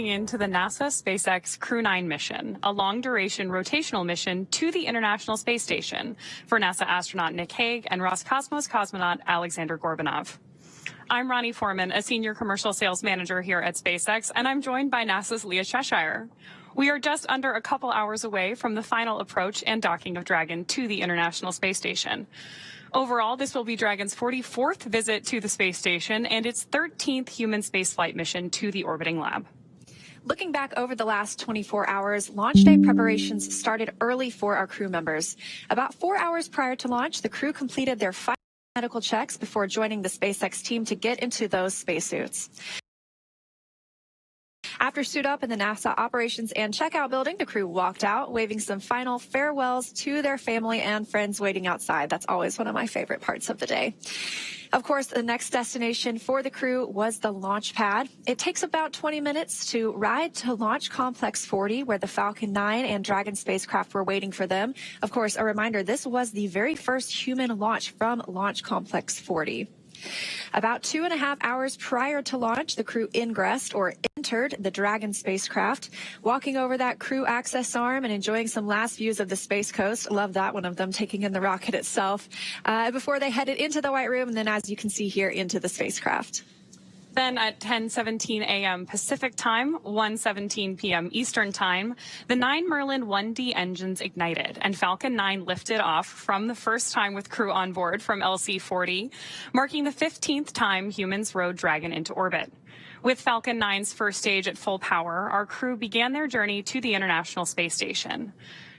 into the NASA SpaceX Crew-9 mission, a long-duration rotational mission to the International Space Station for NASA astronaut Nick Hague and Roscosmos cosmonaut Alexander Gorbanov. I'm Ronnie Foreman, a senior commercial sales manager here at SpaceX, and I'm joined by NASA's Leah Cheshire. We are just under a couple hours away from the final approach and docking of Dragon to the International Space Station. Overall, this will be Dragon's 44th visit to the space station and its 13th human spaceflight mission to the orbiting lab. Looking back over the last 24 hours, launch day preparations started early for our crew members. About 4 hours prior to launch, the crew completed their final medical checks before joining the SpaceX team to get into those spacesuits. After suit up in the NASA operations and checkout building, the crew walked out, waving some final farewells to their family and friends waiting outside. That's always one of my favorite parts of the day. Of course, the next destination for the crew was the launch pad. It takes about 20 minutes to ride to Launch Complex 40, where the Falcon 9 and Dragon spacecraft were waiting for them. Of course, a reminder, this was the very first human launch from Launch Complex 40. About 2.5 hours prior to launch, the crew ingressed or entered the Dragon spacecraft, walking over that crew access arm and enjoying some last views of the Space Coast. Love that one of them, taking in the rocket itself, before they headed into the White Room and then, as you can see here, into the spacecraft. Then at 10:17 a.m. Pacific Time, 1:17 p.m. Eastern Time, the 9 Merlin 1D engines ignited and Falcon 9 lifted off from the first time with crew on board from LC-40, marking the 15th time humans rode Dragon into orbit. With Falcon 9's first stage at full power, our crew began their journey to the International Space Station.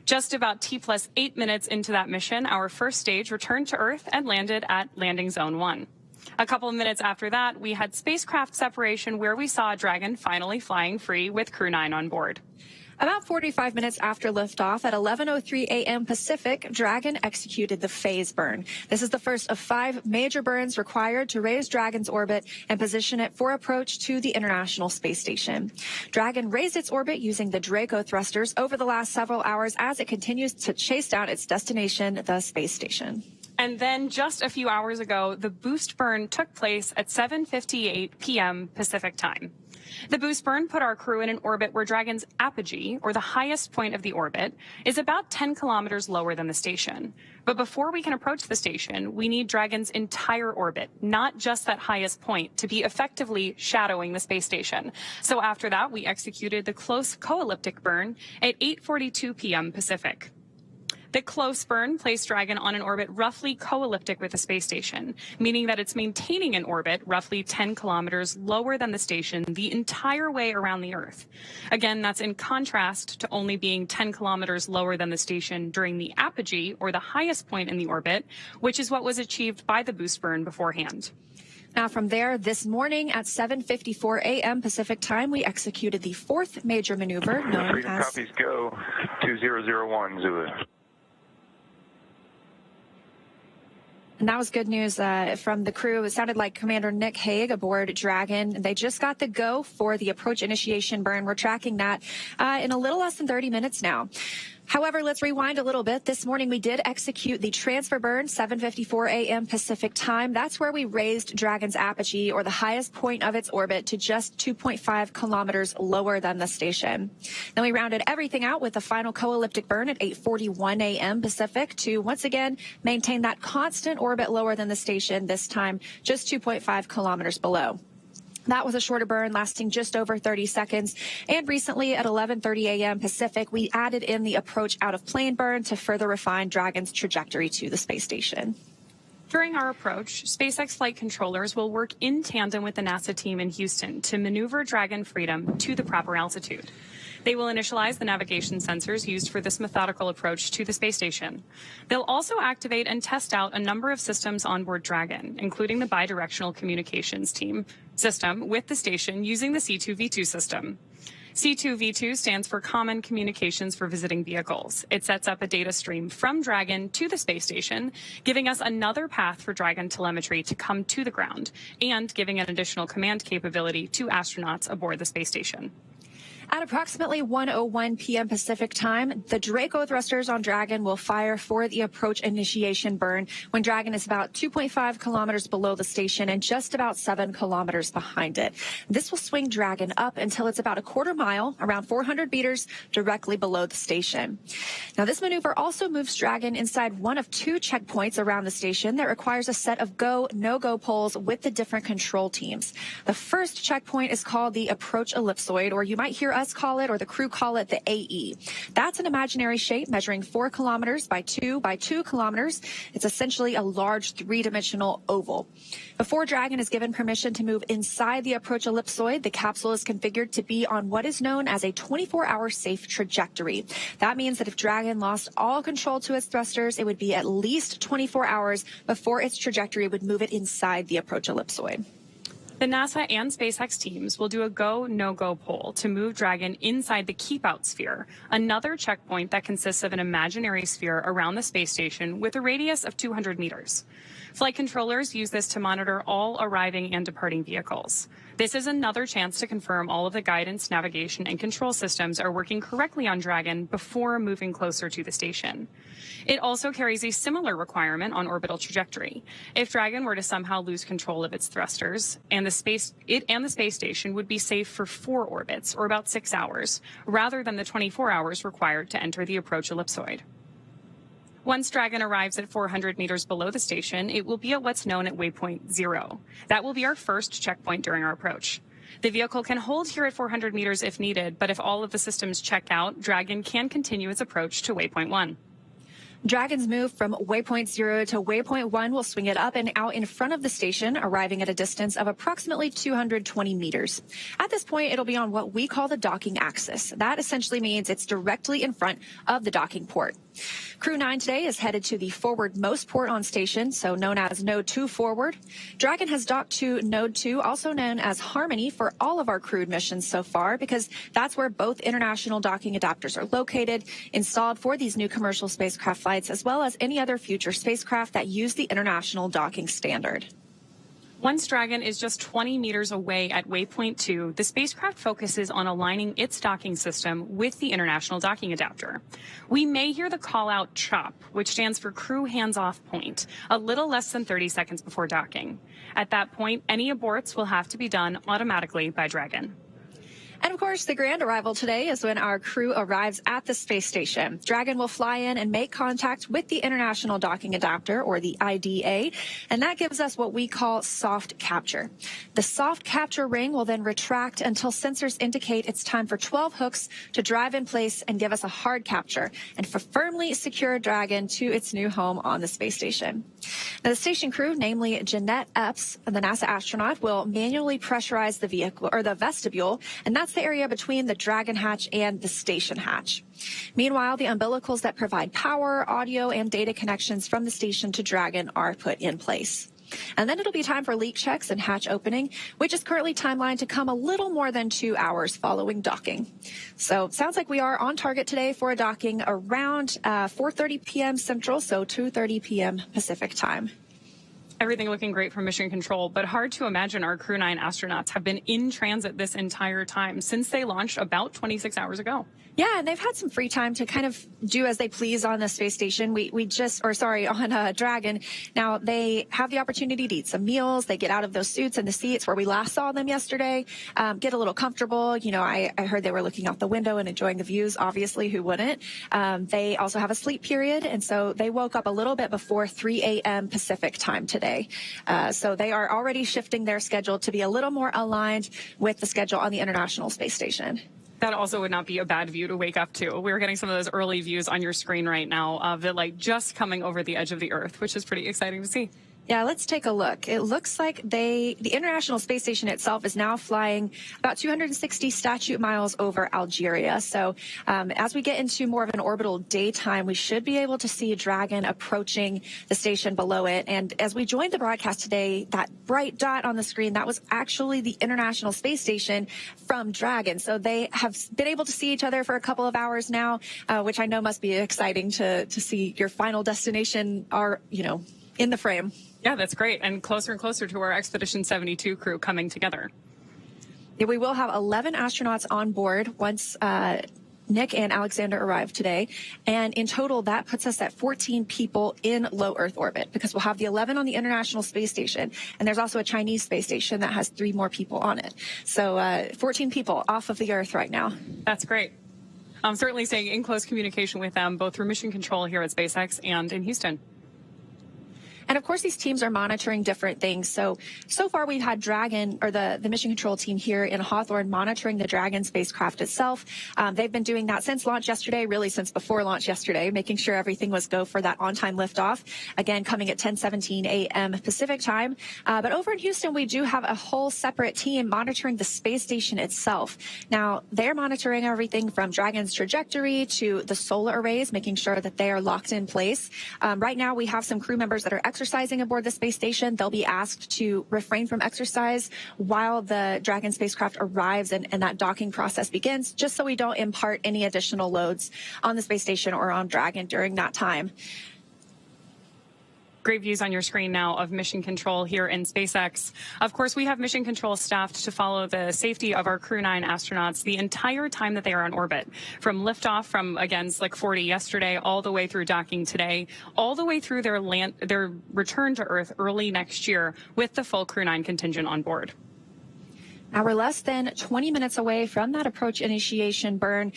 Just about T+8 minutes into that mission, our first stage returned to Earth and landed at Landing Zone 1. A couple of minutes after that, we had spacecraft separation where we saw Dragon finally flying free with Crew-9 on board. About 45 minutes after liftoff at 11:03 a.m. Pacific, Dragon executed the phase burn. This is the first of 5 major burns required to raise Dragon's orbit and position it for approach to the International Space Station. Dragon raised its orbit using the Draco thrusters over the last several hours as it continues to chase down its destination, the space station. And then just a few hours ago, the boost burn took place at 7:58 p.m. Pacific Time. The boost burn put our crew in an orbit where Dragon's apogee, or the highest point of the orbit, is about 10 kilometers lower than the station. But before we can approach the station, we need Dragon's entire orbit, not just that highest point, to be effectively shadowing the space station. So after that, we executed the close co-elliptic burn at 8:42 p.m. Pacific. The close burn placed Dragon on an orbit roughly co-elliptic with the space station, meaning that it's maintaining an orbit roughly 10 kilometers lower than the station the entire way around the Earth. Again, that's in contrast to only being 10 kilometers lower than the station during the apogee, or the highest point in the orbit, which is what was achieved by the boost burn beforehand. Now from there, this morning at 7:54 a.m. Pacific Time, we executed the 4th major maneuver known Freedom as... copies go, 2001 Zulu. And that was good news from the crew. It sounded like Commander Nick Hague aboard Dragon. They just got the go for the approach initiation burn. We're tracking that in a little less than 30 minutes now. However, let's rewind a little bit. This morning, we did execute the transfer burn, 7:54 a.m. Pacific Time. That's where we raised Dragon's apogee, or the highest point of its orbit, to just 2.5 kilometers lower than the station. Then we rounded everything out with the final co-elliptic burn at 8:41 a.m. Pacific to once again maintain that constant orbit lower than the station, this time just 2.5 kilometers below. That was a shorter burn lasting just over 30 seconds. And recently at 11:30 a.m. Pacific, we added in the approach out of plane burn to further refine Dragon's trajectory to the space station. During our approach, SpaceX flight controllers will work in tandem with the NASA team in Houston to maneuver Dragon Freedom to the proper altitude. They will initialize the navigation sensors used for this methodical approach to the space station. They'll also activate and test out a number of systems on board Dragon, including the bidirectional communications system with the station using the C2V2 system. C2V2 stands for Common Communications for Visiting Vehicles. It sets up a data stream from Dragon to the space station, giving us another path for Dragon telemetry to come to the ground, and giving an additional command capability to astronauts aboard the space station. At approximately 1:01 p.m. Pacific time, the Draco thrusters on Dragon will fire for the approach initiation burn when Dragon is about 2.5 kilometers below the station and just about 7 kilometers behind it. This will swing Dragon up until it's about a quarter mile, around 400 meters, directly below the station. Now, this maneuver also moves Dragon inside one of 2 checkpoints around the station that requires a set of go, no-go poles with the different control teams. The first checkpoint is called the approach ellipsoid, or you might hear us call it, or the crew call it, the AE. That's an imaginary shape measuring 4 kilometers by 2 kilometers. It's essentially a large 3-dimensional oval. Before Dragon is given permission to move inside the approach ellipsoid, the capsule is configured to be on what is known as a 24-hour safe trajectory. That means that if Dragon lost all control to its thrusters, it would be at least 24 hours before its trajectory would move it inside the approach ellipsoid. The NASA and SpaceX teams will do a go, no-go poll to move Dragon inside the keep-out sphere, another checkpoint that consists of an imaginary sphere around the space station with a radius of 200 meters. Flight controllers use this to monitor all arriving and departing vehicles. This is another chance to confirm all of the guidance, navigation, and control systems are working correctly on Dragon before moving closer to the station. It also carries a similar requirement on orbital trajectory. If Dragon were to somehow lose control of its thrusters, it and the space station would be safe for 4 orbits, or about 6 hours, rather than the 24 hours required to enter the approach ellipsoid. Once Dragon arrives at 400 meters below the station, it will be at what's known at waypoint 0. That will be our first checkpoint during our approach. The vehicle can hold here at 400 meters if needed, but if all of the systems check out, Dragon can continue its approach to waypoint 1. Dragon's move from waypoint 0 to waypoint 1 will swing it up and out in front of the station, arriving at a distance of approximately 220 meters. At this point, it'll be on what we call the docking axis. That essentially means it's directly in front of the docking port. Crew-9 today is headed to the forward-most port on station, so known as Node 2 forward. Dragon has docked to Node 2, also known as Harmony, for all of our crewed missions so far, because that's where both international docking adapters are located, installed for these new commercial spacecraft flights, as well as any other future spacecraft that use the international docking standard. Once Dragon is just 20 meters away at waypoint 2, the spacecraft focuses on aligning its docking system with the International Docking Adapter. We may hear the call-out CHOP, which stands for Crew Hands-Off Point, a little less than 30 seconds before docking. At that point, any aborts will have to be done automatically by Dragon. And of course, the grand arrival today is when our crew arrives at the space station. Dragon will fly in and make contact with the International Docking Adapter, or the IDA, and that gives us what we call soft capture. The soft capture ring will then retract until sensors indicate it's time for 12 hooks to drive in place and give us a hard capture and for firmly secure Dragon to its new home on the space station. Now, the station crew, namely Jeanette Epps, the NASA astronaut, will manually pressurize the vehicle, or the vestibule, and that's the area between the Dragon hatch and the station hatch. Meanwhile, the umbilicals that provide power, audio, and data connections from the station to Dragon are put in place. And then it'll be time for leak checks and hatch opening, which is currently timelined to come a little more than 2 hours following docking. So it sounds like we are on target today for a docking around 4:30 p.m. Central, so 2:30 p.m. Pacific time. Everything looking great from Mission Control, but hard to imagine our Crew-9 astronauts have been in transit this entire time since they launched about 26 hours ago. Yeah, and they've had some free time to kind of do as they please on the space station. On Dragon. Now, they have the opportunity to eat some meals. They get out of those suits and the seats where we last saw them yesterday, get a little comfortable. You know, I heard they were looking out the window and enjoying the views. Obviously, who wouldn't? They also have a sleep period, and so they woke up a little bit before 3 a.m. Pacific time today. So they are already shifting their schedule to be a little more aligned with the schedule on the International Space Station. That also would not be a bad view to wake up to. We're getting some of those early views on your screen right now of it like just coming over the edge of the Earth, which is pretty exciting to see. Yeah, let's take a look. It looks like the International Space Station itself is now flying about 260 statute miles over Algeria. So as we get into more of an orbital daytime, we should be able to see Dragon approaching the station below it. And as we joined the broadcast today, that bright dot on the screen, that was actually the International Space Station from Dragon. So they have been able to see each other for a couple of hours now, which I know must be exciting to see your final destination in the frame. Yeah, that's great. And closer to our Expedition 72 crew coming together. Yeah, we will have 11 astronauts on board once Nick and Alexander arrive today. And in total, that puts us at 14 people in low Earth orbit, because we'll have the 11 on the International Space Station. And there's also a Chinese space station that has 3 more people on it. So 14 people off of the Earth right now. That's great. I'm certainly staying in close communication with them, both through mission control here at SpaceX and in Houston. And of course, these teams are monitoring different things. So far we've had Dragon, or the mission control team here in Hawthorne, monitoring the Dragon spacecraft itself. They've been doing that since launch yesterday, really since before launch yesterday, making sure everything was go for that on-time liftoff. Again, coming at 10:17 a.m. Pacific time. But over in Houston, we do have a whole separate team monitoring the space station itself. Now, they're monitoring everything from Dragon's trajectory to the solar arrays, making sure that they are locked in place. Right now, we have some crew members that are exercising aboard the space station. They'll be asked to refrain from exercise while the Dragon spacecraft arrives and that docking process begins, just so we don't impart any additional loads on the space station or on Dragon during that time. Great views on your screen now of mission control here in SpaceX. Of course, we have mission control staffed to follow the safety of our Crew-9 astronauts the entire time that they are on orbit, from liftoff from, again, Slick 40 yesterday, all the way through docking today, all the way through their return to Earth early next year with the full Crew-9 contingent on board. Now we're less than 20 minutes away from that approach initiation burn.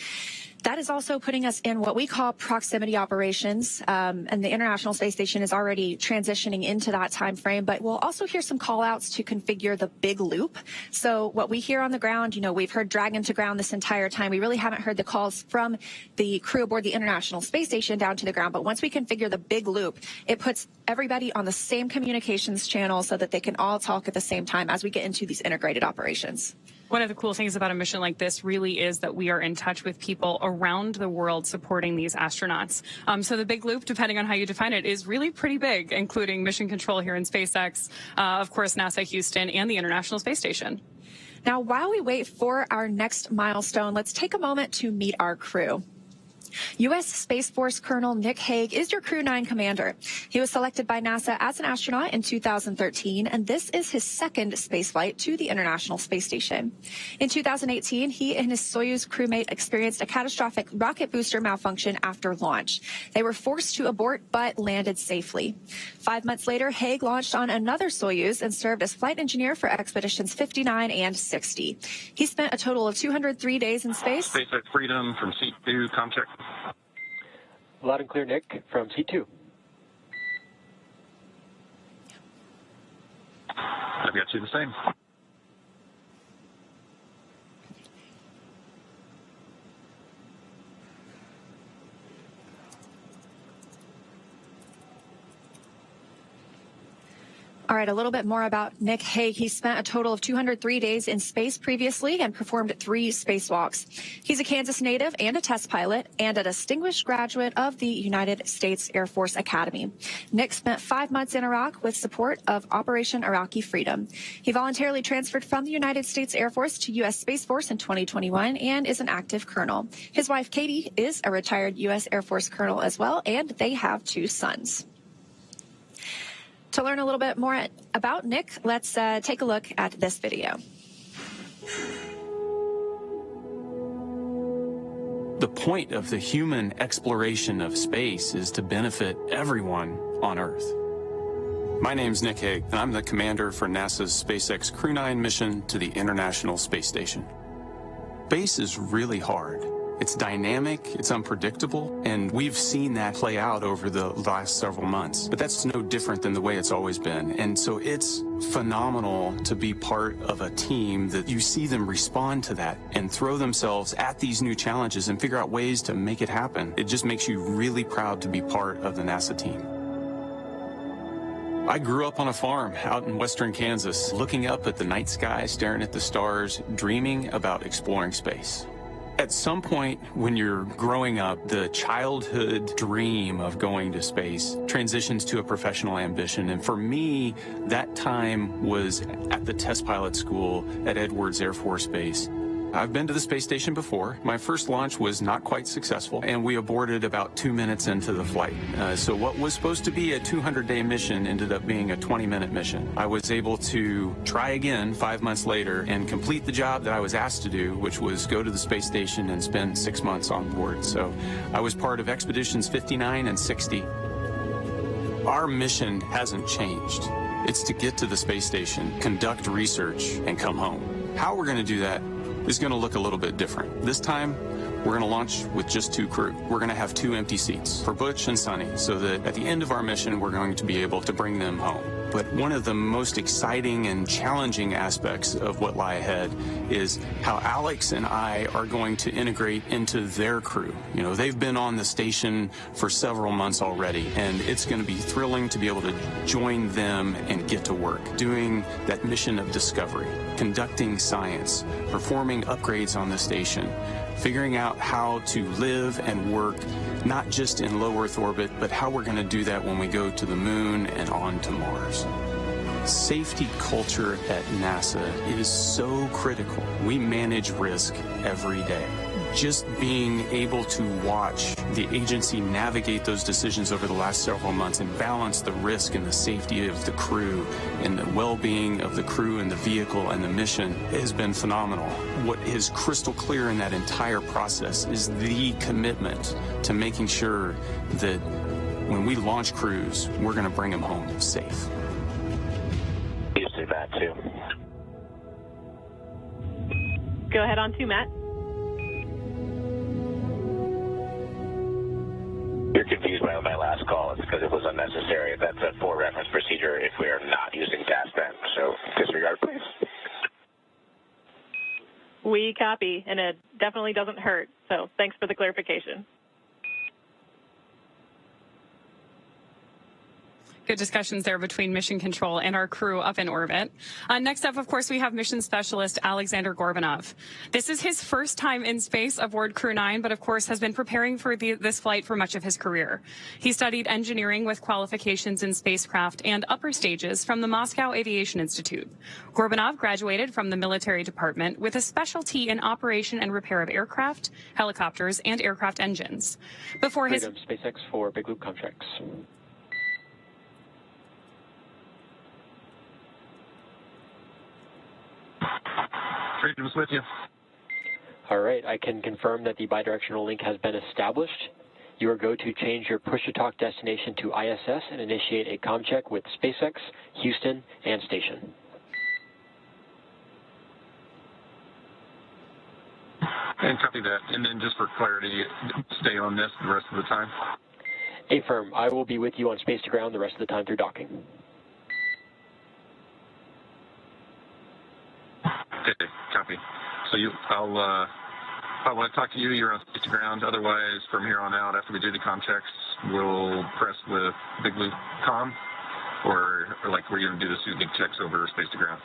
That is also putting us in what we call proximity operations, and the International Space Station is already transitioning into that time frame. But we'll also hear some call outs to configure the big loop. So what we hear on the ground, we've heard Dragon to ground this entire time. We really haven't heard the calls from the crew aboard the International Space Station down to the ground. But once we configure the big loop, it puts everybody on the same communications channel so that they can all talk at the same time as we get into these integrated operations. One of the cool things about a mission like this really is that we are in touch with people around the world supporting these astronauts. So the big loop, depending on how you define it, is really pretty big, including mission control here in SpaceX, of course, NASA Houston, and the International Space Station. Now, while we wait for our next milestone, let's take a moment to meet our crew. U.S. Space Force Colonel Nick Hague is your Crew-9 commander. He was selected by NASA as an astronaut in 2013, and this is his second spaceflight to the International Space Station. In 2018, he and his Soyuz crewmate experienced a catastrophic rocket booster malfunction after launch. They were forced to abort but landed safely. 5 months later, Hague launched on another Soyuz and served as flight engineer for expeditions 59 and 60. He spent a total of 203 days in space. SpaceX Freedom from Seat 2, contact. Loud and clear, Nick, from C2. I've got you the same. All right, a little bit more about Nick Hague. He spent a total of 203 days in space previously and performed 3 spacewalks. He's a Kansas native and a test pilot and a distinguished graduate of the United States Air Force Academy. Nick spent 5 months in Iraq with support of Operation Iraqi Freedom. He voluntarily transferred from the United States Air Force to U.S. Space Force in 2021 and is an active colonel. His wife, Katie, is a retired U.S. Air Force colonel as well, and they have 2 sons. To learn a little bit more about Nick, let's take a look at this video. The point of the human exploration of space is to benefit everyone on Earth. My name's Nick Hague, and I'm the commander for NASA's SpaceX Crew-9 mission to the International Space Station. Space is really hard. It's dynamic, it's unpredictable, and we've seen that play out over the last several months. But that's no different than the way it's always been. And so it's phenomenal to be part of a team that you see them respond to that and throw themselves at these new challenges and figure out ways to make it happen. It just makes you really proud to be part of the NASA team. I grew up on a farm out in western Kansas, looking up at the night sky, staring at the stars, dreaming about exploring space. At some point when you're growing up, the childhood dream of going to space transitions to a professional ambition. And for me, that time was at the test pilot school at Edwards Air Force Base. I've been to the space station before. My first launch was not quite successful, and we aborted about 2 minutes into the flight. So what was supposed to be a 200-day mission ended up being a 20-minute mission. I was able to try again 5 months later and complete the job that I was asked to do, which was go to the space station and spend 6 months on board. So I was part of expeditions 59 and 60. Our mission hasn't changed. It's to get to the space station, conduct research, and come home. How we're going to do that is going to look a little bit different. This time, we're going to launch with just 2 crew. We're going to have 2 empty seats for Butch and Sonny, so that at the end of our mission, we're going to be able to bring them home. But one of the most exciting and challenging aspects of what lie ahead is how Alex and I are going to integrate into their crew. You know, they've been on the station for several months already, and it's going to be thrilling to be able to join them and get to work, doing that mission of discovery, conducting science, performing upgrades on the station, figuring out how to live and work not just in low Earth orbit, but how we're going to do that when we go to the moon and on to Mars. Safety culture at NASA is so critical. We manage risk every day. Just being able to watch the agency navigate those decisions over the last several months and balance the risk and the safety of the crew and the well-being of the crew and the vehicle and the mission has been phenomenal. What is crystal clear in that entire process is the commitment to making sure that when we launch crews, we're going to bring them home safe. You say that too. Go ahead on to Matt. You're confused by my last call. It's because it was unnecessary. That's a for reference procedure if we are not using DASPEN. So disregard, please. We copy, and it definitely doesn't hurt. So thanks for the clarification. Good discussions there between Mission Control and our crew up in orbit. Next up, of course, we have Mission Specialist Alexander Gorbanov. This is his first time in space aboard Crew-9, but of course has been preparing for this flight for much of his career. He studied engineering with qualifications in spacecraft and upper stages from the Moscow Aviation Institute. Gorbanov graduated from the military department with a specialty in operation and repair of aircraft, helicopters, and aircraft engines. Before his SpaceX for Big Loop contracts. Freedom's with you. All right, I can confirm that the bidirectional link has been established. You are go to change your push-to-talk destination to ISS and initiate a comm check with SpaceX, Houston, and station. And copy that. And then just for clarity, stay on this the rest of the time. Affirm, I will be with you on space to ground the rest of the time through docking. Okay, copy. So I'll if I want to talk to you, you're on space to ground. Otherwise, from here on out, after we do the comm checks, we'll press with Big Loop comm, or like we're going to do the soothing checks over space to ground.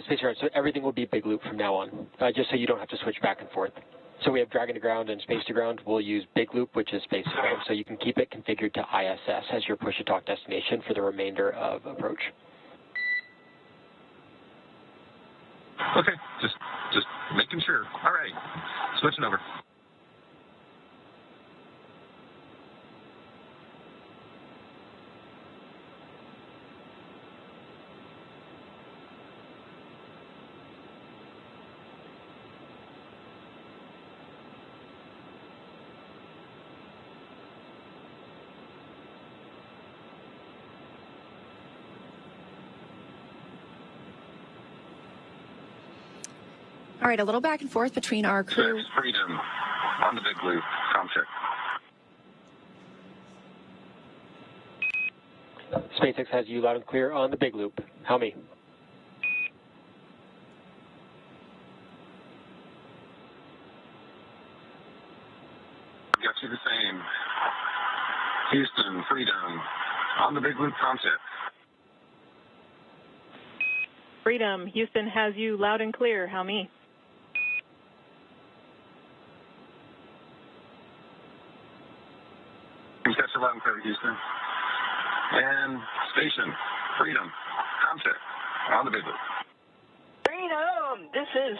Space to ground. So everything will be Big Loop from now on, just so you don't have to switch back and forth. So we have Dragon to ground and space to ground. We'll use Big Loop, which is space to ground, so you can keep it configured to ISS as your push-to-talk destination for the remainder of approach. Okay, just making sure. All right, switching over. All right, a little back and forth between our crew. Freedom on the Big Loop, comm check. SpaceX has you loud and clear on the Big Loop. How me? Got you the same. Houston, Freedom on the Big Loop, comm check. Freedom, Houston has you loud and clear. How me? Catch you loud and clear, Houston. And station, Freedom, comm check on the Big Loop. Freedom, This is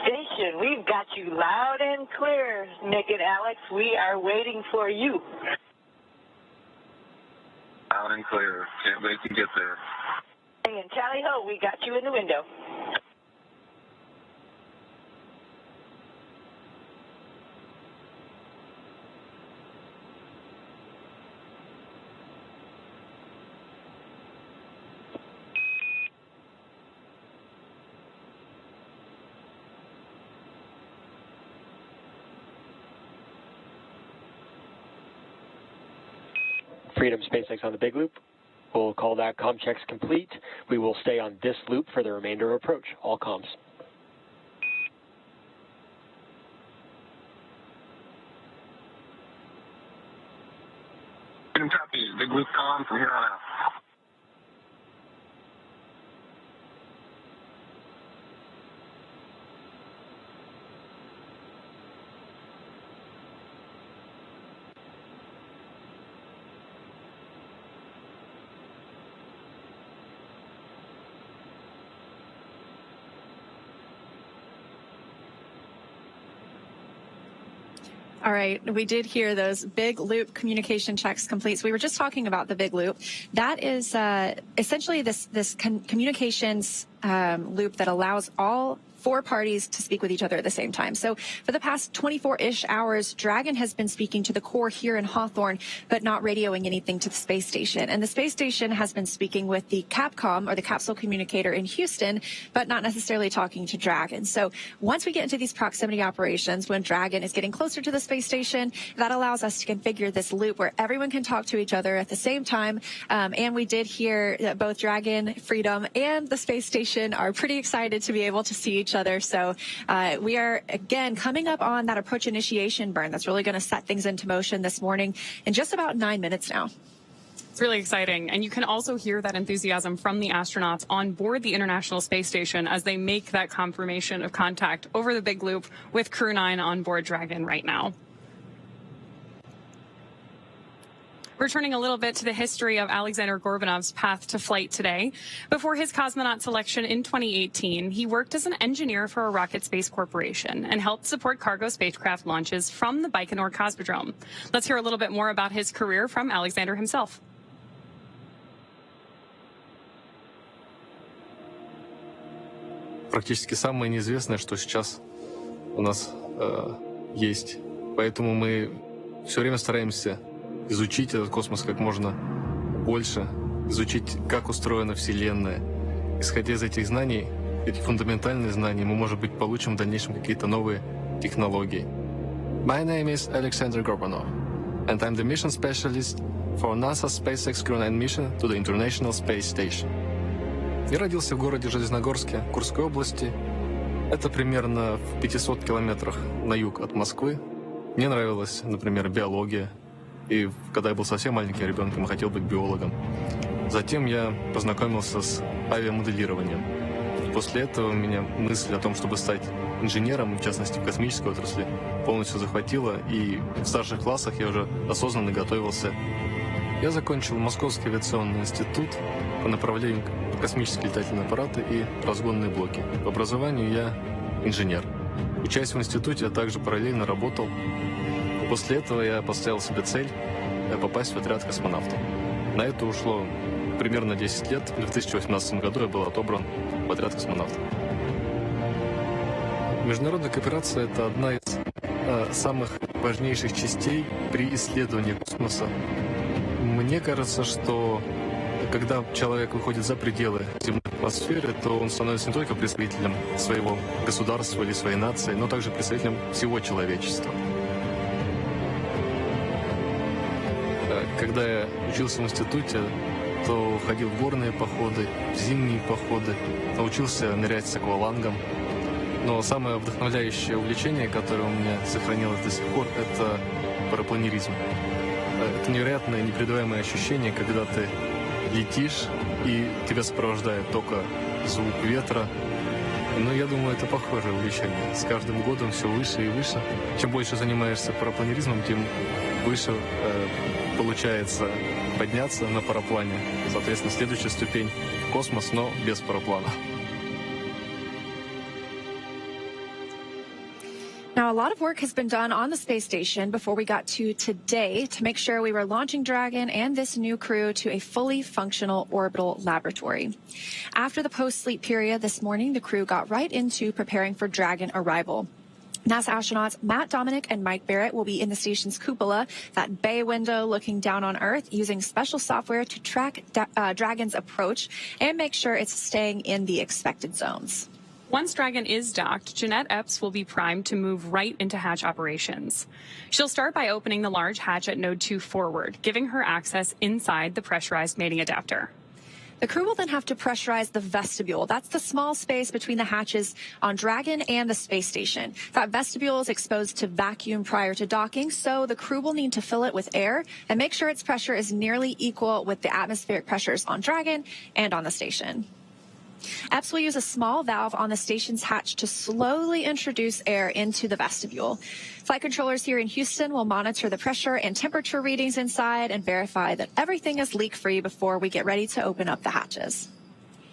Station. We've got you loud and clear, Nick and Alex. We are waiting for you. Loud and clear. Can't wait to get there. And tally ho, we got you in the window. Freedom SpaceX on the big loop. We'll call that comm checks complete. We will stay on this loop for the remainder of approach. All comms. Freedom copy. Big loop comm from here on out. All right, we did hear those big loop communication checks complete. So we were just talking about the big loop. That is essentially this communications loop that allows all 4 parties to speak with each other at the same time. So for the past 24-ish hours, Dragon has been speaking to the core here in Hawthorne, but not radioing anything to the space station. And the space station has been speaking with the Capcom, or the capsule communicator in Houston, but not necessarily talking to Dragon. So once we get into these proximity operations, when Dragon is getting closer to the space station, that allows us to configure this loop where everyone can talk to each other at the same time. And we did hear that both Dragon, Freedom, and the space station are pretty excited to be able to see each other. So we are, again, coming up on that approach initiation burn that's really going to set things into motion this morning in just about 9 minutes now. It's really exciting. And you can also hear that enthusiasm from the astronauts on board the International Space Station as they make that confirmation of contact over the big loop with Crew-9 on board Dragon right now. Returning a little bit to the history of Alexander Gorbanov's path to flight today. Before his cosmonaut selection in 2018, he worked as an engineer for a rocket space corporation and helped support cargo spacecraft launches from the Baikonur Cosmodrome. Let's hear a little bit more about his career from Alexander himself. Практически самое неизвестное, что сейчас у нас есть. Поэтому мы все время стараемся изучить этот космос как можно больше, изучить, как устроена Вселенная. Исходя из этих знаний, этих фундаментальных знаний, мы, может быть, получим в дальнейшем какие-то новые технологии. My name is Alexander Gorbanov, and I'm the mission specialist for NASA's SpaceX Crew-9 mission to the International Space Station. Я родился в городе Железногорске, Курской области. Это примерно в 500 километрах на юг от Москвы. Мне нравилась, например, биология. И когда я был совсем маленьким ребенком, я хотел быть биологом. Затем я познакомился с авиамоделированием. После этого меня мысль о том, чтобы стать инженером, в частности в космической отрасли, полностью захватила. И в старших классах я уже осознанно готовился. Я закончил Московский авиационный институт по направлению космические летательные аппараты и разгонные блоки. По образованию я инженер. Учась в институте, я также параллельно работал. После этого я поставил себе цель попасть в отряд космонавтов. На это ушло примерно 10 лет. В 2018 году я был отобран в отряд космонавтов. Международная кооперация – это одна из самых важнейших частей при исследовании космоса. Мне кажется, что когда человек выходит за пределы земной атмосферы, то он становится не только представителем своего государства или своей нации, но также представителем всего человечества. Когда я учился в институте, то ходил в горные походы, в зимние походы, научился нырять с аквалангом. Но самое вдохновляющее увлечение, которое у меня сохранилось до сих пор, это парапланеризм. Это невероятное, непредаваемое ощущение, когда ты летишь, и тебя сопровождает только звук ветра. Но я думаю, это похожее увлечение. С каждым годом все выше и выше. Чем больше занимаешься парапланеризмом, тем выше получается подняться на параплане. Соответственно, следующая ступень — космос, но без параплана. Now, a lot of work has been done on the space station before we got to today to make sure we were launching Dragon and this new crew to a fully functional orbital laboratory. After the post-sleep period this morning, the crew got right into preparing for Dragon arrival. NASA astronauts Matt Dominic and Mike Barrett will be in the station's cupola, that bay window looking down on Earth, using special software to track Dragon's approach and make sure it's staying in the expected zones. Once Dragon is docked, Jeanette Epps will be primed to move right into hatch operations. She'll start by opening the large hatch at Node 2 forward, giving her access inside the pressurized mating adapter. The crew will then have to pressurize the vestibule. That's the small space between the hatches on Dragon and the space station. That vestibule is exposed to vacuum prior to docking, so the crew will need to fill it with air and make sure its pressure is nearly equal with the atmospheric pressures on Dragon and on the station. Epps will use a small valve on the station's hatch to slowly introduce air into the vestibule. Flight controllers here in Houston will monitor the pressure and temperature readings inside and verify that everything is leak-free before we get ready to open up the hatches.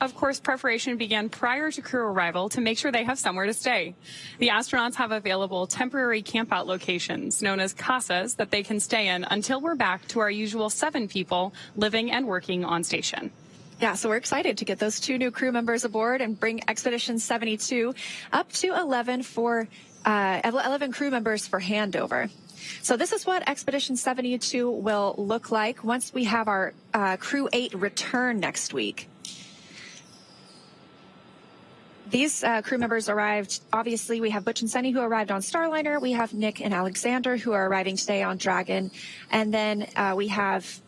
Of course, preparation began prior to crew arrival to make sure they have somewhere to stay. The astronauts have available temporary campout locations known as casas that they can stay in until we're back to our usual 7 people living and working on station. Yeah, so we're excited to get those 2 new crew members aboard and bring Expedition 72 up to 11 crew members for handover. So this is what Expedition 72 will look like once we have our Crew 8 return next week. These crew members arrived, obviously, we have Butch and Sunny who arrived on Starliner. We have Nick and Alexander who are arriving today on Dragon. And then we have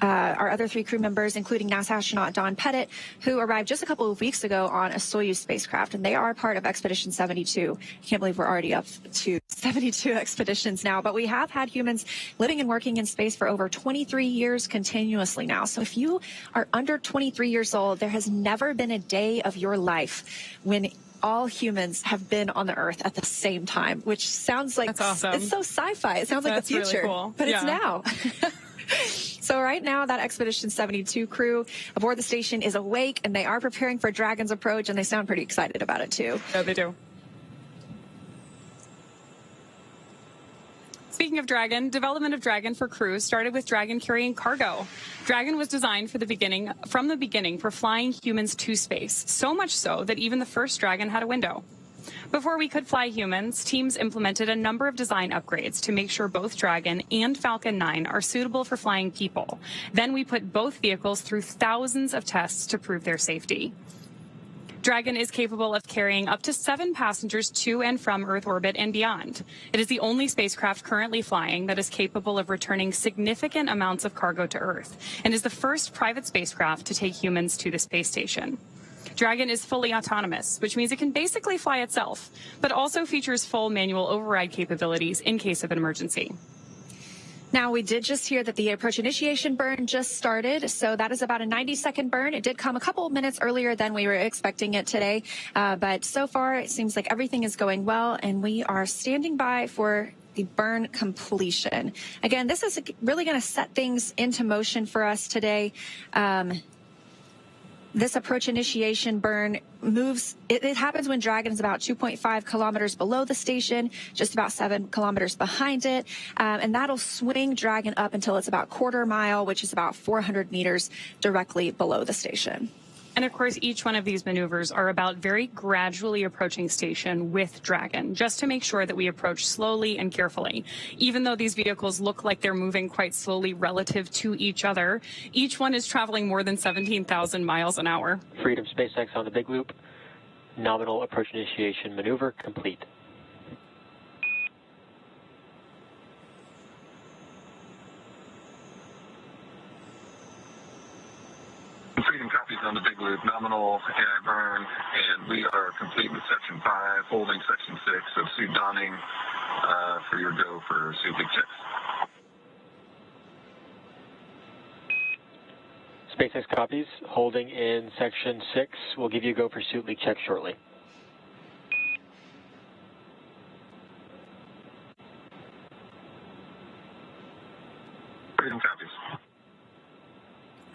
our other 3 crew members, including NASA astronaut Don Pettit, who arrived just a couple of weeks ago on a Soyuz spacecraft, and they are part of Expedition 72. I can't believe we're already up to 72 expeditions now, but we have had humans living and working in space for over 23 years continuously now. So if you are under 23 years old, there has never been a day of your life when all humans have been on the Earth at the same time, which sounds like, that's awesome. It's so sci-fi. It sounds like the future, really cool. But yeah. It's now. So right now, that Expedition 72 crew aboard the station is awake, and they are preparing for Dragon's approach, and they sound pretty excited about it, too. Yeah, they do. Speaking of Dragon, development of Dragon for crew started with Dragon carrying cargo. Dragon was designed from the beginning for flying humans to space, so much so that even the first Dragon had a window. Before we could fly humans, teams implemented a number of design upgrades to make sure both Dragon and Falcon 9 are suitable for flying people. Then we put both vehicles through thousands of tests to prove their safety. Dragon is capable of carrying up to 7 passengers to and from Earth orbit and beyond. It is the only spacecraft currently flying that is capable of returning significant amounts of cargo to Earth and is the first private spacecraft to take humans to the space station. Dragon is fully autonomous, which means it can basically fly itself, but also features full manual override capabilities in case of an emergency. Now, we did just hear that the approach initiation burn just started, so that is about a 90-second burn. It did come a couple of minutes earlier than we were expecting it today, but so far it seems like everything is going well, and we are standing by for the burn completion. Again, this is really going to set things into motion for us today. This approach initiation burn moves, it happens when Dragon is about 2.5 kilometers below the station, just about 7 kilometers behind it. And that'll swing Dragon up until it's about quarter mile, which is about 400 meters directly below the station. And of course, each one of these maneuvers are about very gradually approaching station with Dragon, just to make sure that we approach slowly and carefully. Even though these vehicles look like they're moving quite slowly relative to each other, each one is traveling more than 17,000 miles an hour. Freedom SpaceX on the big loop. Nominal approach initiation maneuver complete. Freedom copies on the big loop, nominal AI burn, and we are complete with section 5, holding section 6 of suit donning for your go for suit leak checks. SpaceX copies, holding in section 6. We'll give you a go for suit leak check shortly. Freedom copies.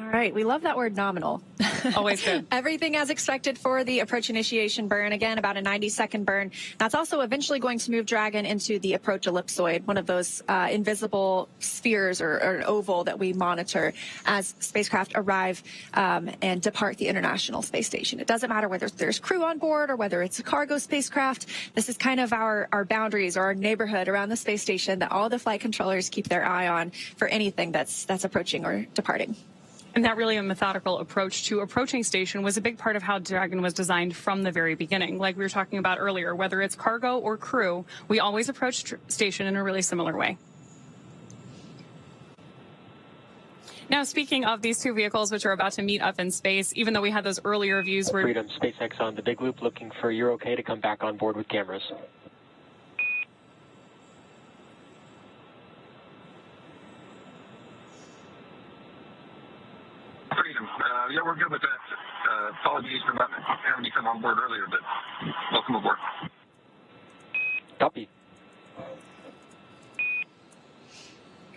All right. right, we love that word nominal. Always good. Everything as expected for the approach initiation burn. Again, about a 90-second burn. That's also eventually going to move Dragon into the approach ellipsoid, one of those invisible spheres or an oval that we monitor as spacecraft arrive and depart the International Space Station. It doesn't matter whether there's crew on board or whether it's a cargo spacecraft. This is kind of our boundaries or our neighborhood around the space station that all the flight controllers keep their eye on for anything that's approaching or departing. And that really a methodical approach to approaching station was a big part of how Dragon was designed from the very beginning. Like we were talking about earlier, whether it's cargo or crew, we always approach station in a really similar way. Now, speaking of these two vehicles, which are about to meet up in space, even though we had those earlier views where Freedom, SpaceX on the big loop, looking for you're okay to come back on board with cameras. Freedom. Yeah, we're good with that. Apologies for not having you come on board earlier, but welcome aboard. Copy.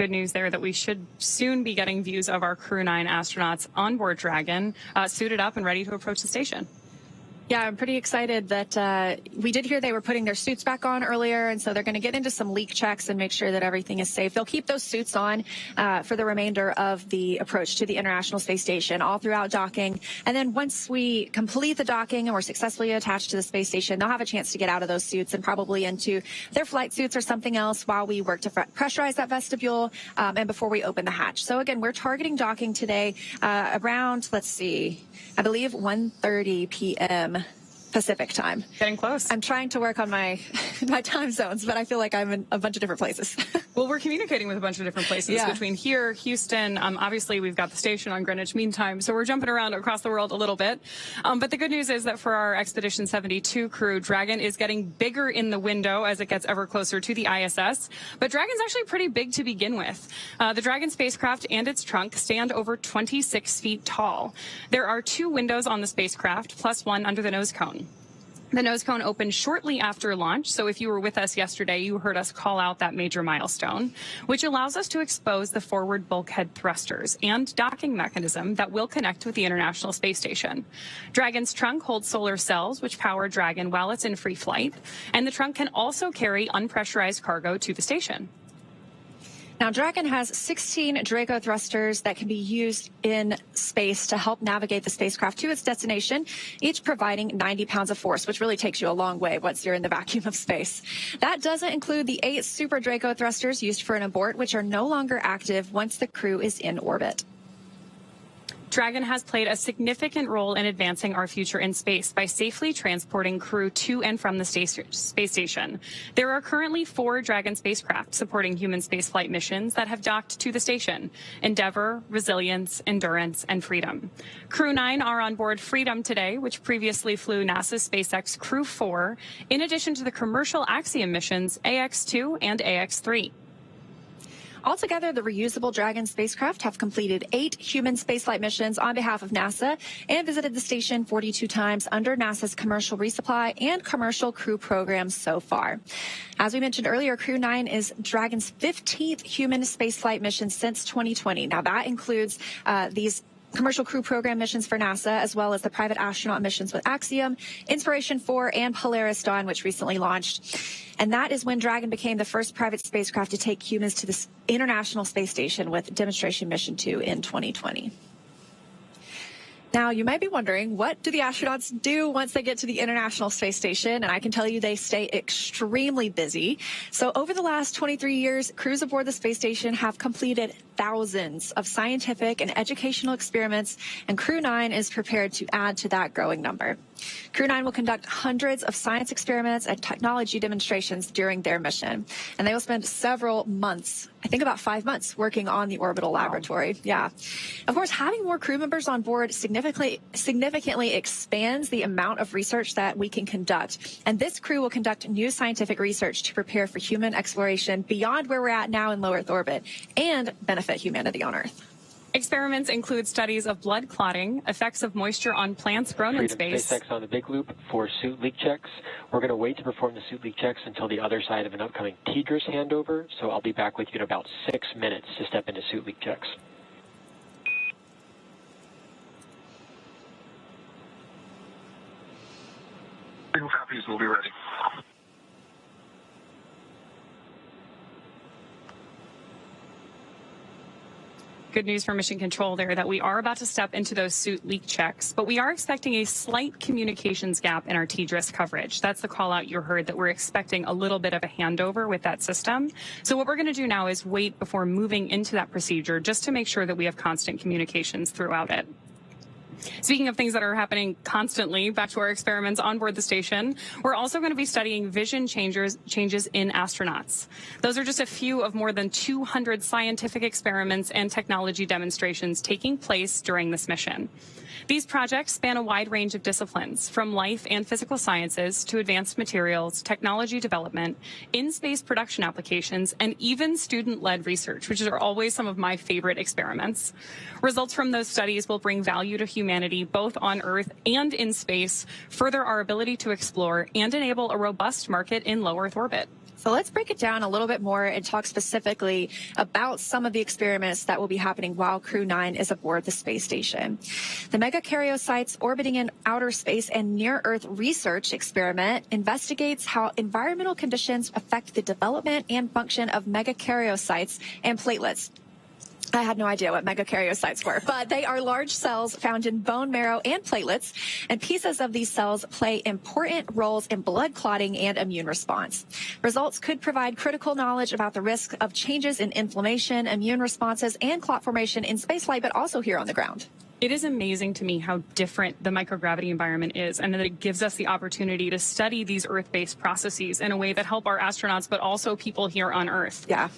good news there that we should soon be getting views of our Crew-9 astronauts on board Dragon, suited up and ready to approach the station. Yeah, I'm pretty excited that we did hear they were putting their suits back on earlier, and so they're going to get into some leak checks and make sure that everything is safe. They'll keep those suits on for the remainder of the approach to the International Space Station, all throughout docking. And then once we complete the docking and we're successfully attached to the space station, they'll have a chance to get out of those suits and probably into their flight suits or something else while we work to pressurize that vestibule and before we open the hatch. So again, we're targeting docking today around, let's see, I believe 1:30 p.m. Pacific time. Getting close. I'm trying to work on my time zones, but I feel like I'm in a bunch of different places. Well, we're communicating with a bunch of different places between here, Houston. Obviously, we've got the station on Greenwich Mean Time, so we're jumping around across the world a little bit. But the good news is that for our Expedition 72 crew, Dragon is getting bigger in the window as it gets ever closer to the ISS. But Dragon's actually pretty big to begin with. The Dragon spacecraft and its trunk stand over 26 feet tall. There are 2 windows on the spacecraft, plus 1 under the nose cone. The nose cone opened shortly after launch, so if you were with us yesterday, you heard us call out that major milestone, which allows us to expose the forward bulkhead thrusters and docking mechanism that will connect with the International Space Station. Dragon's trunk holds solar cells, which power Dragon while it's in free flight, and the trunk can also carry unpressurized cargo to the station. Now, Dragon has 16 Draco thrusters that can be used in space to help navigate the spacecraft to its destination, each providing 90 pounds of force, which really takes you a long way once you're in the vacuum of space. That doesn't include the 8 Super Draco thrusters used for an abort, which are no longer active once the crew is in orbit. Dragon has played a significant role in advancing our future in space by safely transporting crew to and from the space station. There are currently 4 Dragon spacecraft supporting human spaceflight missions that have docked to the station: Endeavour, Resilience, Endurance, and Freedom. Crew-9 are on board Freedom today, which previously flew NASA's SpaceX Crew-4, in addition to the commercial Axiom missions AX-2 and AX-3. Altogether, the reusable Dragon spacecraft have completed 8 human spaceflight missions on behalf of NASA and visited the station 42 times under NASA's commercial resupply and commercial crew programs so far. As we mentioned earlier, Crew-9 is Dragon's 15th human spaceflight mission since 2020. Now, that includes these commercial crew program missions for NASA, as well as the private astronaut missions with Axiom, Inspiration 4, and Polaris Dawn, which recently launched. And that is when Dragon became the first private spacecraft to take humans to the International Space Station with Demonstration Mission 2 in 2020. Now, you might be wondering, what do the astronauts do once they get to the International Space Station? And I can tell you they stay extremely busy. So over the last 23 years, crews aboard the space station have completed thousands of scientific and educational experiments, and Crew-9 is prepared to add to that growing number. Crew-9 will conduct hundreds of science experiments and technology demonstrations during their mission, and they will spend several months, I think about 5 months, working on the orbital laboratory. Yeah. Of course, having more crew members on board significantly expands the amount of research that we can conduct, and this crew will conduct new scientific research to prepare for human exploration beyond where we're at now in low Earth orbit and benefit humanity on Earth. Experiments include studies of blood clotting, effects of moisture on plants grown in space. SpaceX on the big loop for suit leak checks. We're going to wait to perform the suit leak checks until the other side of an upcoming TDRS handover, so I'll be back with you in about 6 minutes to step into suit leak checks. Copies. We'll be ready. Good news for Mission Control there that we are about to step into those suit leak checks, but we are expecting a slight communications gap in our TDRIS coverage. That's the call out you heard, that we're expecting a little bit of a handover with that system. So what we're going to do now is wait before moving into that procedure just to make sure that we have constant communications throughout it. Speaking of things that are happening constantly, back to our experiments on board the station, we're also going to be studying vision changes in astronauts. Those are just a few of more than 200 scientific experiments and technology demonstrations taking place during this mission. These projects span a wide range of disciplines, from life and physical sciences to advanced materials, technology development, in-space production applications, and even student-led research, which are always some of my favorite experiments. Results from those studies will bring value to humanity both on Earth and in space, further our ability to explore, and enable a robust market in low Earth orbit. So let's break it down a little bit more and talk specifically about some of the experiments that will be happening while Crew-9 is aboard the space station. The megakaryocytes orbiting in outer space and near-Earth research experiment investigates how environmental conditions affect the development and function of megakaryocytes and platelets. I had no idea what megakaryocytes were, but they are large cells found in bone marrow and platelets, and pieces of these cells play important roles in blood clotting and immune response. Results could provide critical knowledge about the risk of changes in inflammation, immune responses, and clot formation in spaceflight, but also here on the ground. It is amazing to me how different the microgravity environment is, and that it gives us the opportunity to study these Earth-based processes in a way that help our astronauts, but also people here on Earth. Yeah.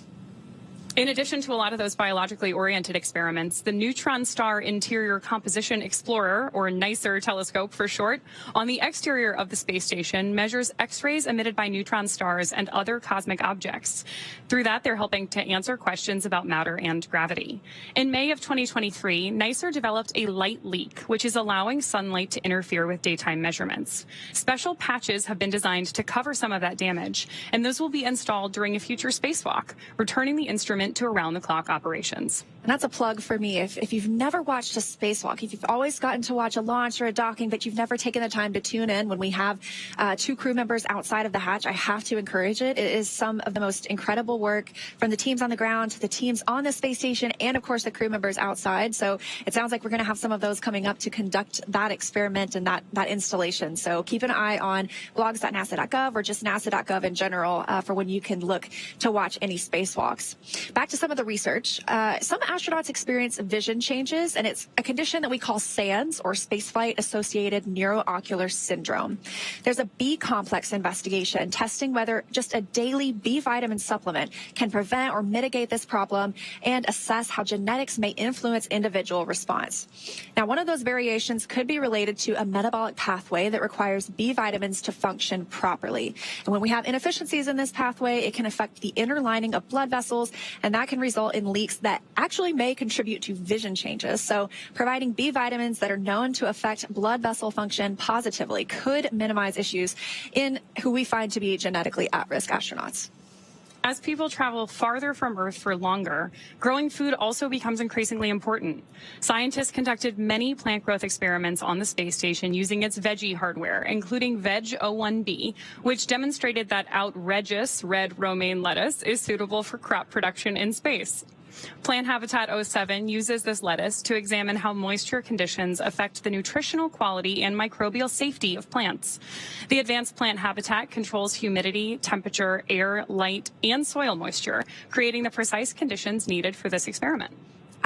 In addition to a lot of those biologically oriented experiments, the Neutron Star Interior Composition Explorer, or NICER telescope for short, on the exterior of the space station measures X-rays emitted by neutron stars and other cosmic objects. Through that, they're helping to answer questions about matter and gravity. In May of 2023, NICER developed a light leak, which is allowing sunlight to interfere with daytime measurements. Special patches have been designed to cover some of that damage, and those will be installed during a future spacewalk, returning the instrument to around-the-clock operations. And that's a plug for me. If you've never watched a spacewalk, if you've always gotten to watch a launch or a docking, but you've never taken the time to tune in when we have 2 crew members outside of the hatch, I have to encourage it. It is some of the most incredible work from the teams on the ground to the teams on the space station and, of course, the crew members outside. So it sounds like we're going to have some of those coming up to conduct that experiment and that installation. So keep an eye on blogs.nasa.gov or just nasa.gov in general for when you can look to watch any spacewalks. Back to some of the research. Some astronauts experience vision changes, and it's a condition that we call SANS, or spaceflight-associated neuroocular syndrome. There's a B complex investigation testing whether just a daily B vitamin supplement can prevent or mitigate this problem and assess how genetics may influence individual response. Now, one of those variations could be related to a metabolic pathway that requires B vitamins to function properly. And when we have inefficiencies in this pathway, it can affect the inner lining of blood vessels, and that can result in leaks that actually may contribute to vision changes. So providing B vitamins that are known to affect blood vessel function positively could minimize issues in who we find to be genetically at-risk astronauts. As people travel farther from Earth for longer, growing food also becomes increasingly important. Scientists conducted many plant growth experiments on the space station using its veggie hardware, including Veg-01B, which demonstrated that outrageous red romaine lettuce is suitable for crop production in space. Plant Habitat 07 uses this lettuce to examine how moisture conditions affect the nutritional quality and microbial safety of plants. The advanced plant habitat controls humidity, temperature, air, light, and soil moisture, creating the precise conditions needed for this experiment.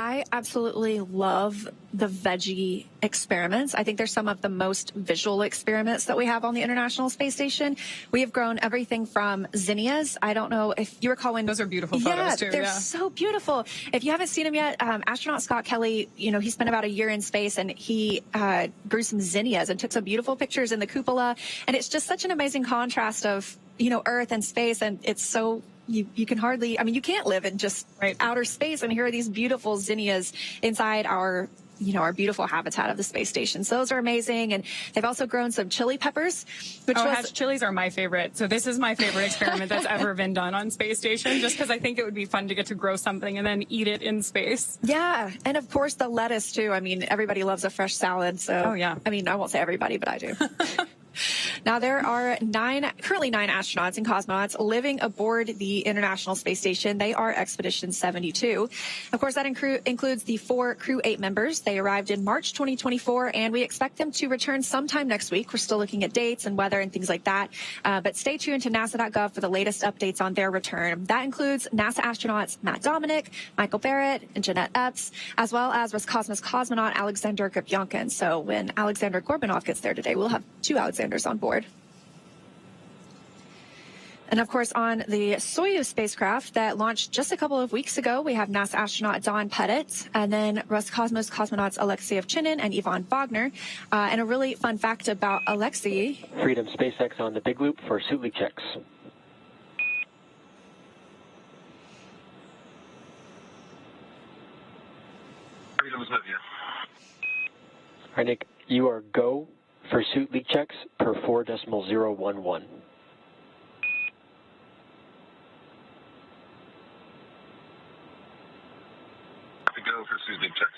I absolutely love the veggie experiments. I think they're some of the most visual experiments that we have on the International Space Station. We have grown everything from zinnias. I don't know if you recall when... Those are beautiful photos, too. They're so beautiful. If you haven't seen them yet, astronaut Scott Kelly, he spent about a year in space, and he grew some zinnias and took some beautiful pictures in the cupola. And it's just such an amazing contrast of, Earth and space, and it's so... You can hardly, you can't live in just outer space. And here are these beautiful zinnias inside our beautiful habitat of the space station. So those are amazing. And they've also grown some chili peppers, chilies are my favorite. So this is my favorite experiment that's ever been done on space station, just because I think it would be fun to get to grow something and then eat it in space. Yeah. And of course the lettuce too. Everybody loves a fresh salad. So, oh yeah. I won't say everybody, but I do. Now, there are currently nine astronauts and cosmonauts living aboard the International Space Station. They are Expedition 72. Of course, that includes the 4 Crew-8 members. They arrived in March 2024, and we expect them to return sometime next week. We're still looking at dates and weather and things like that. But stay tuned to NASA.gov for the latest updates on their return. That includes NASA astronauts Matt Dominic, Michael Barrett, and Jeanette Epps, as well as Roscosmos cosmonaut Alexander Grbyankin. So when Alexander Gorbanov gets there today, we'll have 2 Alexanders on board. And of course, on the Soyuz spacecraft that launched just a couple of weeks ago, we have NASA astronaut Don Pettit, and then Roscosmos cosmonauts Alexei Ovchinin and Ivan Wagner. And a really fun fact about Alexei. Freedom SpaceX on the big loop for suit leak checks. Freedom is with you. All right, Nick, you are go for suit leak checks per 4.011. Go for suit leak checks.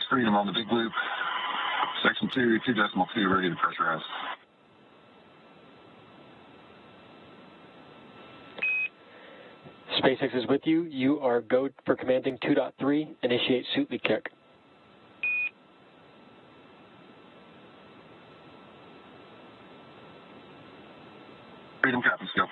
Freedom on the big loop. Section 2, 2.2, ready to pressurize. SpaceX is with you. You are go for commanding 2.3. Initiate suit leak check. Freedom captain's go.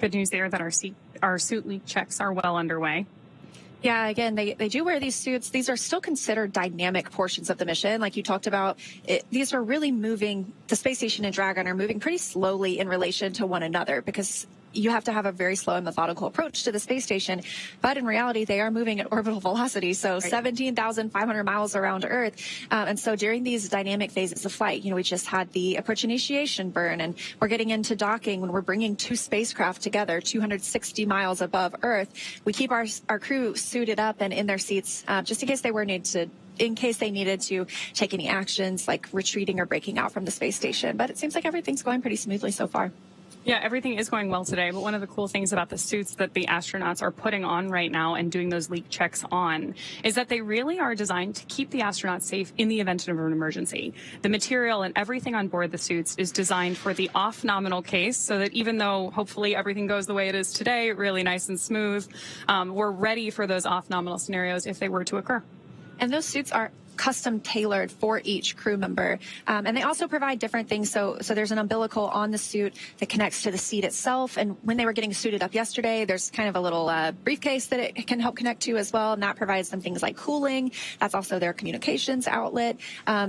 Good news there that our suit leak checks are well underway. Yeah, again, they do wear these suits. These are still considered dynamic portions of the mission. Like you talked about, these are really moving. The space station and Dragon are moving pretty slowly in relation to one another because you have to have a very slow and methodical approach to the space station. But in reality, they are moving at orbital velocity, so 17,500 miles around Earth. And so during these dynamic phases of flight, we just had the approach initiation burn, and we're getting into docking when we're bringing 2 spacecraft together, 260 miles above Earth. We keep our crew suited up and in their seats just in case they needed to take any actions like retreating or breaking out from the space station. But it seems like everything's going pretty smoothly so far. Yeah, everything is going well today, but one of the cool things about the suits that the astronauts are putting on right now and doing those leak checks on is that they really are designed to keep the astronauts safe in the event of an emergency. The material and everything on board the suits is designed for the off-nominal case so that even though hopefully everything goes the way it is today, really nice and smooth, we're ready for those off-nominal scenarios if they were to occur. And those suits are custom tailored for each crew member. And they also provide different things. So there's an umbilical on the suit that connects to the seat itself. And when they were getting suited up yesterday, there's kind of a little briefcase that it can help connect to as well. And that provides them things like cooling. That's also their communications outlet.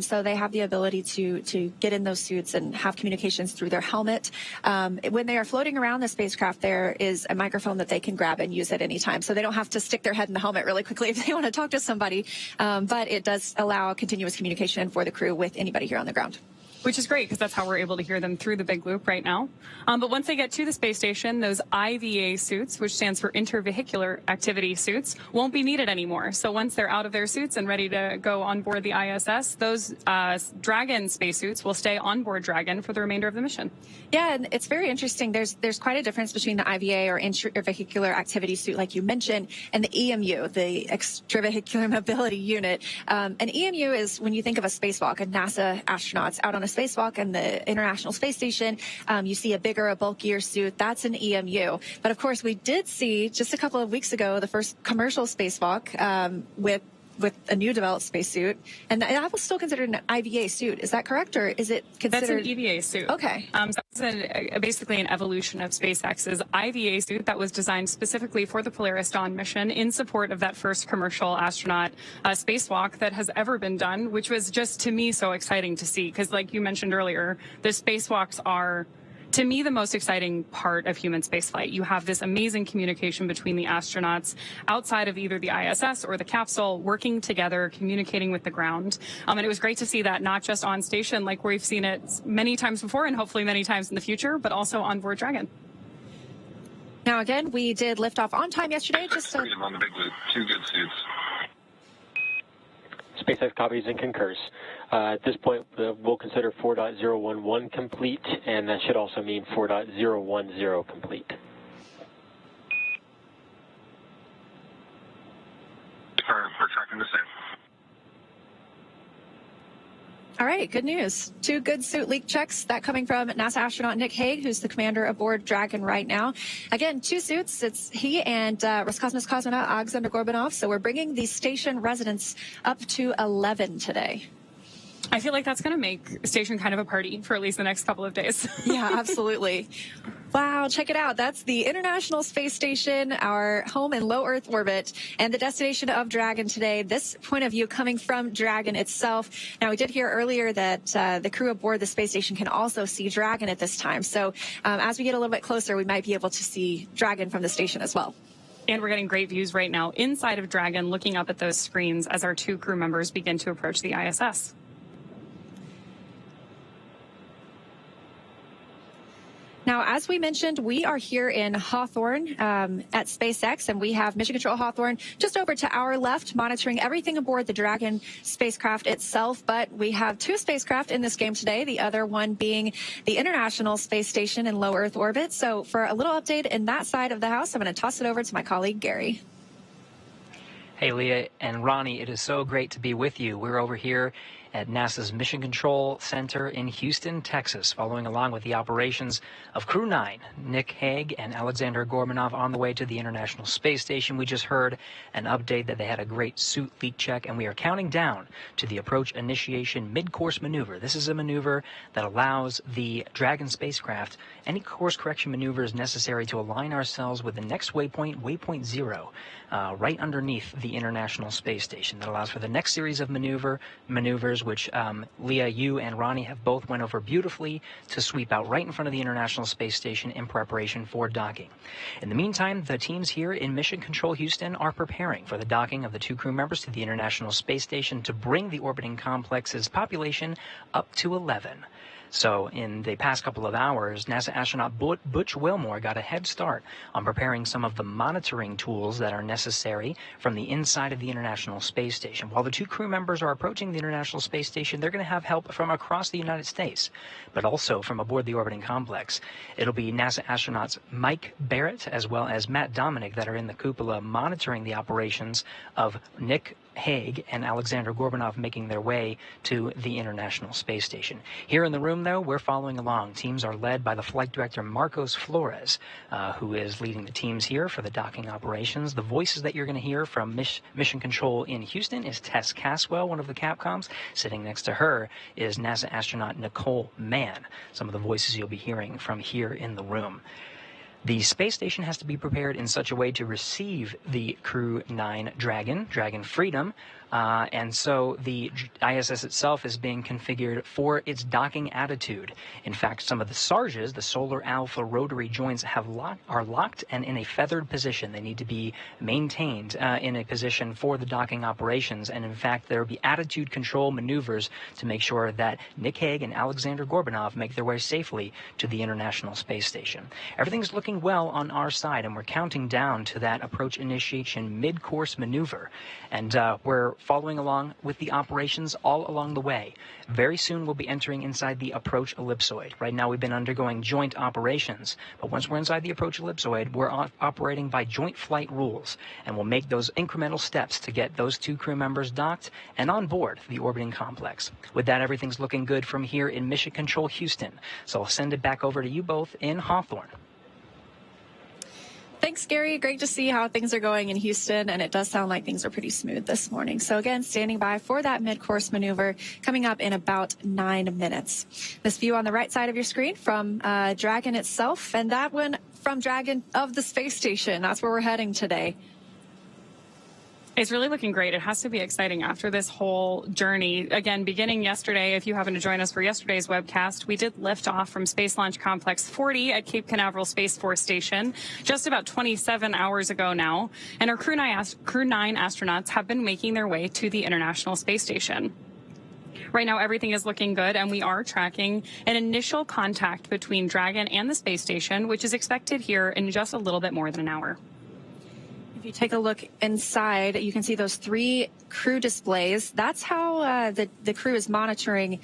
So they have the ability to get in those suits and have communications through their helmet. When they are floating around the spacecraft, there is a microphone that they can grab and use at any time. So they don't have to stick their head in the helmet really quickly if they want to talk to somebody. But it does allow continuous communication for the crew with anybody here on the ground. Which is great because that's how we're able to hear them through the big loop right now. But once they get to the space station, those IVA suits, which stands for intervehicular activity suits, won't be needed anymore. So once they're out of their suits and ready to go on board the ISS, those Dragon spacesuits will stay on board Dragon for the remainder of the mission. Yeah, and it's very interesting. There's quite a difference between the IVA or intervehicular activity suit, like you mentioned, and the EMU, the extravehicular mobility unit. An EMU is when you think of a spacewalk, and NASA astronauts out on a spacewalk and the International Space Station, you see a bigger, a bulkier suit. That's an EMU. But of course, we did see just a couple of weeks ago the first commercial spacewalk with with a new developed spacesuit, and that was still considered an IVA suit. Is that correct, or is it considered? That's an EVA suit. Okay. So that's basically an evolution of SpaceX's IVA suit that was designed specifically for the Polaris Dawn mission in support of that first commercial astronaut spacewalk that has ever been done, which was just, to me, so exciting to see. Because like you mentioned earlier, the spacewalks are, to me, the most exciting part of human spaceflight. You have this amazing communication between the astronauts outside of either the ISS or the capsule, working together, communicating with the ground. And it was great to see that not just on station, like we've seen it many times before and hopefully many times in the future, but also on board Dragon. Now, again, we did lift off on time yesterday. Just on the Big Blue, 2 good suits. SpaceX copies and concurs. At this point, we'll consider 4.011 complete, and that should also mean 4.010 complete. We're tracking the same. All right, good news. 2 good suit leak checks, that coming from NASA astronaut Nick Hague, who's the commander aboard Dragon right now. Again, 2 suits. It's he and Roscosmos cosmonaut Alexander Gorbanov. So we're bringing the station residents up to 11 today. I feel like that's going to make station kind of a party for at least the next couple of days. Yeah, absolutely. Wow, check it out. That's the International Space Station, our home in low Earth orbit, and the destination of Dragon today. This point of view coming from Dragon itself. Now, we did hear earlier that the crew aboard the space station can also see Dragon at this time. So as we get a little bit closer, we might be able to see Dragon from the station as well. And we're getting great views right now inside of Dragon, looking up at those screens as our 2 crew members begin to approach the ISS. Now, as we mentioned, we are here in Hawthorne at SpaceX, and we have Mission Control Hawthorne just over to our left, monitoring everything aboard the Dragon spacecraft itself. But we have 2 spacecraft in this game today, the other one being the International Space Station in low Earth orbit. So for a little update in that side of the house, I'm going to toss it over to my colleague, Gary. Hey, Leah and Ronnie, it is so great to be with you. We're over here at NASA's Mission Control Center in Houston, Texas, following along with the operations of Crew-9, Nick Hague and Alexander Gorbanov on the way to the International Space Station. We just heard an update that they had a great suit leak check, and we are counting down to the approach initiation mid-course maneuver. This is a maneuver that allows the Dragon spacecraft any course correction maneuvers necessary to align ourselves with the next waypoint, waypoint 0, right underneath the International Space Station. That allows for the next series of maneuvers, which Leah, you and Ronnie have both went over beautifully, to sweep out right in front of the International Space Station in preparation for docking. In the meantime, the teams here in Mission Control Houston are preparing for the docking of the 2 crew members to the International Space Station to bring the orbiting complex's population up to 11. So in the past couple of hours, NASA astronaut Butch Wilmore got a head start on preparing some of the monitoring tools that are necessary from the inside of the International Space Station. While the 2 crew members are approaching the International Space Station, they're going to have help from across the United States, but also from aboard the orbiting complex. It'll be NASA astronauts Mike Barrett as well as Matt Dominic that are in the cupola monitoring the operations of Nick Hague and Alexander Gorbanov making their way to the International Space Station. Here in the room, though, we're following along. Teams are led by the flight director Marcos Flores, who is leading the teams here for the docking operations. The voices that you're going to hear from Mission Control in Houston is Tess Caswell, one of the Capcoms. Sitting next to her is NASA astronaut Nicole Mann. Some of the voices you'll be hearing from here in the room. The space station has to be prepared in such a way to receive the Crew-9 Dragon Freedom, and so the ISS itself is being configured for its docking attitude. In fact, some of the SARJs, the Solar Alpha rotary joints, are locked and in a feathered position. They need to be maintained in a position for the docking operations, and in fact, there will be attitude control maneuvers to make sure that Nick Hague and Alexander Gorbanov make their way safely to the International Space Station. Everything's looking well on our side, and we're counting down to that approach initiation mid-course maneuver, and we're following along with the operations all along the way. Very soon we'll be entering inside the approach ellipsoid. Right now we've been undergoing joint operations, but once we're inside the approach ellipsoid, we're operating by joint flight rules, and we'll make those incremental steps to get those 2 crew members docked and on board the orbiting complex. With that, everything's looking good from here in Mission Control Houston, so I'll send it back over to you both in Hawthorne. Thank Thanks, Gary. Great to see how things are going in Houston, and it does sound like things are pretty smooth this morning. So again, standing by for that mid-course maneuver coming up in about 9 minutes. This view on the right side of your screen from Dragon itself, and that one from Dragon of the space station. That's where we're heading today. It's really looking great. It has to be exciting after this whole journey. Again, beginning yesterday, if you happen to join us for yesterday's webcast, we did lift off from Space Launch Complex 40 at Cape Canaveral Space Force Station just about 27 hours ago now. And our Crew 9 astronauts have been making their way to the International Space Station. Right now, everything is looking good, and we are tracking an initial contact between Dragon and the space station, which is expected here in just a little bit more than an hour. If you take a look inside, you can see those 3 crew displays. That's how the crew is monitoring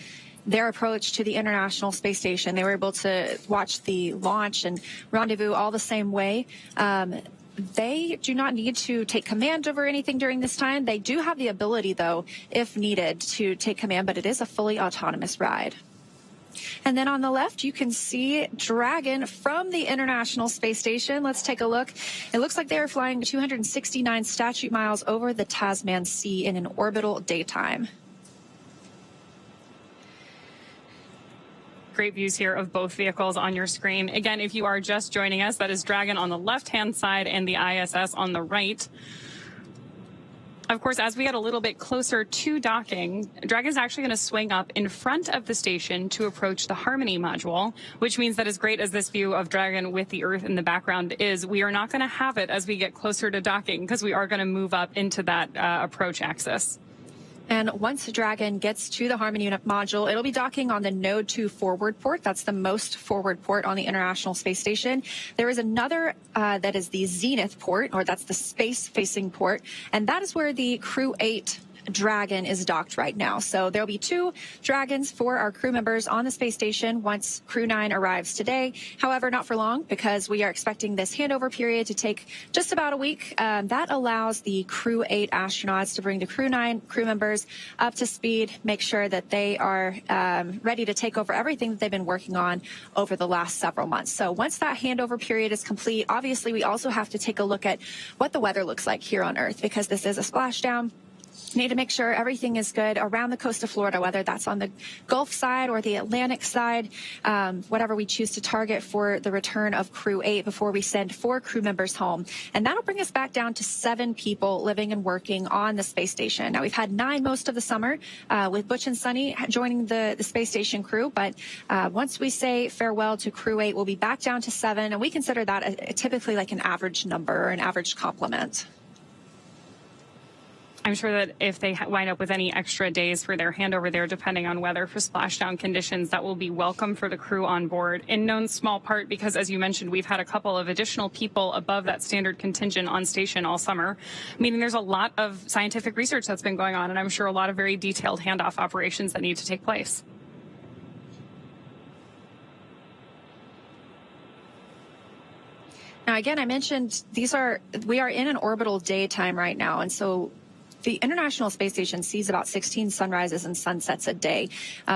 their approach to the International Space Station. They were able to watch the launch and rendezvous all the same way. They do not need to take command over anything during this time. They do have the ability, though, if needed, to take command, but it is a fully autonomous ride. And then on the left, you can see Dragon from the International Space Station. Let's take a look. It looks like they are flying 269 statute miles over the Tasman Sea in an orbital daytime. Great views here of both vehicles on your screen. Again, if you are just joining us, that is Dragon on the left-hand side and the ISS on the right. Of course, as we get a little bit closer to docking, Dragon is actually going to swing up in front of the station to approach the Harmony module, which means that as great as this view of Dragon with the Earth in the background is, we are not going to have it as we get closer to docking because we are going to move up into that approach axis. And once Dragon gets to the Harmony module, it'll be docking on the Node 2 forward port. That's the most forward port on the International Space Station. There is another that is the Zenith port, or that's the space-facing port, and that is where the Crew-8 Dragon is docked right now. So there'll be 2 Dragons for our crew members on the space station once Crew-9 arrives today. However, not for long, because we are expecting this handover period to take just about a week. That allows the Crew-8 astronauts to bring the Crew-9 crew members up to speed, make sure that they are ready to take over everything that they've been working on over the last several months. So once that handover period is complete, obviously we also have to take a look at what the weather looks like here on Earth, because this is a splashdown. Need to make sure everything is good around the coast of Florida, whether that's on the Gulf side or the Atlantic side, whatever we choose to target for the return of Crew-8 before we send 4 crew members home. And that'll bring us back down to 7 people living and working on the space station. Now, we've had 9 most of the summer with Butch and Sunny joining the space station crew. But once we say farewell to Crew-8, we'll be back down to 7. And we consider that typically like an average number or an average complement. I'm sure that if they wind up with any extra days for their handover there, depending on weather for splashdown conditions, that will be welcome for the crew on board, in no small part because, as you mentioned, we've had a couple of additional people above that standard contingent on station all summer, meaning there's a lot of scientific research that's been going on, and I'm sure a lot of very detailed handoff operations that need to take place. Now, again, I mentioned we are in an orbital daytime right now, and so the International Space Station sees about 16 sunrises and sunsets a day.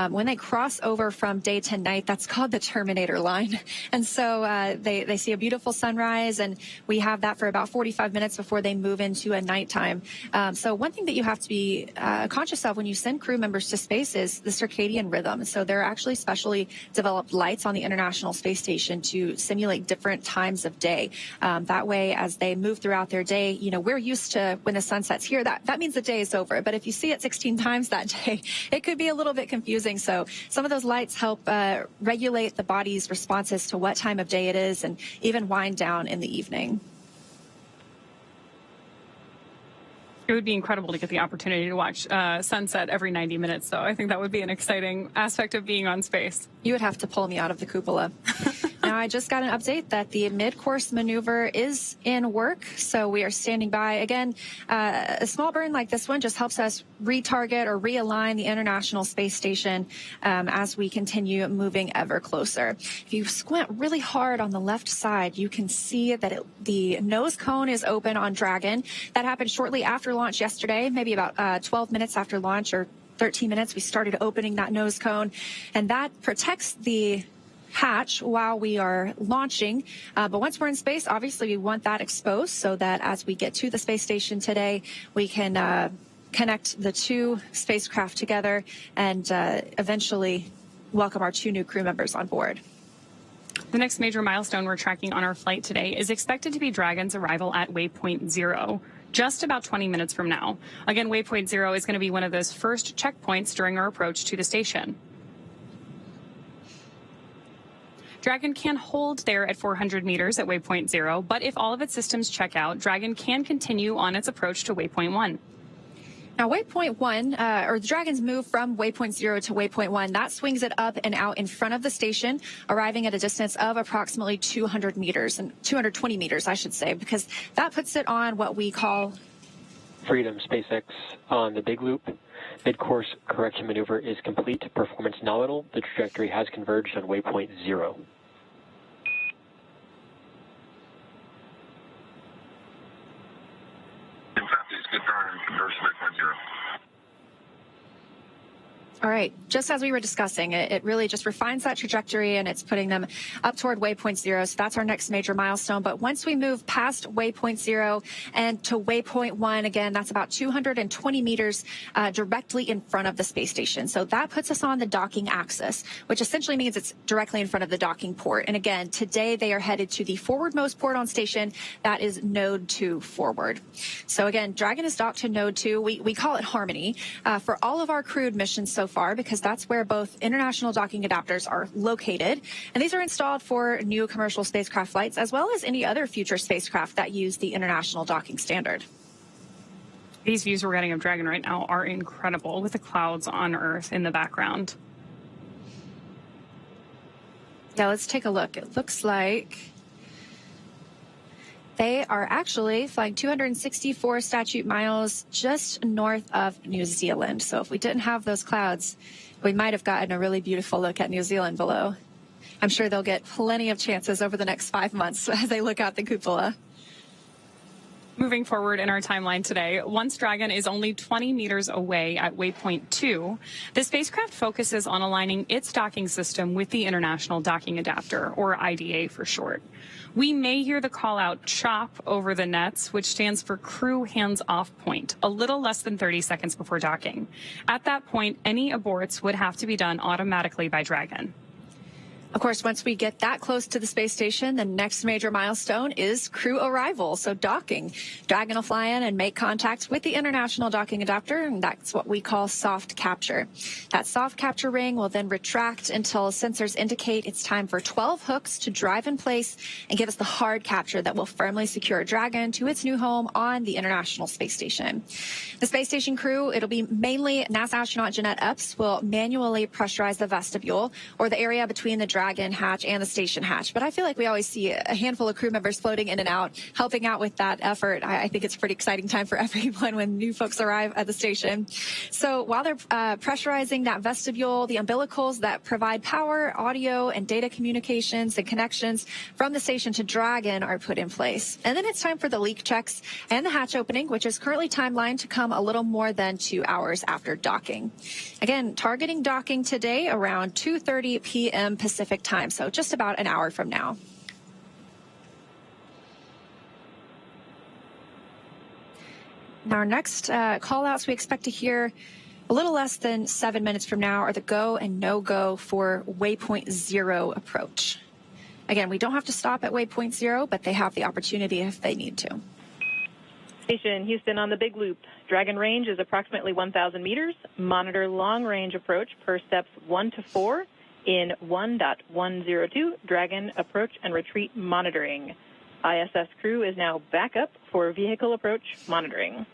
When they cross over from day to night, that's called the Terminator line. And so they see a beautiful sunrise, and we have that for about 45 minutes before they move into a nighttime. So one thing that you have to be conscious of when you send crew members to space is the circadian rhythm. So there are actually specially developed lights on the International Space Station to simulate different times of day. That way, as they move throughout their day, you know, we're used to when the sun sets here, that means the day is over. But if you see it 16 times that day, it could be a little bit confusing. So some of those lights help regulate the body's responses to what time of day it is and even wind down in the evening. It would be incredible to get the opportunity to watch sunset every 90 minutes, though. I think that would be an exciting aspect of being on space. You would have to pull me out of the cupola. Now, I just got an update that the mid-course maneuver is in work, so we are standing by. Again, a small burn like this one just helps us retarget or realign the International Space Station as we continue moving ever closer. If you squint really hard on the left side, you can see that the nose cone is open on Dragon. That happened shortly after launch yesterday, maybe about 12 minutes after launch or 13 minutes. We started opening that nose cone, and that protects the hatch while we are launching. But once we're in space, obviously we want that exposed so that as we get to the space station today, we can connect the two spacecraft together and eventually welcome our two new crew members on board. The next major milestone we're tracking on our flight today is expected to be Dragon's arrival at waypoint 0, just about 20 minutes from now. Again, waypoint 0 is going to be one of those first checkpoints during our approach to the station. Dragon can hold there at 400 meters at waypoint 0, but if all of its systems check out, Dragon can continue on its approach to waypoint 1. Now, waypoint 1, or the Dragon's move from waypoint 0 to waypoint 1, that swings it up and out in front of the station, arriving at a distance of approximately 200 meters, and 220 meters, I should say, because that puts it on what we call Freedom. SpaceX on the big loop. Mid-course correction maneuver is complete. Performance nominal. The trajectory has converged on waypoint 0. Good burn and conversion waypoint 0. All right. Just as we were discussing, it really just refines that trajectory and it's putting them up toward waypoint 0. So that's our next major milestone. But once we move past waypoint 0 and to waypoint 1, again, that's about 220 meters directly in front of the space station. So that puts us on the docking axis, which essentially means it's directly in front of the docking port. And again, today they are headed to the forwardmost port on station. That is node 2 forward. So again, Dragon is docked to node 2. We call it Harmony for all of our crewed missions so far, because that's where both international docking adapters are located. And these are installed for new commercial spacecraft flights, as well as any other future spacecraft that use the international docking standard. These views we're getting of Dragon right now are incredible, with the clouds on Earth in the background. Yeah, let's take a look. It looks like they are actually flying 264 statute miles just north of New Zealand. So if we didn't have those clouds, we might have gotten a really beautiful look at New Zealand below. I'm sure they'll get plenty of chances over the next 5 months as they look out the cupola. Moving forward in our timeline today, once Dragon is only 20 meters away at waypoint 2, the spacecraft focuses on aligning its docking system with the International Docking Adapter, or IDA for short. We may hear the call out CHOP over the nets, which stands for Crew Hands Off Point, a little less than 30 seconds before docking. At that point, any aborts would have to be done automatically by Dragon. Of course, once we get that close to the space station, the next major milestone is crew arrival, so docking. Dragon will fly in and make contact with the International Docking Adapter, and that's what we call soft capture. That soft capture ring will then retract until sensors indicate it's time for 12 hooks to drive in place and give us the hard capture that will firmly secure Dragon to its new home on the International Space Station. The space station crew, it'll be mainly NASA astronaut Jeanette Epps, will manually pressurize the vestibule, or the area between the Dragon hatch and the station hatch. But I feel like we always see a handful of crew members floating in and out, helping out with that effort. I think it's a pretty exciting time for everyone when new folks arrive at the station. So while they're pressurizing that vestibule, the umbilicals that provide power, audio, and data communications and connections from the station to Dragon are put in place. And then it's time for the leak checks and the hatch opening, which is currently timelined to come a little more than 2 hours after docking. Again, targeting docking today around 2:30 p.m. Pacific time, so just about an hour from now. Now, our next call outs we expect to hear a little less than 7 minutes from now are the go and no go for waypoint 0 approach. Again, we don't have to stop at waypoint 0, but they have the opportunity if they need to. Station Houston on the big loop. Dragon range is approximately 1,000 meters. Monitor long range approach per steps 1 to 4 in 1.102. Dragon approach and retreat monitoring. ISS crew is now back up for vehicle approach monitoring.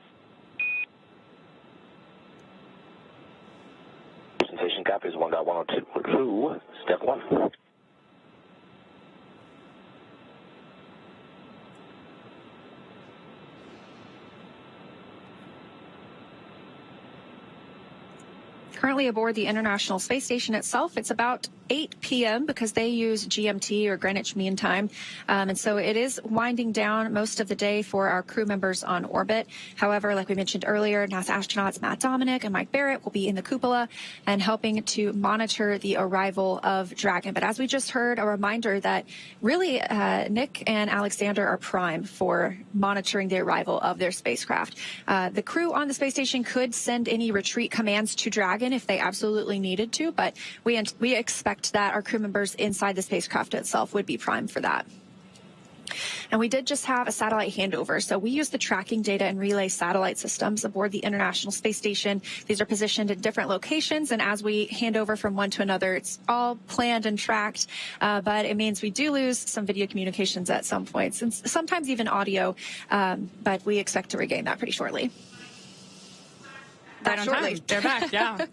Presentation copies 1.102. Step 1. Currently aboard the International Space Station itself, it's about 8 p.m. because they use GMT or Greenwich Mean Time. And so it is winding down most of the day for our crew members on orbit. However, like we mentioned earlier, NASA astronauts Matt Dominic and Mike Barrett will be in the cupola and helping to monitor the arrival of Dragon. But as we just heard, a reminder that really Nick and Alexander are prime for monitoring the arrival of their spacecraft. The crew on the space station could send any retreat commands to Dragon if they absolutely needed to, but we expect that our crew members inside the spacecraft itself would be primed for that. And we did just have a satellite handover. So we use the tracking data and relay satellite systems aboard the International Space Station. These are positioned in different locations, and as we hand over from one to another, it's all planned and tracked, but it means we do lose some video communications at some points, and sometimes even audio, but we expect to regain that pretty shortly. Right on time. They're back, yeah.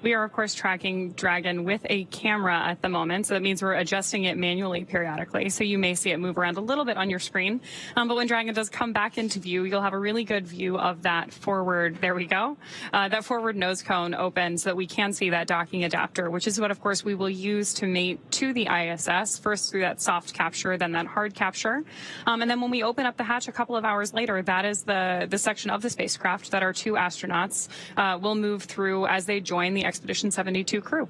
We are, of course, tracking Dragon with a camera at the moment, so that means we're adjusting it manually periodically. So you may see it move around a little bit on your screen. But when Dragon does come back into view, you'll have a really good view of that forward, there we go, that forward nose cone open so that we can see that docking adapter, which is what, of course, we will use to mate to the ISS, first through that soft capture, then that hard capture. And then when we open up the hatch a couple of hours later, that is the section of the spacecraft that our two astronauts will move through as they join the Expedition 72 crew.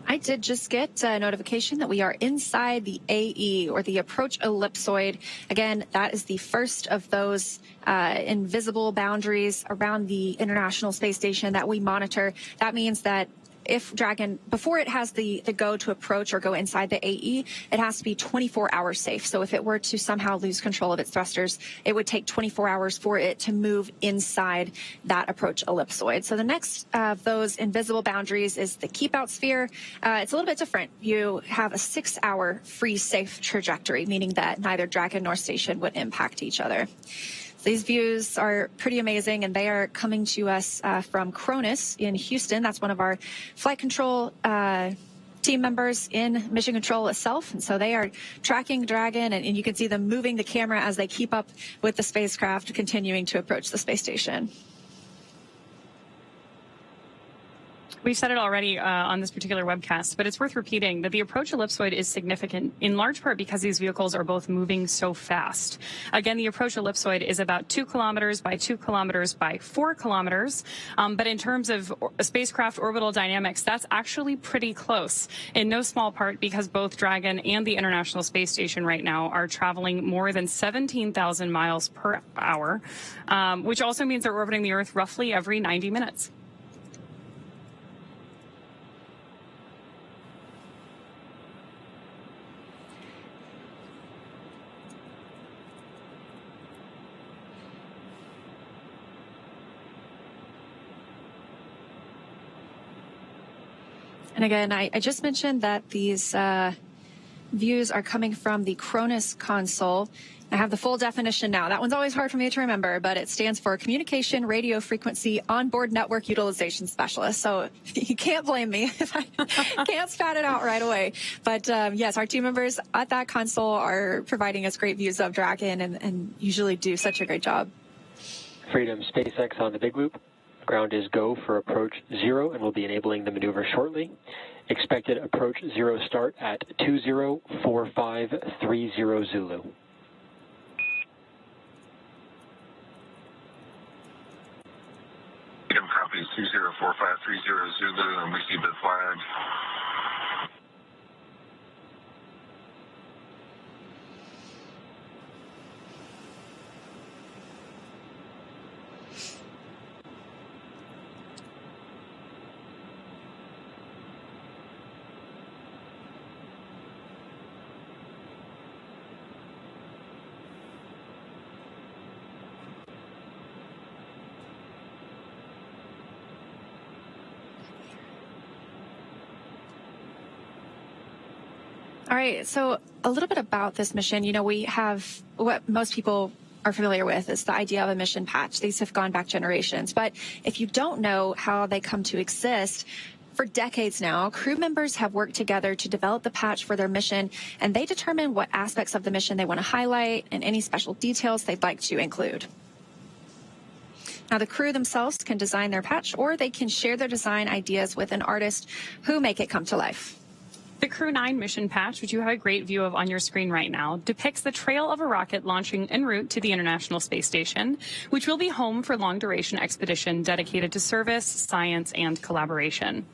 I did just get a notification that we are inside the AE, or the approach ellipsoid. Again, that is the first of those invisible boundaries around the International Space Station that we monitor. That means that if Dragon, before it has the go to approach or go inside the AE, it has to be 24 hours safe. So if it were to somehow lose control of its thrusters, it would take 24 hours for it to move inside that approach ellipsoid. So the next of those invisible boundaries is the keep out sphere. It's a little bit different. You have a 6-hour free safe trajectory, meaning that neither Dragon nor station would impact each other. These views are pretty amazing, and they are coming to us from Cronus in Houston. That's one of our flight control team members in Mission Control itself. And so they are tracking Dragon, and you can see them moving the camera as they keep up with the spacecraft continuing to approach the space station. We've said it already on this particular webcast, but it's worth repeating that the approach ellipsoid is significant in large part because these vehicles are both moving so fast. Again, the approach ellipsoid is about 2 kilometers by 2 kilometers by 4 kilometers. But in terms of spacecraft orbital dynamics, that's actually pretty close, in no small part because both Dragon and the International Space Station right now are traveling more than 17,000 miles per hour, which also means they're orbiting the Earth roughly every 90 minutes. And again, I just mentioned that these views are coming from the Cronus console. I have the full definition now. That one's always hard for me to remember, but it stands for Communication Radio Frequency Onboard Network Utilization Specialist. So you can't blame me if I can't spat it out right away. But yes, our team members at that console are providing us great views of Dragon and usually do such a great job. Freedom SpaceX on the Big Loop. Ground is go for approach 0, and we'll be enabling the maneuver shortly. Expected approach 0 start at 204530 Zulu. Freedom copies 204530 Zulu, and we see the flag. All right, so a little bit about this mission. You know, we have what most people are familiar with is the idea of a mission patch. These have gone back generations. But if you don't know how they come to exist, for decades now, crew members have worked together to develop the patch for their mission, and they determine what aspects of the mission they want to highlight and any special details they'd like to include. Now, the crew themselves can design their patch, or they can share their design ideas with an artist who make it come to life. The Crew-9 mission patch, which you have a great view of on your screen right now, depicts the trail of a rocket launching en route to the International Space Station, which will be home for long-duration expedition dedicated to service, science, and collaboration.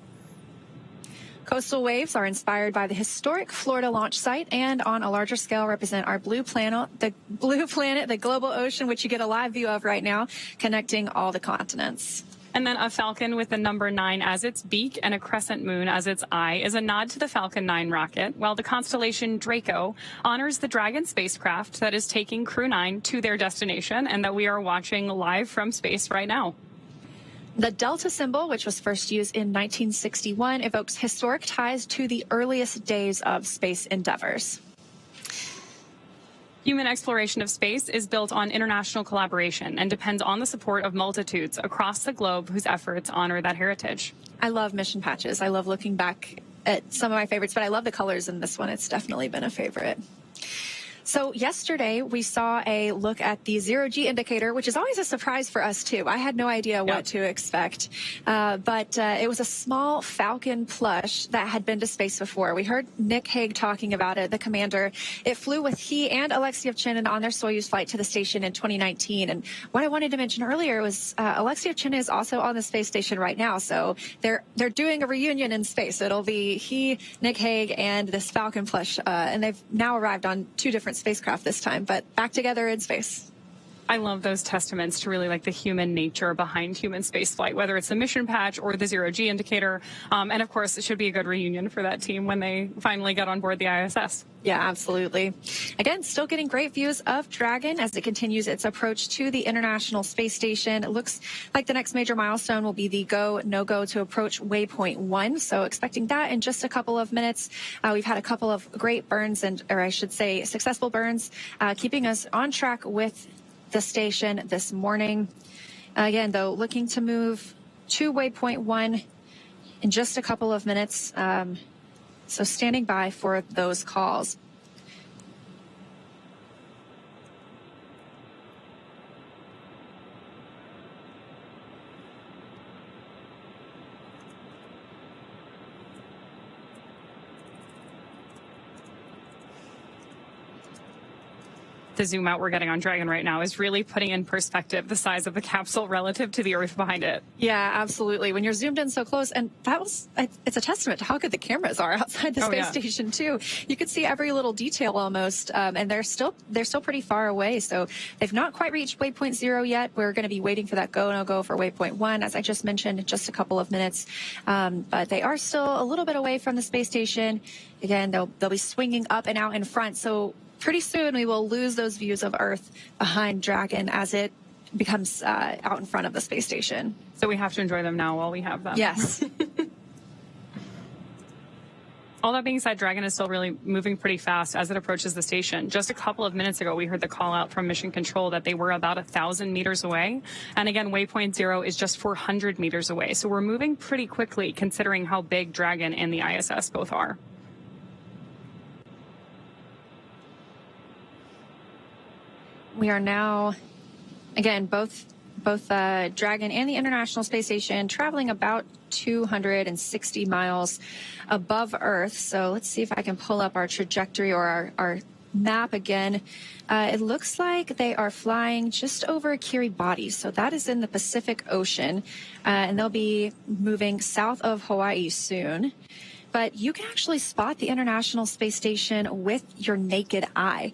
Coastal waves are inspired by the historic Florida launch site and on a larger scale represent our blue planet, the global ocean, which you get a live view of right now, connecting all the continents. And then a falcon with the number 9 as its beak and a crescent moon as its eye is a nod to the Falcon 9 rocket, while the constellation Draco honors the Dragon spacecraft that is taking Crew-9 to their destination and that we are watching live from space right now. The Delta symbol, which was first used in 1961, evokes historic ties to the earliest days of space endeavors. Human exploration of space is built on international collaboration and depends on the support of multitudes across the globe whose efforts honor that heritage. I love mission patches. I love looking back at some of my favorites, but I love the colors in this one. It's definitely been a favorite. So yesterday, we saw a look at the zero-G indicator, which is always a surprise for us, too. I had no idea what to expect. But it was a small Falcon plush that had been to space before. We heard Nick Hague talking about it, the commander. It flew with he and Alexei Ovchinin on their Soyuz flight to the station in 2019. And what I wanted to mention earlier was Alexei Ovchinin is also on the space station right now. So they're doing a reunion in space. It'll be he, Nick Hague, and this Falcon plush. And they've now arrived on 2 different spacecraft this time, but back together in space. I love those testaments to really like the human nature behind human spaceflight, whether it's the mission patch or the zero-G indicator. And of course, it should be a good reunion for that team when they finally get on board the ISS. Yeah, absolutely. Again, still getting great views of Dragon as it continues its approach to the International Space Station. It looks like the next major milestone will be the go, no-go to approach waypoint 1. So expecting that in just a couple of minutes. We've had a couple of great burns, or I should say successful burns, keeping us on track with the station this morning. Again, though, looking to move to waypoint 1 in just a couple of minutes. So standing by for those calls. The zoom out we're getting on Dragon right now is really putting in perspective the size of the capsule relative to the Earth behind it. Yeah, absolutely. When you're zoomed in so close, and it's a testament to how good the cameras are outside the space station too. You could see every little detail almost, and they're still pretty far away. So they've not quite reached waypoint 0 yet. We're going to be waiting for that go no go for waypoint 1, as I just mentioned, in just a couple of minutes. But they are still a little bit away from the space station. Again, they'll be swinging up and out in front. So pretty soon we will lose those views of Earth behind Dragon as it becomes out in front of the space station. So we have to enjoy them now while we have them. Yes. All that being said, Dragon is still really moving pretty fast as it approaches the station. Just a couple of minutes ago, we heard the call out from Mission Control that they were about 1,000 meters away. And again, waypoint 0 is just 400 meters away. So we're moving pretty quickly considering how big Dragon and the ISS both are. We are now, again, both Dragon and the International Space Station traveling about 260 miles above Earth. So let's see if I can pull up our trajectory or our map again. It looks like they are flying just over Kiribati. So that is in the Pacific Ocean, and they'll be moving south of Hawaii soon. But you can actually spot the International Space Station with your naked eye.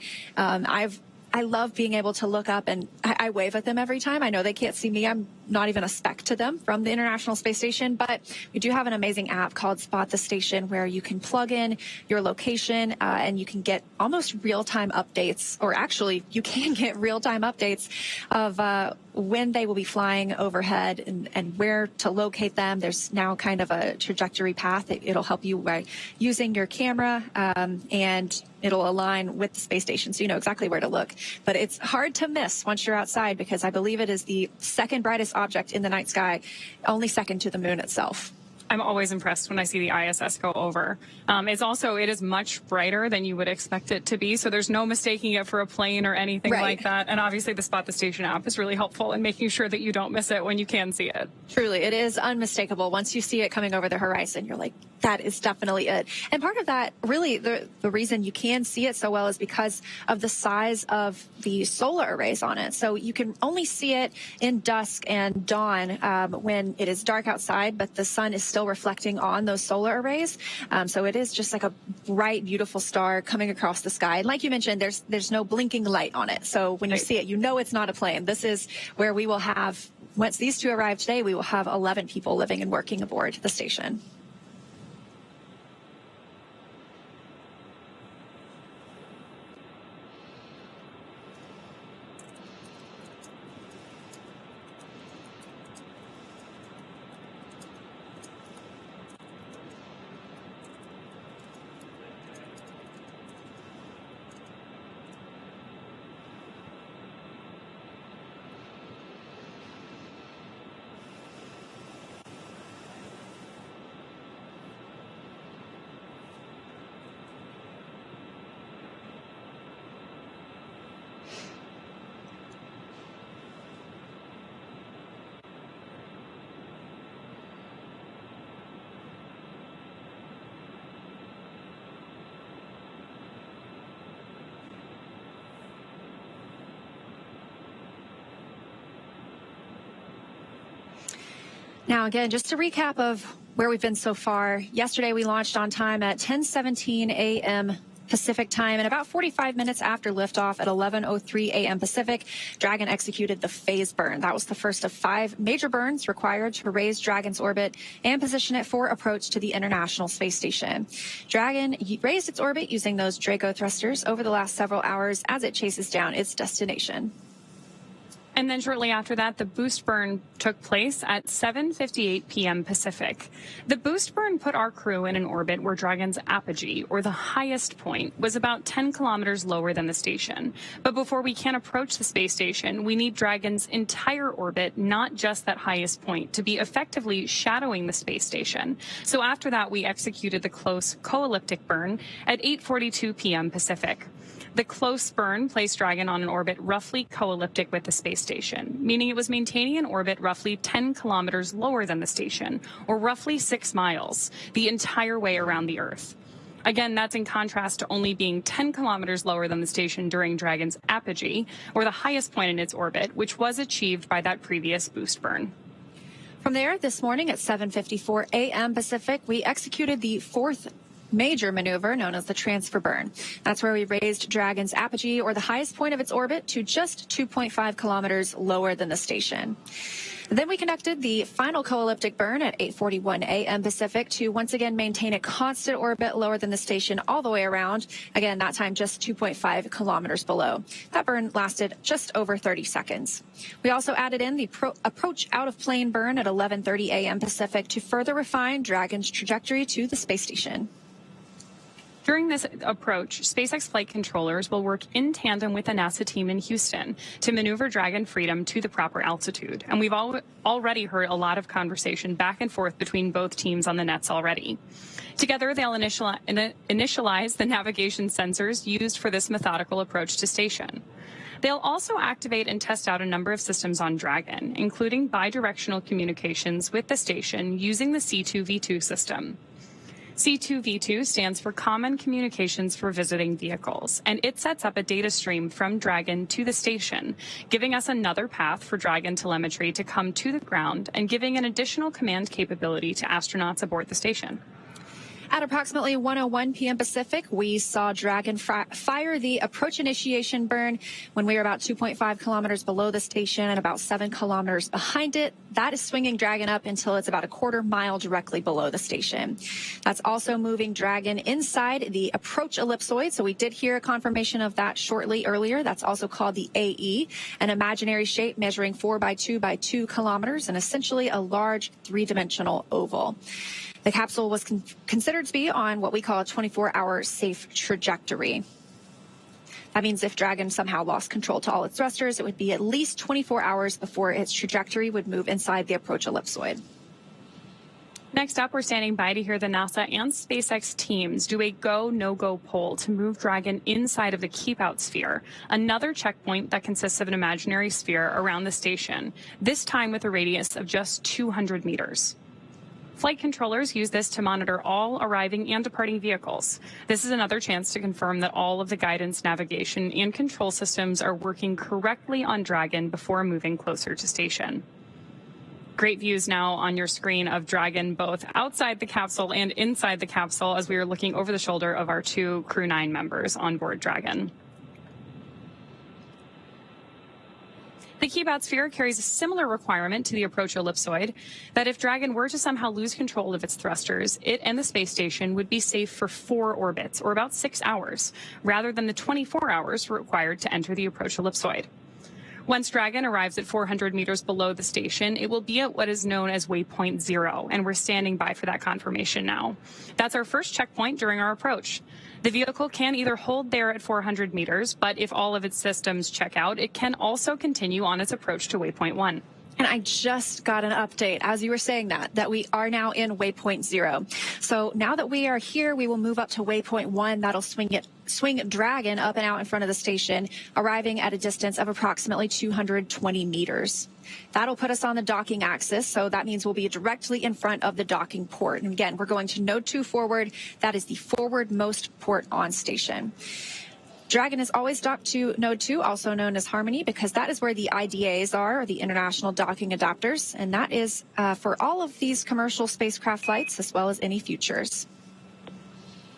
I love being able to look up, and I wave at them every time. I know they can't see me. I'm not even a speck to them from the International Space Station, but we do have an amazing app called Spot the Station where you can plug in your location and you can get almost real-time updates, or actually you can get real-time updates of when they will be flying overhead and where to locate them. There's now kind of a trajectory path. It'll help you by using your camera and it'll align with the space station so you know exactly where to look. But it's hard to miss once you're outside because I believe it is the second brightest object in the night sky, only second to the moon itself. I'm always impressed when I see the ISS go over. It is much brighter than you would expect it to be, so there's no mistaking it for a plane or anything like that. And obviously the Spot the Station app is really helpful in making sure that you don't miss it when you can see it. Truly, it is unmistakable. Once you see it coming over the horizon, you're like, that is definitely it. And part of that, really, the reason you can see it so well is because of the size of the solar arrays on it. So you can only see it in dusk and dawn when it is dark outside, but the sun is still reflecting on those solar arrays. So it is just like a bright, beautiful star coming across the sky. And like you mentioned, there's no blinking light on it. So when you see it, you know it's not a plane. This is where we will have, once these two arrive today, we will have 11 people living and working aboard the station. Now, again, just a recap of where we've been so far. Yesterday, we launched on time at 10:17 a.m. Pacific time, and about 45 minutes after liftoff at 11:03 a.m. Pacific, Dragon executed the phase burn. That was the first of 5 major burns required to raise Dragon's orbit and position it for approach to the International Space Station. Dragon raised its orbit using those Draco thrusters over the last several hours as it chases down its destination. And then shortly after that, the boost burn took place at 7:58 p.m. Pacific. The boost burn put our crew in an orbit where Dragon's apogee, or the highest point, was about 10 kilometers lower than the station. But before we can approach the space station, we need Dragon's entire orbit, not just that highest point, to be effectively shadowing the space station. So after that, we executed the close co-elliptic burn at 8:42 p.m. Pacific. The close burn placed Dragon on an orbit roughly co-elliptic with the space station, meaning it was maintaining an orbit roughly 10 kilometers lower than the station, or roughly 6 miles, the entire way around the Earth. Again, that's in contrast to only being 10 kilometers lower than the station during Dragon's apogee, or the highest point in its orbit, which was achieved by that previous boost burn. From there, this morning at 7:54 a.m. Pacific, we executed the 4th major maneuver known as the transfer burn. That's where we raised Dragon's apogee, or the highest point of its orbit, to just 2.5 kilometers lower than the station. Then we conducted the final co-elliptic burn at 8:41 a.m. Pacific to once again maintain a constant orbit lower than the station all the way around. Again, that time just 2.5 kilometers below. That burn lasted just over 30 seconds. We also added in the approach out of plane burn at 11:30 a.m. Pacific to further refine Dragon's trajectory to the space station. During this approach, SpaceX flight controllers will work in tandem with the NASA team in Houston to maneuver Dragon Freedom to the proper altitude. And we've already heard a lot of conversation back and forth between both teams on the nets already. Together, they'll initialize the navigation sensors used for this methodical approach to station. They'll also activate and test out a number of systems on Dragon, including bidirectional communications with the station using the C2V2 system. C2V2 stands for Common Communications for Visiting Vehicles, and it sets up a data stream from Dragon to the station, giving us another path for Dragon telemetry to come to the ground and giving an additional command capability to astronauts aboard the station. At approximately 1:01 p.m. Pacific, we saw Dragon fire the approach initiation burn when we were about 2.5 kilometers below the station and about 7 kilometers behind it. That is swinging Dragon up until it's about a quarter mile directly below the station. That's also moving Dragon inside the approach ellipsoid. So we did hear a confirmation of that shortly earlier. That's also called the AE, an imaginary shape measuring 4 by 2 by 2 kilometers and essentially a large 3-dimensional oval. The capsule was considered to be on what we call a 24-hour safe trajectory. That means if Dragon somehow lost control to all its thrusters, it would be at least 24 hours before its trajectory would move inside the approach ellipsoid. Next up, we're standing by to hear the NASA and SpaceX teams do a go, no-go poll to move Dragon inside of the keep-out sphere, another checkpoint that consists of an imaginary sphere around the station, this time with a radius of just 200 meters. Flight controllers use this to monitor all arriving and departing vehicles. This is another chance to confirm that all of the guidance, navigation, and control systems are working correctly on Dragon before moving closer to station. Great views now on your screen of Dragon both outside the capsule and inside the capsule as we are looking over the shoulder of our two Crew-9 members on board Dragon. The keep-out sphere carries a similar requirement to the approach ellipsoid that if Dragon were to somehow lose control of its thrusters, it and the space station would be safe for 4 orbits, or about 6 hours, rather than the 24 hours required to enter the approach ellipsoid. Once Dragon arrives at 400 meters below the station, it will be at what is known as waypoint 0, and we're standing by for that confirmation now. That's our first checkpoint during our approach. The vehicle can either hold there at 400 meters, but if all of its systems check out, it can also continue on its approach to waypoint 1. And I just got an update as you were saying that we are now in waypoint 0. So now that we are here, we will move up to waypoint 1. That'll swing Dragon up and out in front of the station, arriving at a distance of approximately 220 meters. That'll put us on the docking axis, so that means we'll be directly in front of the docking port. And again, we're going to node 2 forward. That is the forwardmost port on station. Dragon is always docked to node 2, also known as Harmony, because that is where the IDAs are, or the International Docking Adapters, and that is for all of these commercial spacecraft flights, as well as any futures.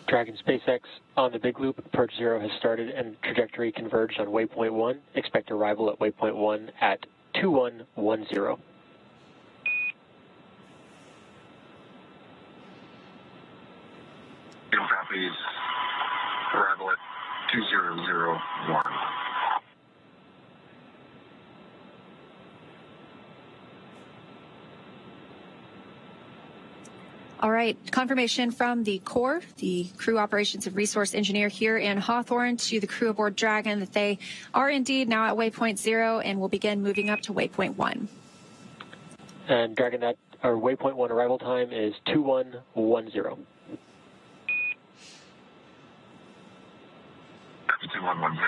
Dragon SpaceX on the big loop. Approach 0 has started and trajectory converged on waypoint 1. Expect arrival at waypoint 1 at 2110. Copies. Arrival at 2001. All right, confirmation from the Corps, the Crew Operations and Resource Engineer here in Hawthorne, to the crew aboard Dragon that they are indeed now at waypoint 0 and will begin moving up to waypoint 1. And Dragon, that our waypoint 1 arrival time is 2110. 2110.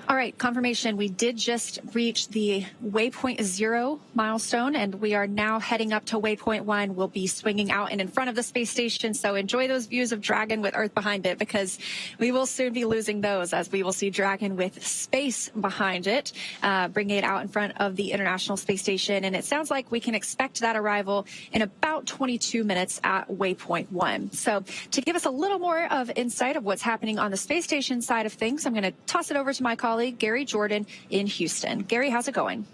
All right, confirmation. We did just reach the waypoint 0 milestone, and we are now heading up to waypoint 1. We'll be swinging out and in front of the space station, so enjoy those views of Dragon with Earth behind it, because we will soon be losing those as we will see Dragon with space behind it, bringing it out in front of the International Space Station. And it sounds like we can expect that arrival in about 22 minutes at waypoint 1. So to give us a little more of insight of what's happening on the space station side of things, I'm going to toss it over to my colleague, Gary Jordan in Houston. Gary, how's it going?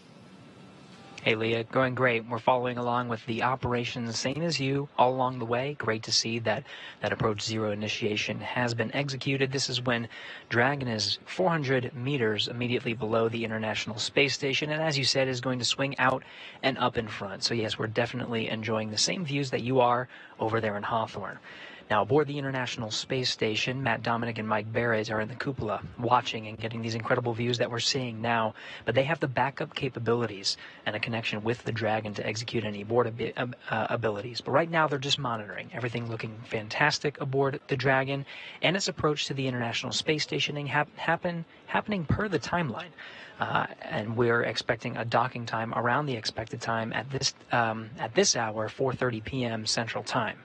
Hey, Leah, going great. We're following along with the operations, same as you, all along the way. Great to see that approach 0 initiation has been executed. This is when Dragon is 400 meters immediately below the International Space Station, and as you said, is going to swing out and up in front. So yes, we're definitely enjoying the same views that you are over there in Hawthorne. Now, aboard the International Space Station, Matt Dominic and Mike Beres are in the cupola watching and getting these incredible views that we're seeing now, but they have the backup capabilities and a connection with the Dragon to execute any abort abilities. But right now, they're just monitoring. Everything looking fantastic aboard the Dragon, and its approach to the International Space Station happening per the timeline. And we're expecting a docking time around the expected time at this hour, 4:30 p.m. Central Time.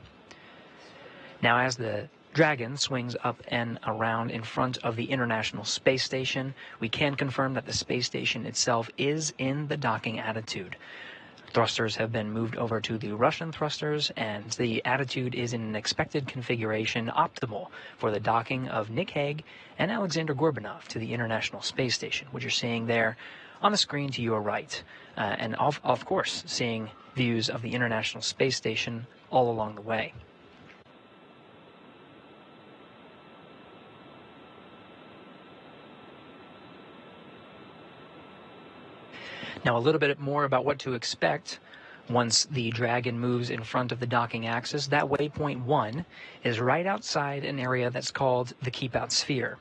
Now, as the Dragon swings up and around in front of the International Space Station, we can confirm that the space station itself is in the docking attitude. Thrusters have been moved over to the Russian thrusters, and the attitude is in an expected configuration optimal for the docking of Nick Hague and Alexander Gorbanov to the International Space Station. What you're seeing there on the screen to your right. And of course, seeing views of the International Space Station all along the way. Now, a little bit more about what to expect once the Dragon moves in front of the docking axis. That waypoint 1 is right outside an area that's called the Keep Out Sphere.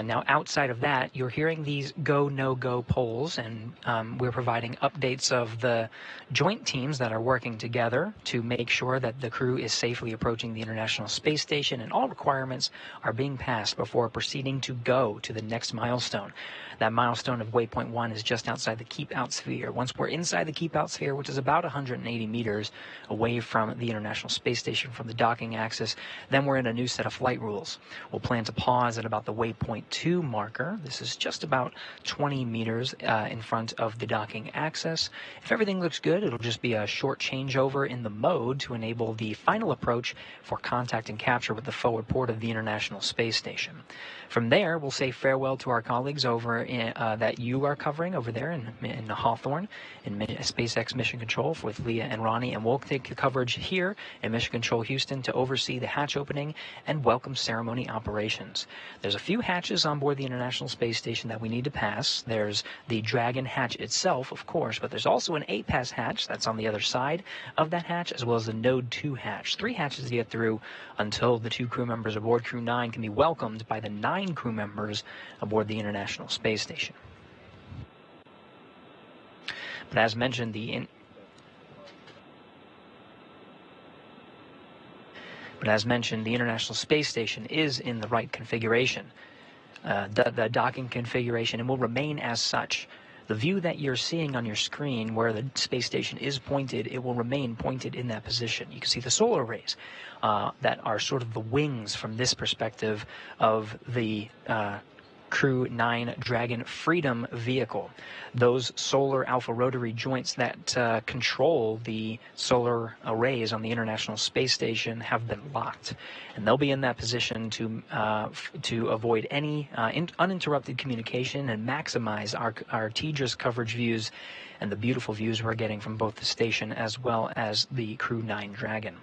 Now, outside of that, you're hearing these go, no-go polls, and we're providing updates of the joint teams that are working together to make sure that the crew is safely approaching the International Space Station, and all requirements are being passed before proceeding to go to the next milestone. That milestone of waypoint 1 is just outside the Keep Out Sphere. Once we're inside the Keep Out Sphere, which is about 180 meters away from the International Space Station from the docking axis, then we're in a new set of flight rules. We'll plan to pause at about the waypoint 2 marker. This is just about 20 meters in front of the docking axis. If everything looks good, it'll just be a short changeover in the mode to enable the final approach for contact and capture with the forward port of the International Space Station. From there, we'll say farewell to our colleagues over that you are covering over there in Hawthorne in SpaceX Mission Control with Leah and Ronnie, and we'll take the coverage here in Mission Control Houston to oversee the hatch opening and welcome ceremony operations. There's a few hatches on board the International Space Station that we need to pass. There's the Dragon hatch itself, of course, but there's also an 8-pass hatch that's on the other side of that hatch, as well as the Node 2 hatch. 3 hatches to get through until the 2 crew members aboard Crew-9 can be welcomed by the 9 crew members aboard the International Space Station. But as mentioned, the International Space Station is in the right configuration, the docking configuration, and will remain as such. The view that you're seeing on your screen where the space station is pointed, it will remain pointed in that position. You can see the solar rays that are sort of the wings from this perspective of the Crew-9 Dragon Freedom vehicle. Those solar alpha rotary joints that control the solar arrays on the International Space Station have been locked, and they'll be in that position to avoid any uninterrupted communication and maximize our TDRS coverage views and the beautiful views we're getting from both the station as well as the Crew-9 Dragon,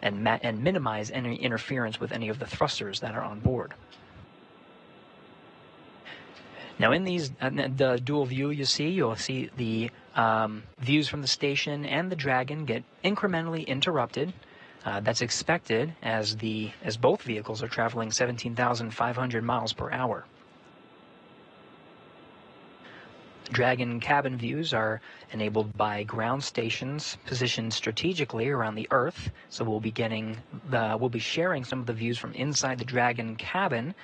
and minimize any interference with any of the thrusters that are on board. Now, in these the dual view you'll see the views from the station and the Dragon get incrementally interrupted. That's expected as both vehicles are traveling 17,500 miles per hour. Dragon cabin views are enabled by ground stations positioned strategically around the Earth. So we'll be sharing some of the views from inside the Dragon cabin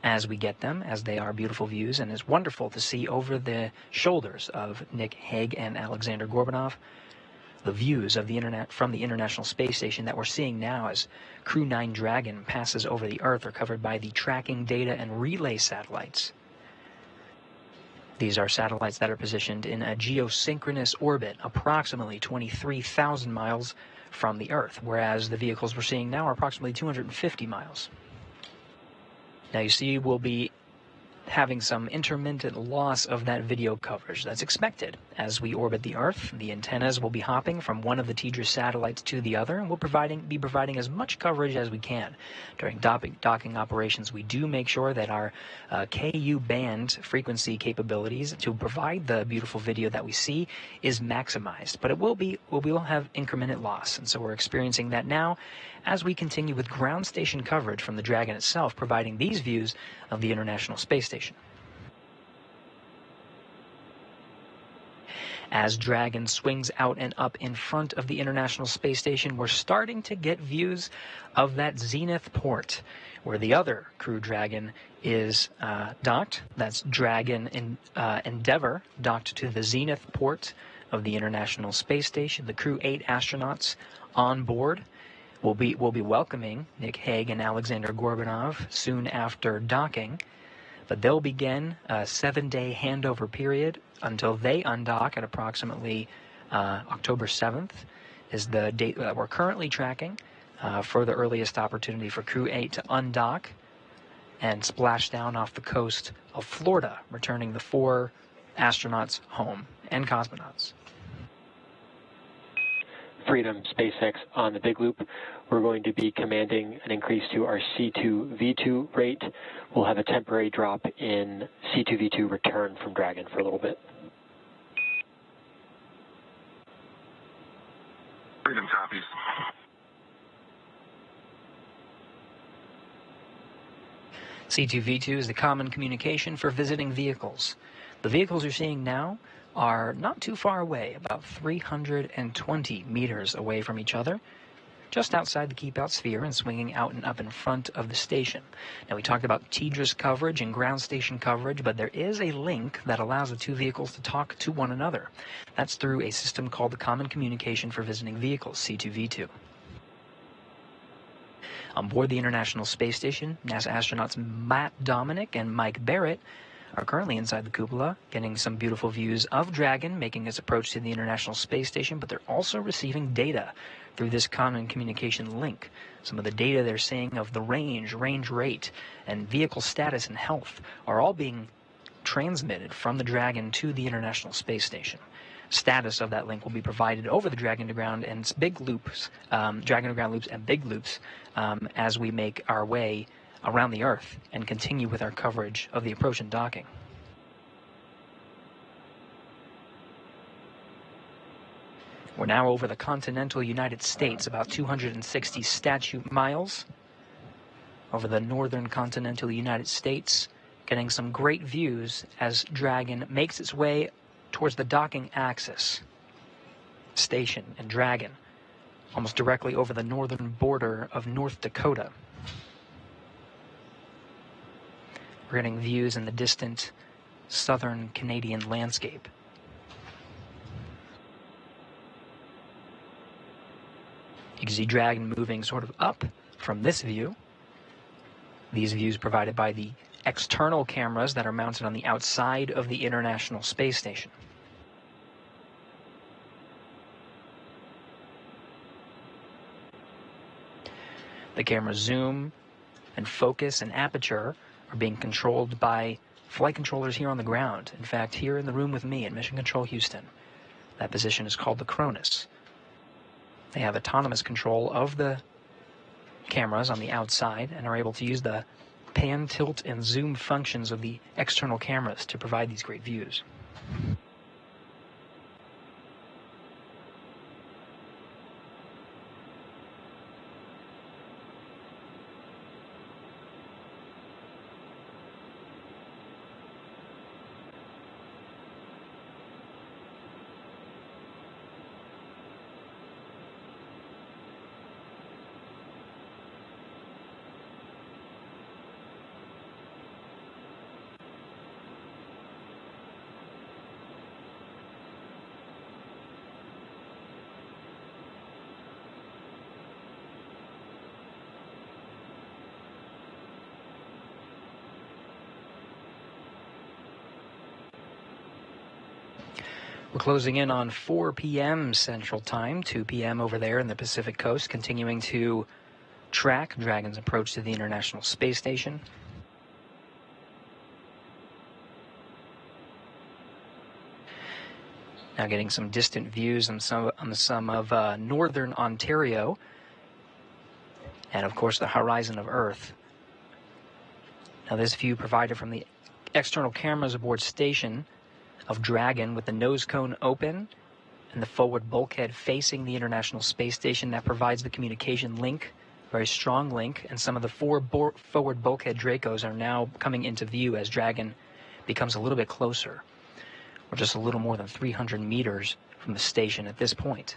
as we get them, as they are beautiful views, and it's wonderful to see over the shoulders of Nick Hague and Alexander Gorbanov the views of the internet from the International Space Station that we're seeing now as Crew-9 Dragon passes over the Earth are covered by the tracking data and relay satellites. These are satellites that are positioned in a geosynchronous orbit approximately 23,000 miles from the Earth, whereas the vehicles we're seeing now are approximately 250 miles. Now you see we'll be having some intermittent loss of that video coverage. That's expected. As we orbit the Earth, the antennas will be hopping from one of the TDRS satellites to the other, and we'll be providing as much coverage as we can. During docking operations, we do make sure that our KU band frequency capabilities to provide the beautiful video that we see is maximized, but we will have incremental loss, and so we're experiencing that now as we continue with ground station coverage from the Dragon itself, providing these views of the International Space Station. As Dragon swings out and up in front of the International Space Station, we're starting to get views of that Zenith port, where the other Crew Dragon is docked. That's Dragon Endeavour docked to the Zenith port of the International Space Station. The Crew 8 astronauts on board will be welcoming Nick Hague and Alexander Gorbanov soon after docking, but they'll begin a 7-day handover period until they undock at approximately October 7th is the date that we're currently tracking for the earliest opportunity for Crew 8 to undock and splash down off the coast of Florida, returning the 4 astronauts home and cosmonauts. Freedom, SpaceX on the Big Loop. We're going to be commanding an increase to our C2V2 rate. We'll have a temporary drop in C2V2 return from Dragon for a little bit. Freedom copies. C2V2 is the common communication for visiting vehicles. The vehicles you're seeing now are not too far away, about 320 meters away from each other, just outside the keep-out sphere and swinging out and up in front of the station. Now, we talked about TDRS coverage and ground station coverage, but there is a link that allows the two vehicles to talk to one another. That's through a system called the Common Communication for Visiting Vehicles, C2V2. On board the International Space Station, NASA astronauts Matt Dominic and Mike Barrett are currently inside the cupola, getting some beautiful views of Dragon making its approach to the International Space Station, but they're also receiving data through this common communication link. Some of the data they're seeing of the range rate, and vehicle status and health are all being transmitted from the Dragon to the International Space Station. Status of that link will be provided over the Dragon to Ground and big loops, Dragon to Ground loops and big loops as we make our way around the Earth and continue with our coverage of the approach and docking. We're now over the continental United States, about 260 statute miles over the northern continental United States, getting some great views as Dragon makes its way towards the docking axis. Station and Dragon, almost directly over the northern border of North Dakota. We're getting views in the distant southern Canadian landscape. You can see Dragon moving sort of up from this view. These views provided by the external cameras that are mounted on the outside of the International Space Station. The camera's zoom and focus and aperture are being controlled by flight controllers here on the ground. In fact, here in the room with me at Mission Control Houston, that position is called the Cronus. They have autonomous control of the cameras on the outside and are able to use the pan, tilt, and zoom functions of the external cameras to provide these great views. We're closing in on 4 p.m. Central Time, 2 p.m. over there in the Pacific Coast, continuing to track Dragon's approach to the International Space Station. Now getting some distant views on some of northern Ontario, and of course the horizon of Earth. Now this view provided from the external cameras aboard station of Dragon with the nose cone open and the forward bulkhead facing the International Space Station. That provides the communication link, very strong link, and some of the forward bulkhead Dracos are now coming into view as Dragon becomes a little bit closer. We're just a little more than 300 meters from the station at this point.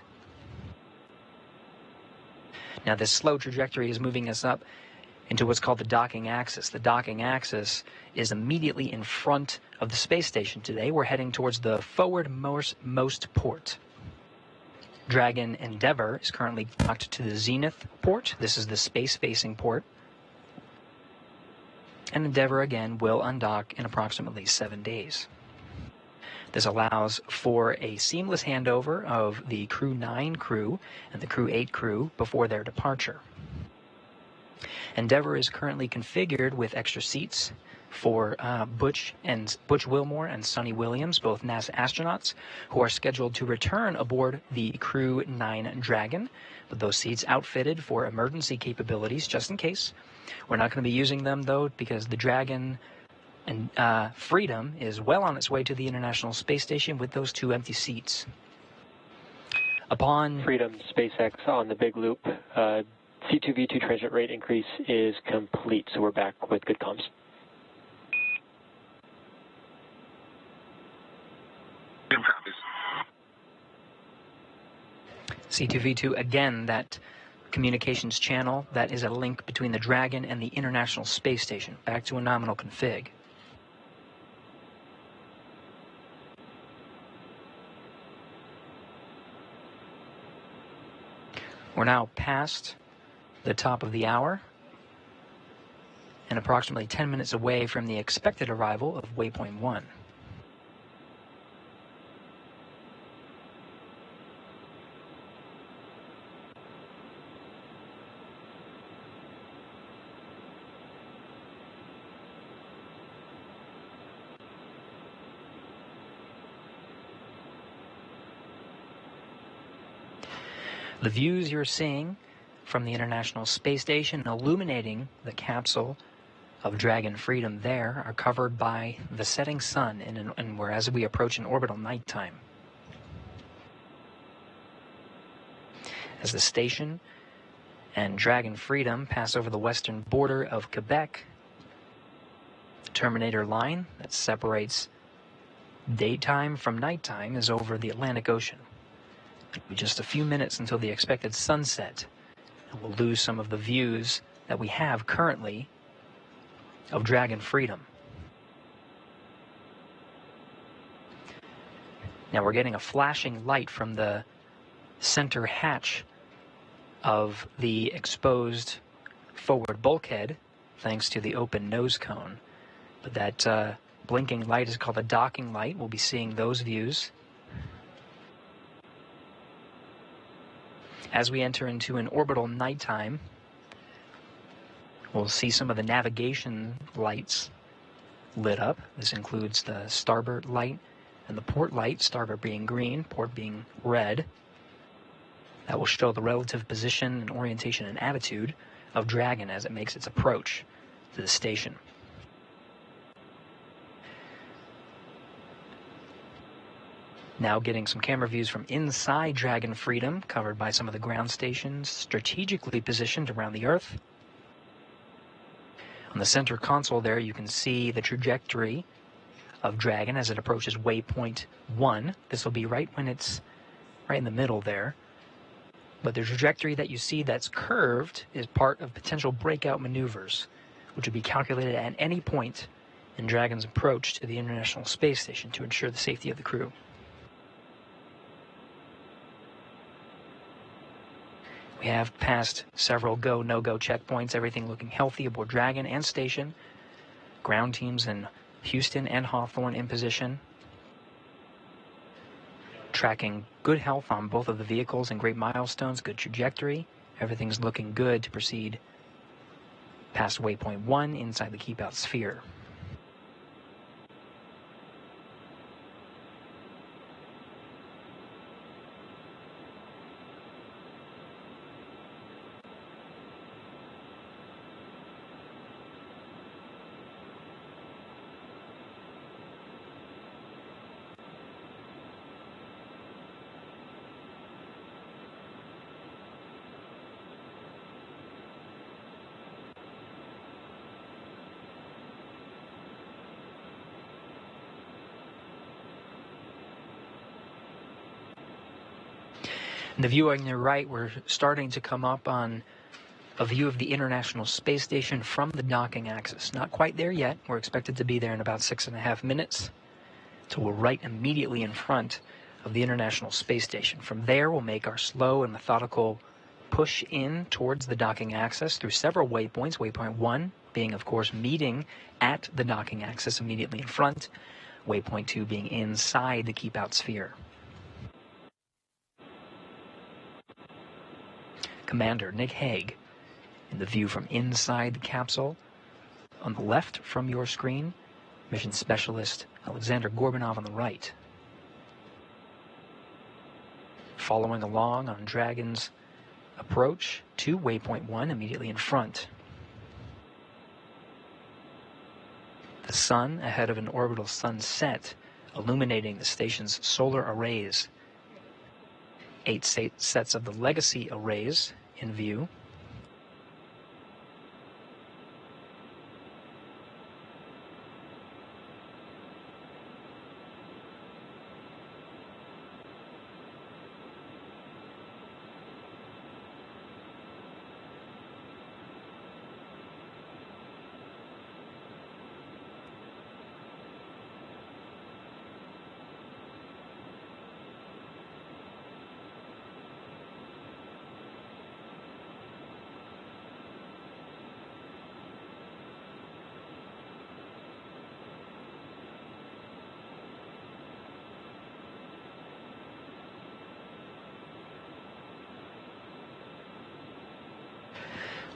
Now this slow trajectory is moving us up into what's called the docking axis. The docking axis is immediately in front of the space station today. We're heading towards the forwardmost port. Dragon Endeavour is currently docked to the Zenith port. This is the space-facing port. And Endeavour, again, will undock in approximately 7 days. This allows for a seamless handover of the Crew-9 crew and the Crew-8 crew before their departure. Endeavour is currently configured with extra seats for Butch Wilmore and Sonny Williams, both NASA astronauts, who are scheduled to return aboard the Crew-9 Dragon, with those seats outfitted for emergency capabilities, just in case. We're not going to be using them, though, because the Dragon and Freedom is well on its way to the International Space Station with those 2 empty seats. Upon Freedom SpaceX on the big loop, C2V2 transmit rate increase is complete, so we're back with good comms. C2V2, again, that communications channel that is a link between the Dragon and the International Space Station. Back to a nominal config. We're now past the top of the hour and approximately 10 minutes away from the expected arrival of waypoint 1. The views you're seeing from the International Space Station illuminating the capsule of Dragon Freedom there are covered by the setting sun and whereas we approach an orbital nighttime. As the station and Dragon Freedom pass over the western border of Quebec, the terminator line that separates daytime from nighttime is over the Atlantic Ocean. It'll be just a few minutes until the expected sunset, and we'll lose some of the views that we have currently of Dragon Freedom. Now we're getting a flashing light from the center hatch of the exposed forward bulkhead, thanks to the open nose cone. But that blinking light is called a docking light. We'll be seeing those views. As we enter into an orbital nighttime, we'll see some of the navigation lights lit up. This includes the starboard light and the port light, starboard being green, port being red. That will show the relative position and orientation and attitude of Dragon as it makes its approach to the station. Now getting some camera views from inside Dragon Freedom, covered by some of the ground stations strategically positioned around the Earth. On the center console there, you can see the trajectory of Dragon as it approaches waypoint 1. This will be right when it's right in the middle there. But the trajectory that you see that's curved is part of potential breakout maneuvers, which would be calculated at any point in Dragon's approach to the International Space Station to ensure the safety of the crew. We have passed several go, no-go checkpoints, everything looking healthy aboard Dragon and station. Ground teams in Houston and Hawthorne in position. Tracking good health on both of the vehicles and great milestones, good trajectory. Everything's looking good to proceed past waypoint 1 inside the keep-out sphere. In the view on your right, we're starting to come up on a view of the International Space Station from the docking axis. Not quite there yet. We're expected to be there in about 6.5 minutes. So we're right immediately in front of the International Space Station. From there, we'll make our slow and methodical push in towards the docking axis through several waypoints. Waypoint 1 being, of course, meeting at the docking axis immediately in front. Waypoint 2 being inside the keep-out sphere. Commander Nick Hague in the view from inside the capsule on the left from your screen, Mission Specialist Alexander Gorbanov on the right. Following along on Dragon's approach to waypoint 1 immediately in front. The sun ahead of an orbital sunset, illuminating the station's solar arrays. 8 sets of the legacy arrays in view.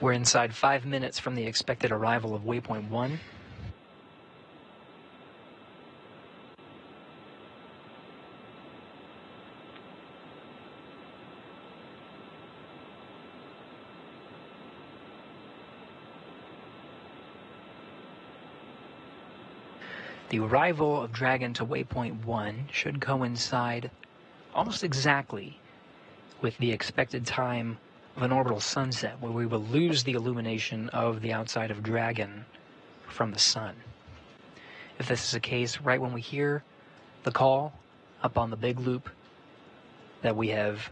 We're inside 5 minutes from the expected arrival of waypoint 1. The arrival of Dragon to waypoint 1 should coincide almost exactly with the expected time of an orbital sunset, where we will lose the illumination of the outside of Dragon from the sun. If this is the case, right when we hear the call up on the big loop that we have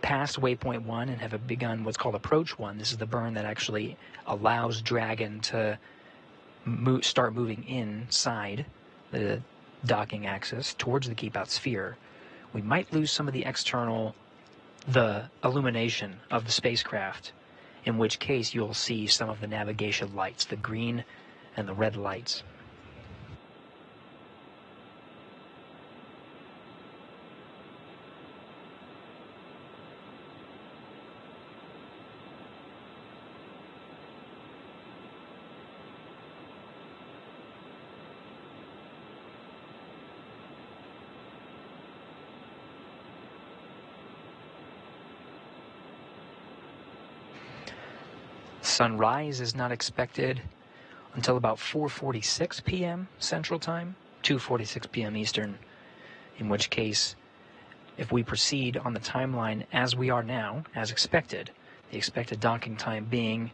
passed waypoint 1 and have begun what's called approach 1, this is the burn that actually allows Dragon to start moving inside the docking axis towards the keep out sphere, we might lose some of the illumination of the spacecraft, in which case you'll see some of the navigation lights, the green and the red lights. Sunrise is not expected until about 4:46 p.m. Central Time, 2:46 p.m. Eastern, in which case, if we proceed on the timeline as we are now, as expected, the expected docking time being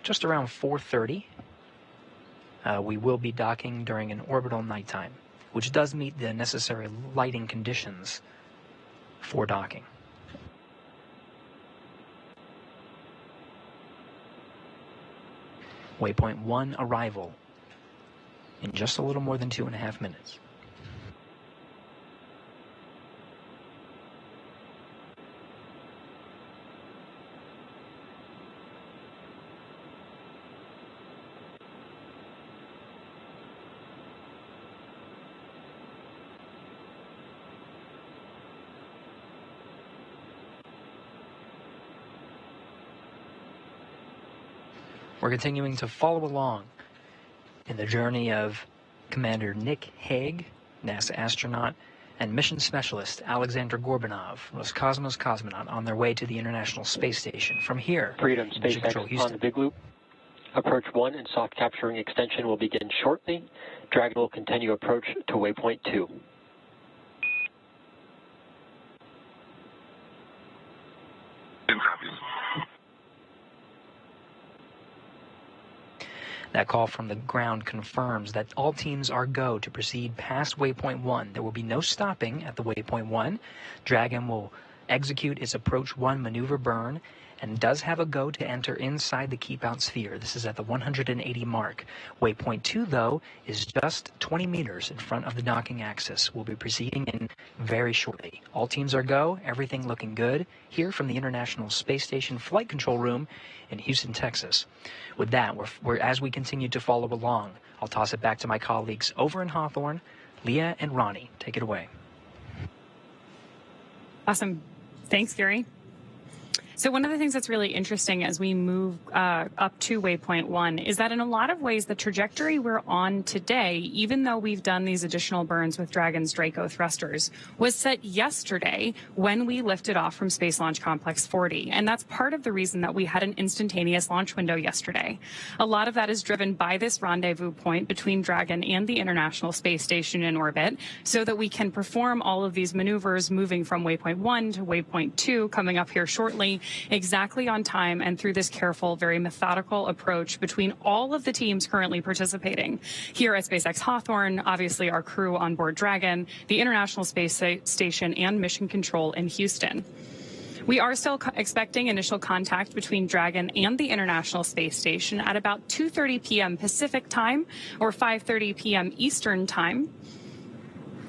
just around 4:30, we will be docking during an orbital nighttime, which does meet the necessary lighting conditions for docking. Waypoint 1 arrival in just a little more than 2.5 minutes. We're continuing to follow along in the journey of Commander Nick Hague, NASA astronaut, and mission specialist Alexander Gorbanov, Roscosmos cosmonaut, on their way to the International Space Station. From here, Freedom SpaceX on the big loop. Approach 1 and soft capturing extension will begin shortly. Dragon will continue approach to waypoint 2. That call from the ground confirms that all teams are go to proceed past waypoint 1. There will be no stopping at the waypoint 1. Dragon will execute its approach 1 maneuver burn and does have a go to enter inside the keep out sphere. This is at the 180 mark. Waypoint 2, though, is just 20 meters in front of the docking axis. We'll be proceeding in very shortly. All teams are go, everything looking good, here from the International Space Station Flight Control Room in Houston, Texas. With that, as we continue to follow along, I'll toss it back to my colleagues over in Hawthorne, Leah and Ronnie. Take it away. Awesome. Thanks, Gary. So one of the things that's really interesting as we move up to waypoint 1 is that in a lot of ways, the trajectory we're on today, even though we've done these additional burns with Dragon's Draco thrusters, was set yesterday when we lifted off from Space Launch Complex 40. And that's part of the reason that we had an instantaneous launch window yesterday. A lot of that is driven by this rendezvous point between Dragon and the International Space Station in orbit, so that we can perform all of these maneuvers moving from waypoint 1 to waypoint 2, coming up here shortly, exactly on time and through this careful, very methodical approach between all of the teams currently participating. Here at SpaceX Hawthorne, obviously our crew on board Dragon, the International Space Station, and Mission Control in Houston. We are still expecting initial contact between Dragon and the International Space Station at about 2:30 p.m. Pacific time or 5:30 p.m. Eastern time.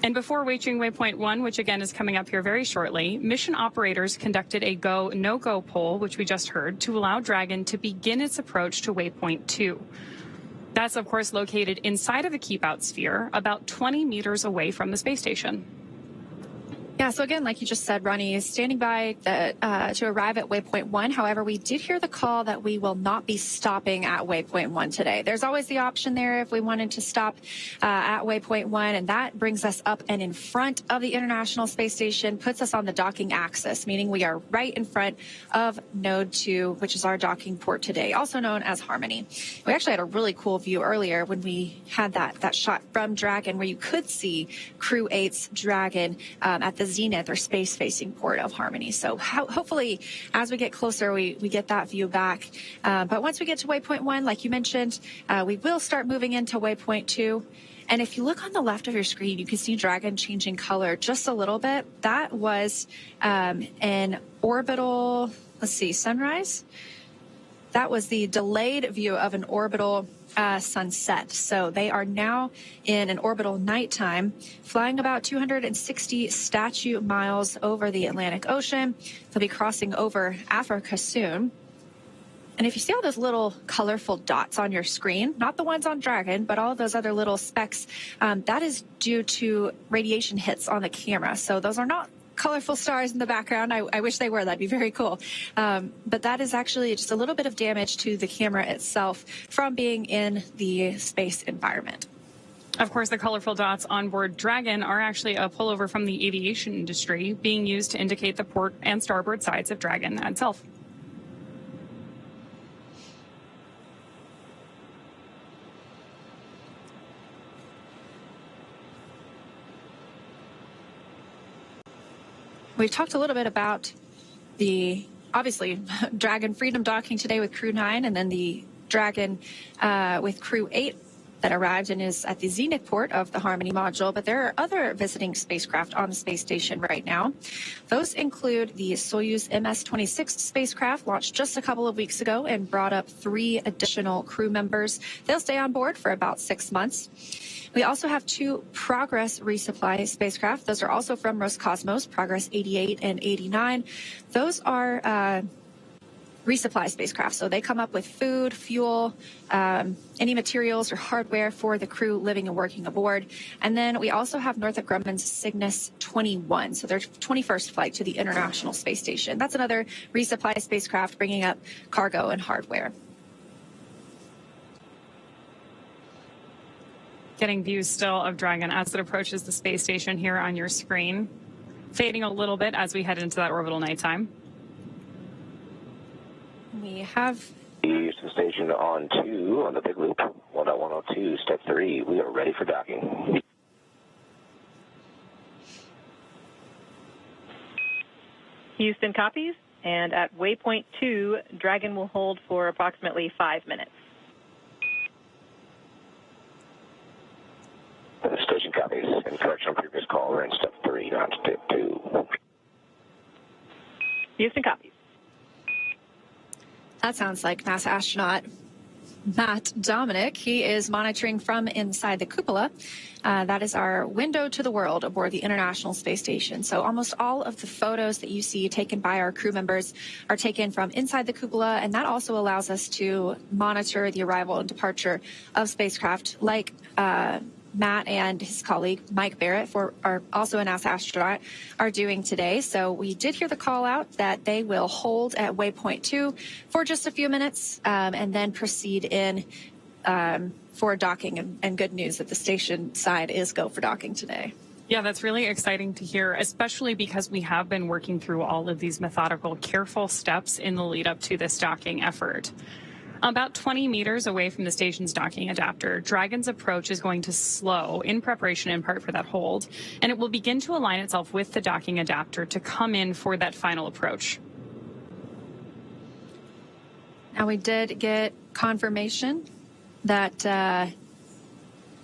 And before reaching waypoint 1, which again is coming up here very shortly, mission operators conducted a go, no-go poll, which we just heard, to allow Dragon to begin its approach to waypoint 2. That's, of course, located inside of a keep-out sphere, about 20 meters away from the space station. Yeah, so again, like you just said, Ronnie is standing by to arrive at waypoint 1. However, we did hear the call that we will not be stopping at waypoint 1 today. There's always the option there if we wanted to stop at waypoint 1, and that brings us up and in front of the International Space Station, puts us on the docking axis, meaning we are right in front of Node 2, which is our docking port today, also known as Harmony. We actually had a really cool view earlier when we had that shot from Dragon where you could see Crew-8's Dragon at the zenith or space-facing port of Harmony. So hopefully, as we get closer, we get that view back. But once we get to waypoint 1, like you mentioned, we will start moving into waypoint 2. And if you look on the left of your screen, you can see Dragon changing color just a little bit. That was an orbital, let's see, sunrise. That was the delayed view of an orbital sunset. So they are now in an orbital nighttime, flying about 260 statute miles over the Atlantic Ocean. They'll be crossing over Africa soon. And if you see all those little colorful dots on your screen, not the ones on Dragon, but all of those other little specks, that is due to radiation hits on the camera. So those are not colorful stars in the background. I wish they were. That'd be very cool. But that is actually just a little bit of damage to the camera itself from being in the space environment. Of course, the colorful dots on board Dragon are actually a pullover from the aviation industry being used to indicate the port and starboard sides of Dragon itself. We've talked a little bit about the, obviously, Dragon Freedom docking today with Crew-9, and then the Dragon with Crew-8 that arrived and is at the zenith port of the Harmony module. But there are other visiting spacecraft on the space station right now. Those include the Soyuz MS-26 spacecraft, launched just a couple of weeks ago and brought up 3 additional crew members. They'll stay on board for about 6 months. We also have 2 Progress resupply spacecraft. Those are also from Roscosmos, Progress 88 and 89. Those are resupply spacecraft. So they come up with food, fuel, any materials or hardware for the crew living and working aboard. And then we also have Northrop Grumman's Cygnus 21. So their 21st flight to the International Space Station. That's another resupply spacecraft bringing up cargo and hardware. Getting views still of Dragon as it approaches the space station here on your screen, fading a little bit as we head into that orbital nighttime. We have Houston Station on 2 on the big loop, 1.102, step 3. We are ready for docking. Houston copies, and at waypoint 2, Dragon will hold for approximately 5 minutes. Station copies. In correction on previous call, we're in step 3, not step 2. Houston copies. That sounds like NASA astronaut Matt Dominic. He is monitoring from inside the cupola. That is our window to the world aboard the International Space Station. So almost all of the photos that you see taken by our crew members are taken from inside the cupola, and that also allows us to monitor the arrival and departure of spacecraft like Matt and his colleague, Mike Barrett, are also a NASA astronaut, are doing today. So we did hear the call out that they will hold at waypoint 2 for just a few minutes and then proceed in for docking. And good news that the station side is go for docking today. Yeah, that's really exciting to hear, especially because we have been working through all of these methodical, careful steps in the lead up to this docking effort. About 20 meters away from the station's docking adapter, Dragon's approach is going to slow in preparation in part for that hold, and it will begin to align itself with the docking adapter to come in for that final approach. Now, we did get confirmation that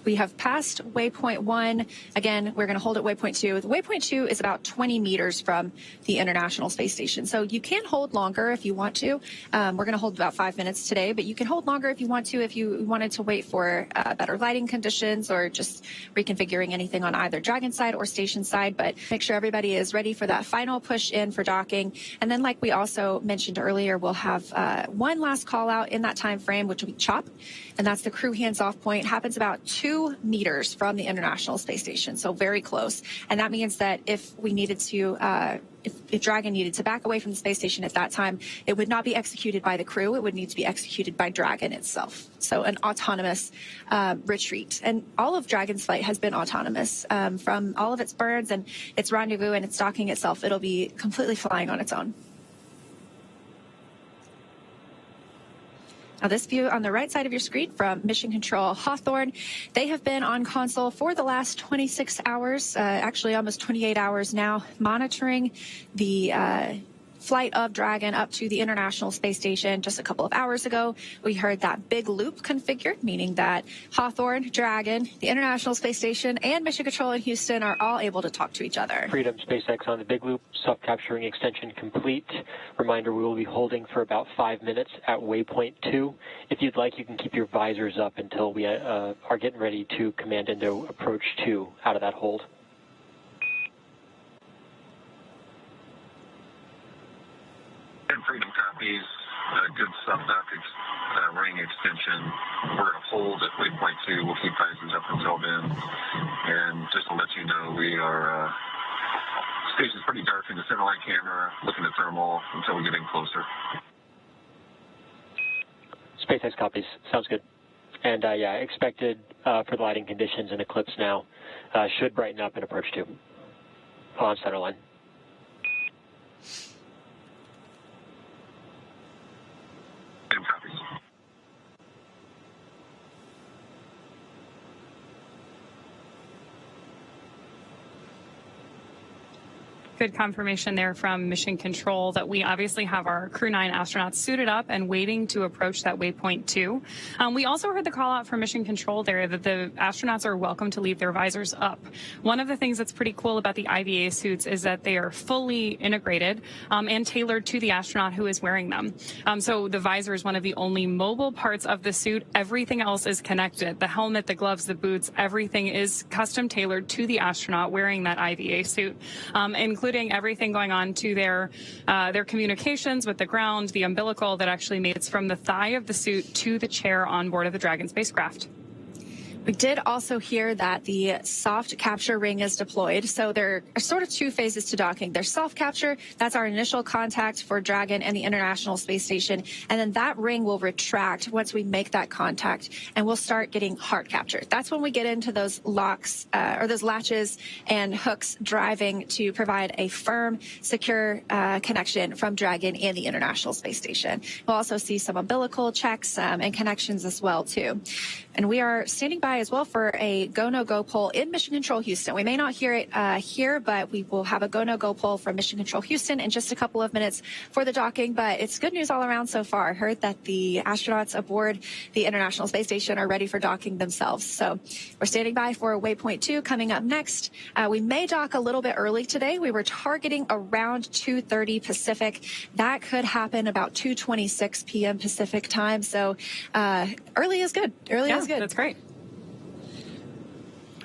we have passed waypoint 1. Again, we're going to hold at waypoint 2. Waypoint 2 is about 20 meters from the International Space Station. So you can hold longer if you want to. We're going to hold about 5 minutes today, but you can hold longer if you want to, if you wanted to wait for better lighting conditions or just reconfiguring anything on either Dragon side or station side. But make sure everybody is ready for that final push in for docking. And then, like we also mentioned earlier, we'll have one last call out in that time frame, which will be CHOP. And that's the crew hands-off point. Happens about 2 meters from the International Space Station, so very close. And that means that if we needed to, if Dragon needed to back away from the space station at that time, it would not be executed by the crew. It would need to be executed by Dragon itself. So an autonomous retreat. And all of Dragon's flight has been autonomous from all of its burns and its rendezvous and its docking itself. It'll be completely flying on its own. Now, this view on the right side of your screen from Mission Control Hawthorne, they have been on console for the last 26 hours, actually almost 28 hours now, monitoring the flight of Dragon up to the International Space Station. Just a couple of hours ago, we heard that big loop configured, meaning that Hawthorne, Dragon, the International Space Station, and Mission Control in Houston are all able to talk to each other. Freedom SpaceX on the big loop, self-capturing extension complete. Reminder, we will be holding for about 5 minutes at waypoint 2. If you'd like, you can keep your visors up until we are getting ready to command into approach 2 out of that hold. And Freedom copies, good sub-dock ring extension. We're going to hold at waypoint 2. We'll keep visors up until then. And just to let you know, we are, station's pretty dark in the center line camera, looking at thermal until we get in closer. SpaceX copies. Sounds good. And yeah, expected for the lighting conditions and eclipse now should brighten up in approach 2 on center line. Good confirmation there from Mission Control that we obviously have our Crew-9 astronauts suited up and waiting to approach that waypoint 2. We also heard the call out from Mission Control there that the astronauts are welcome to leave their visors up. One of the things that's pretty cool about the IVA suits is that they are fully integrated and tailored to the astronaut who is wearing them. So the visor is one of the only mobile parts of the suit. Everything else is connected. The helmet, the gloves, the boots, everything is custom tailored to the astronaut wearing that IVA suit, including everything going on to their communications with the ground, the umbilical that actually makes from the thigh of the suit to the chair on board of the Dragon spacecraft. We did also hear that the soft capture ring is deployed. So there are sort of 2 phases to docking. There's soft capture. That's our initial contact for Dragon and the International Space Station. And then that ring will retract once we make that contact, and we'll start getting hard capture. That's when we get into those locks or those latches and hooks driving to provide a firm, secure connection from Dragon and the International Space Station. We'll also see some umbilical checks and connections as well, too. And we are standing by as well for a go, no go poll in Mission Control Houston. We may not hear it here, but we will have a go, no go poll from Mission Control Houston in just a couple of minutes for the docking. But it's good news all around so far. I heard that the astronauts aboard the International Space Station are ready for docking themselves. So we're standing by for waypoint 2 coming up next. We may dock a little bit early today. We were targeting around 2:30 Pacific. That could happen about 2:26 p.m. Pacific time. So early is good. Early is good. That's great.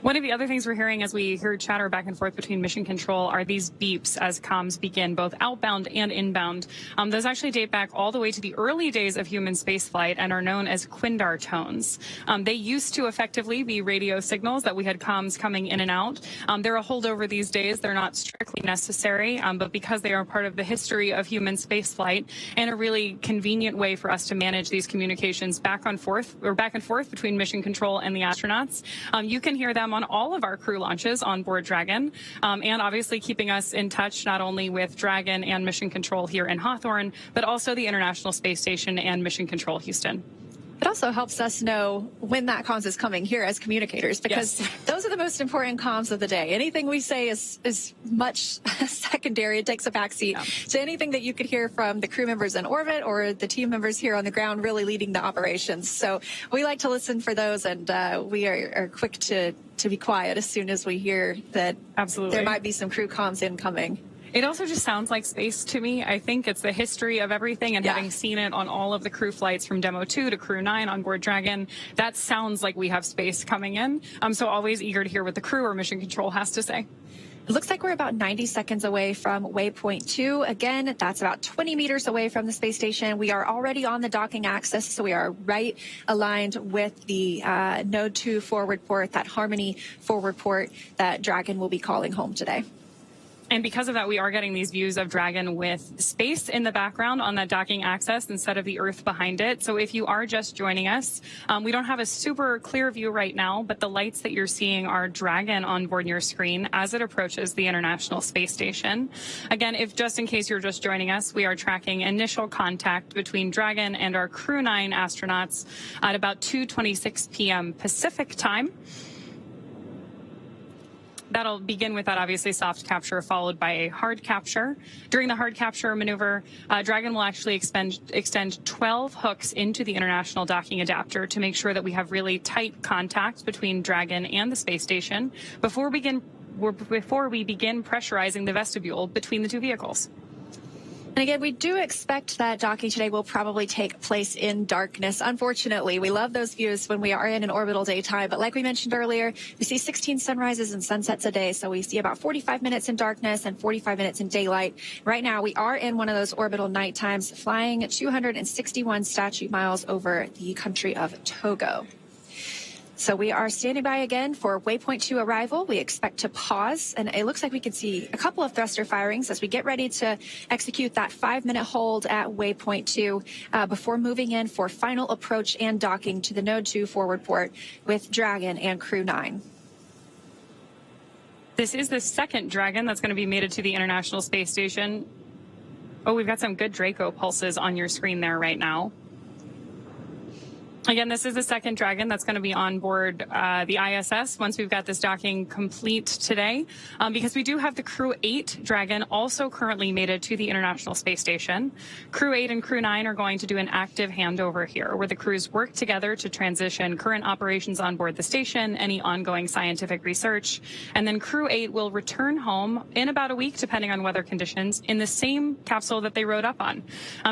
One of the other things we're hearing as we hear chatter back and forth between Mission Control are these beeps as comms begin, both outbound and inbound. Those actually date back all the way to the early days of human spaceflight and are known as Quindar tones. They used to effectively be radio signals that we had comms coming in and out. They're a holdover these days. They're not strictly necessary, but because they are part of the history of human spaceflight and a really convenient way for us to manage these communications back and forth between Mission Control and the astronauts, you can hear them on all of our crew launches on board Dragon, and obviously keeping us in touch not only with Dragon and Mission Control here in Hawthorne, but also the International Space Station and Mission Control Houston. It also helps us know when that comms is coming here as communicators, because those are the most important comms of the day. Anything we say is much secondary. It takes a backseat to anything that you could hear from the crew members in orbit or the team members here on the ground really leading the operations. So we like to listen for those, and we are quick to be quiet as soon as we hear that there might be some crew comms incoming. It also just sounds like space to me. I think it's the history of everything, and having seen it on all of the crew flights from Demo 2 to Crew-9 on board Dragon, that sounds like we have space coming in. I'm so always eager to hear what the crew or Mission Control has to say. It looks like we're about 90 seconds away from waypoint 2. Again, that's about 20 meters away from the space station. We are already on the docking axis, so we are right aligned with the Node 2 forward port, that Harmony forward port that Dragon will be calling home today. And because of that, we are getting these views of Dragon with space in the background on that docking axis instead of the Earth behind it. So if you are just joining us, we don't have a super clear view right now, but the lights that you're seeing are Dragon on board your screen as it approaches the International Space Station. Again, if just in case you're just joining us, we are tracking initial contact between Dragon and our Crew-9 astronauts at about 2:26 p.m. Pacific time. That'll begin with that obviously soft capture followed by a hard capture. During the hard capture maneuver, Dragon will actually extend 12 hooks into the International Docking Adapter to make sure that we have really tight contact between Dragon and the space station before we begin pressurizing the vestibule between the two vehicles. And again, we do expect that docking today will probably take place in darkness. Unfortunately, we love those views when we are in an orbital daytime. But like we mentioned earlier, we see 16 sunrises and sunsets a day. So we see about 45 minutes in darkness and 45 minutes in daylight. Right now, we are in one of those orbital night times, flying 261 statute miles over the country of Togo. So we are standing by again for waypoint 2 arrival. We expect to pause, and it looks like we can see a couple of thruster firings as we get ready to execute that 5-minute hold at waypoint 2 before moving in for final approach and docking to the Node 2 forward port with Dragon and Crew-9. This is the second Dragon that's going to be mated to the International Space Station. Oh, we've got some good Draco pulses on your screen there right now. Again, this is the second Dragon that's going to be on board the ISS once we've got this docking complete today, because we do have the Crew-8 Dragon also currently mated to the International Space Station. Crew-8 and Crew-9 are going to do an active handover here, where the crews work together to transition current operations on board the station, any ongoing scientific research, and then Crew-8 will return home in about a week, depending on weather conditions, in the same capsule that they rode up on.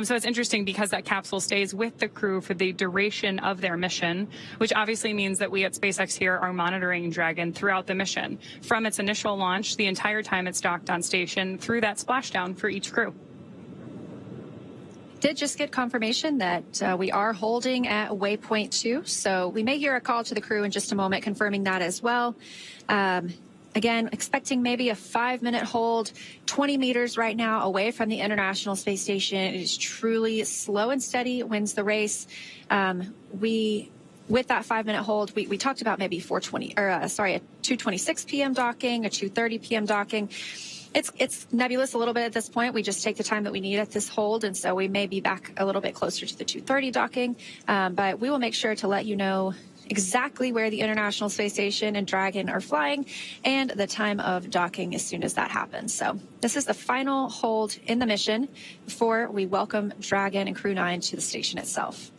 So it's interesting because that capsule stays with the crew for the duration of their mission, which obviously means that we at SpaceX here are monitoring Dragon throughout the mission, from its initial launch, the entire time it's docked on station, through that splashdown for each crew. Did just get confirmation that we are holding at waypoint 2, so we may hear a call to the crew in just a moment confirming that as well. Again, expecting maybe a 5-minute hold, 20 meters right now away from the International Space Station. It is truly slow and steady, wins the race. With that 5-minute hold, we talked about maybe a 2:26 p.m. docking, a 2:30 p.m. docking. It's nebulous a little bit at this point. We just take the time that we need at this hold, and so we may be back a little bit closer to the 2:30 docking. But we will make sure to let you know exactly where the International Space Station and Dragon are flying and the time of docking as soon as that happens. So this is the final hold in the mission before we welcome Dragon and Crew-9 to the station itself.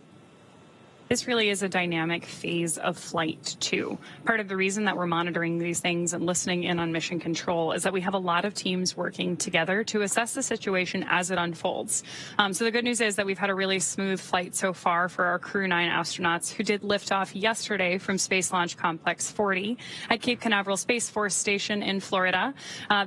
This really is a dynamic phase of flight, too. Part of the reason that we're monitoring these things and listening in on mission control is that we have a lot of teams working together to assess the situation as it unfolds. So the good news is that we've had a really smooth flight so far for our Crew-9 astronauts who did lift off yesterday from Space Launch Complex 40 at Cape Canaveral Space Force Station in Florida.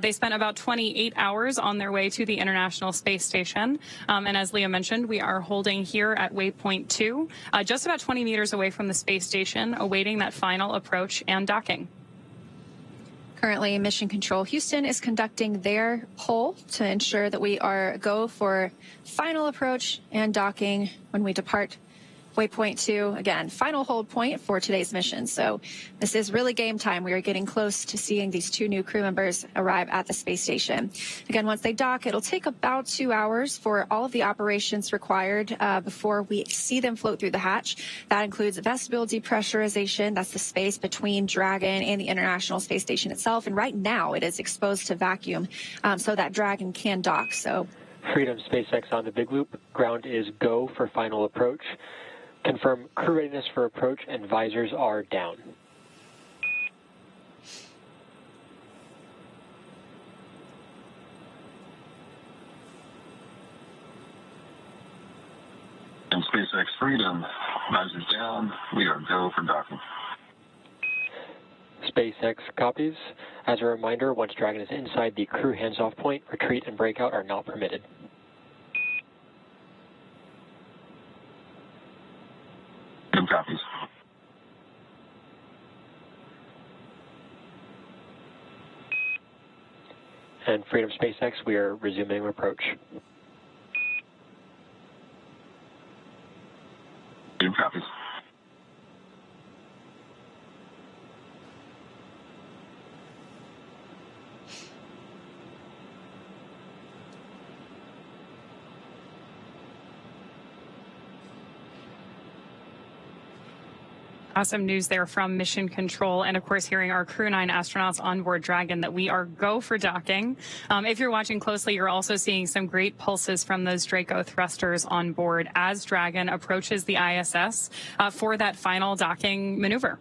They spent about 28 hours on their way to the International Space Station. And as Leah mentioned, we are holding here at waypoint 2, just about 20 meters away from the space station, awaiting that final approach and docking. Currently, Mission Control Houston is conducting their poll to ensure that we are go for final approach and docking when we depart waypoint 2. Again, final hold point for today's mission. So this is really game time. We are getting close to seeing these 2 new crew members arrive at the space station. Again, once they dock, it'll take about 2 hours for all of the operations required before we see them float through the hatch. That includes vestibule depressurization. That's the space between Dragon and the International Space Station itself. And right now it is exposed to vacuum so that Dragon can dock. So Freedom SpaceX on the Big Loop. Ground is go for final approach. Confirm crew readiness for approach and visors are down. And SpaceX Freedom, visors down. We are go for docking. SpaceX copies. As a reminder, once Dragon is inside the crew hands-off point, retreat and breakout are not permitted. Good copies. And Freedom SpaceX, we are resuming approach. Good copies. Awesome news there from Mission Control, and of course hearing our Crew-9 astronauts on board Dragon that we are go for docking. If you're watching closely, you're also seeing some great pulses from those Draco thrusters on board as Dragon approaches the ISS for that final docking maneuver.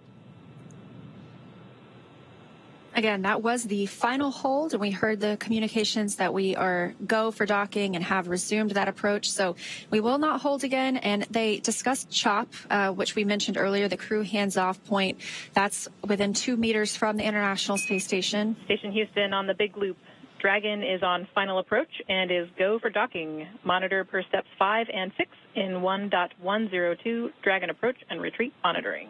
again, that was the final hold, and we heard the communications that we are go for docking and have resumed that approach. So we will not hold again. And they discussed CHOP, which we mentioned earlier, the crew hands-off point. That's within 2 meters from the International Space Station. Station Houston on the Big Loop. Dragon is on final approach and is go for docking. Monitor per steps 5 and 6 in 1.102. Dragon approach and retreat monitoring.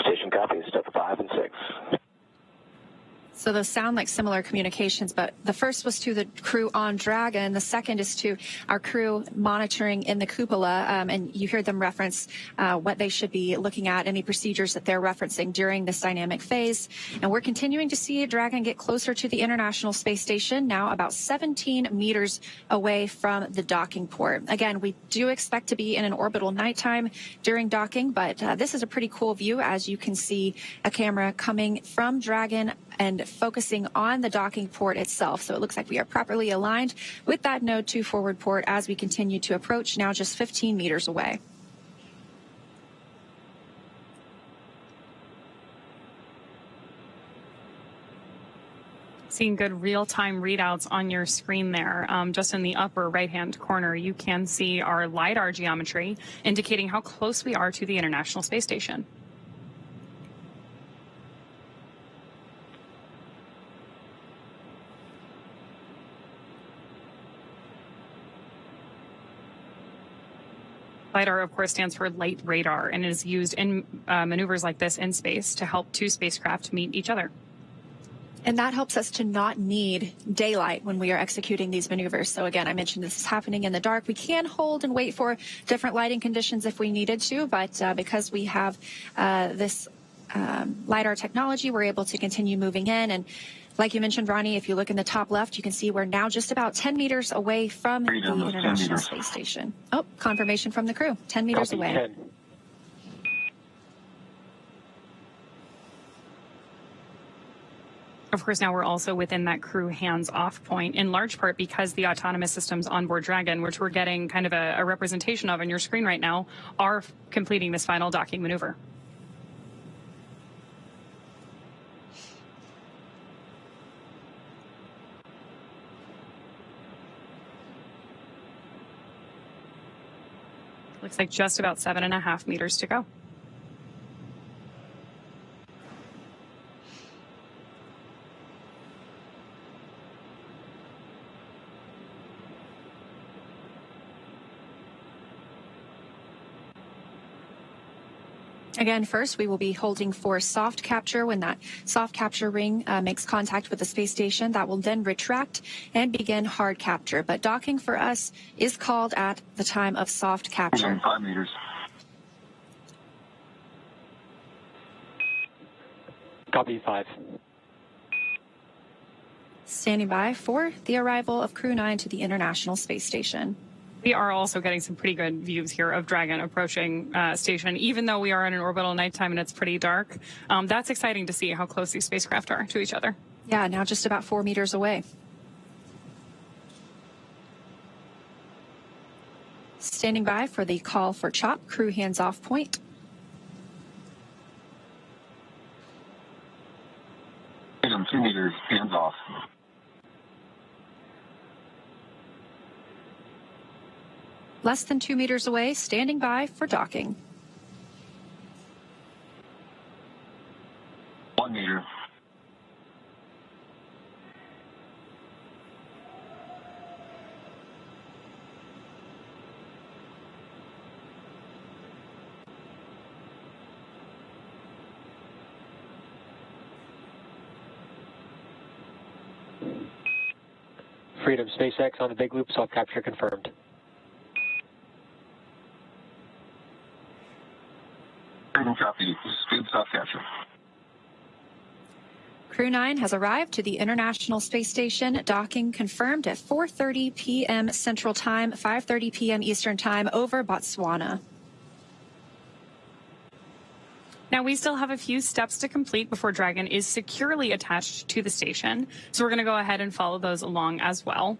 Station copies, step 5 and 6. So those sound like similar communications, but the first was to the crew on Dragon. The second is to our crew monitoring in the cupola, and you heard them reference what they should be looking at, any procedures that they're referencing during this dynamic phase. And we're continuing to see Dragon get closer to the International Space Station, now about 17 meters away from the docking port. Again, we do expect to be in an orbital nighttime during docking, but this is a pretty cool view, as you can see a camera coming from Dragon and focusing on the docking port itself. So it looks like we are properly aligned with that Node 2 forward port as we continue to approach, now just 15 meters away. Seeing good real-time readouts on your screen there. Just in the upper right-hand corner, you can see our LiDAR geometry indicating how close we are to the International Space Station. LiDAR, of course, stands for Light Radar, and is used in maneuvers like this in space to help two spacecraft meet each other. And that helps us to not need daylight when we are executing these maneuvers. So again, I mentioned this is happening in the dark. We can hold and wait for different lighting conditions if we needed to, but because we have this LiDAR technology, we're able to continue moving in. And like you mentioned, Ronnie, if you look in the top left, you can see we're now just about 10 meters away from the International Space Station. Oh, confirmation from the crew, 10 meters away. 10. Of course, now we're also within that crew hands-off point, in large part because the autonomous systems on board Dragon, which we're getting kind of a representation of on your screen right now, are completing this final docking maneuver. Looks like just about 7.5 meters to go. Again, first, we will be holding for soft capture. When that soft capture ring makes contact with the space station, that will then retract and begin hard capture. But docking for us is called at the time of soft capture. 5 meters. Copy 5. Standing by for the arrival of Crew-9 to the International Space Station. We are also getting some pretty good views here of Dragon approaching station, even though we are in an orbital nighttime and it's pretty dark. That's exciting to see how close these spacecraft are to each other. Yeah, now just about 4 meters away. Standing by for the call for CHOP, crew hands-off point. Freedom 2 meters, hands off. Less than 2 meters away, standing by for docking. 1 meter. Freedom SpaceX on the big loop, soft capture confirmed. Freedom copy. Speed soft capture. Crew-9 has arrived to the International Space Station, docking confirmed at 4:30 p.m. Central Time, 5:30 p.m. Eastern Time over Botswana. Now, we still have a few steps to complete before Dragon is securely attached to the station, so we're going to go ahead and follow those along as well.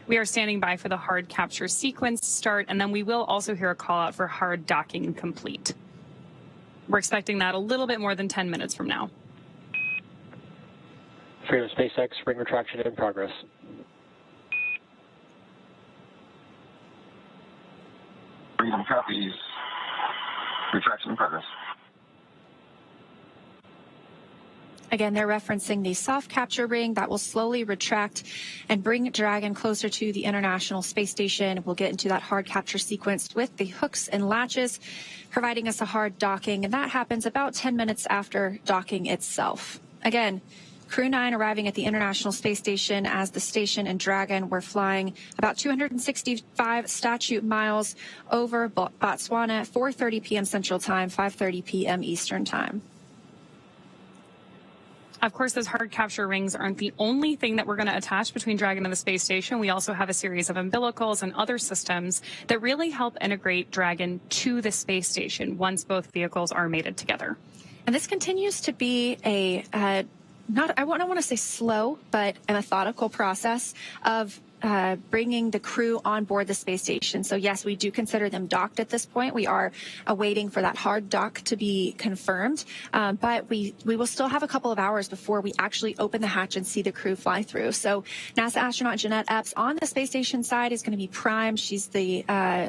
We are standing by for the hard capture sequence start, and then we will also hear a call out for hard docking complete. We're expecting that a little bit more than 10 minutes from now. Freedom SpaceX, ring retraction in progress. Freedom copies. Retraction in progress. Again, they're referencing the soft capture ring that will slowly retract and bring Dragon closer to the International Space Station. We'll get into that hard capture sequence with the hooks and latches, providing us a hard docking, and that happens about 10 minutes after docking itself. Again, Crew-9 arriving at the International Space Station as the station and Dragon were flying about 265 statute miles over Botswana, 4:30 p.m. Central Time, 5:30 p.m. Eastern Time. Of course, those hard capture rings aren't the only thing that we're going to attach between Dragon and the space station. We also have a series of umbilicals and other systems that really help integrate Dragon to the space station once both vehicles are mated together. And this continues to be a I don't want to say slow, but a methodical process of bringing the crew on board the space station. So yes, we do consider them docked at this point. We are awaiting for that hard dock to be confirmed, but we will still have a couple of hours before we actually open the hatch and see the crew fly through. So NASA astronaut Jeanette Epps on the space station side is going to be primed. She's the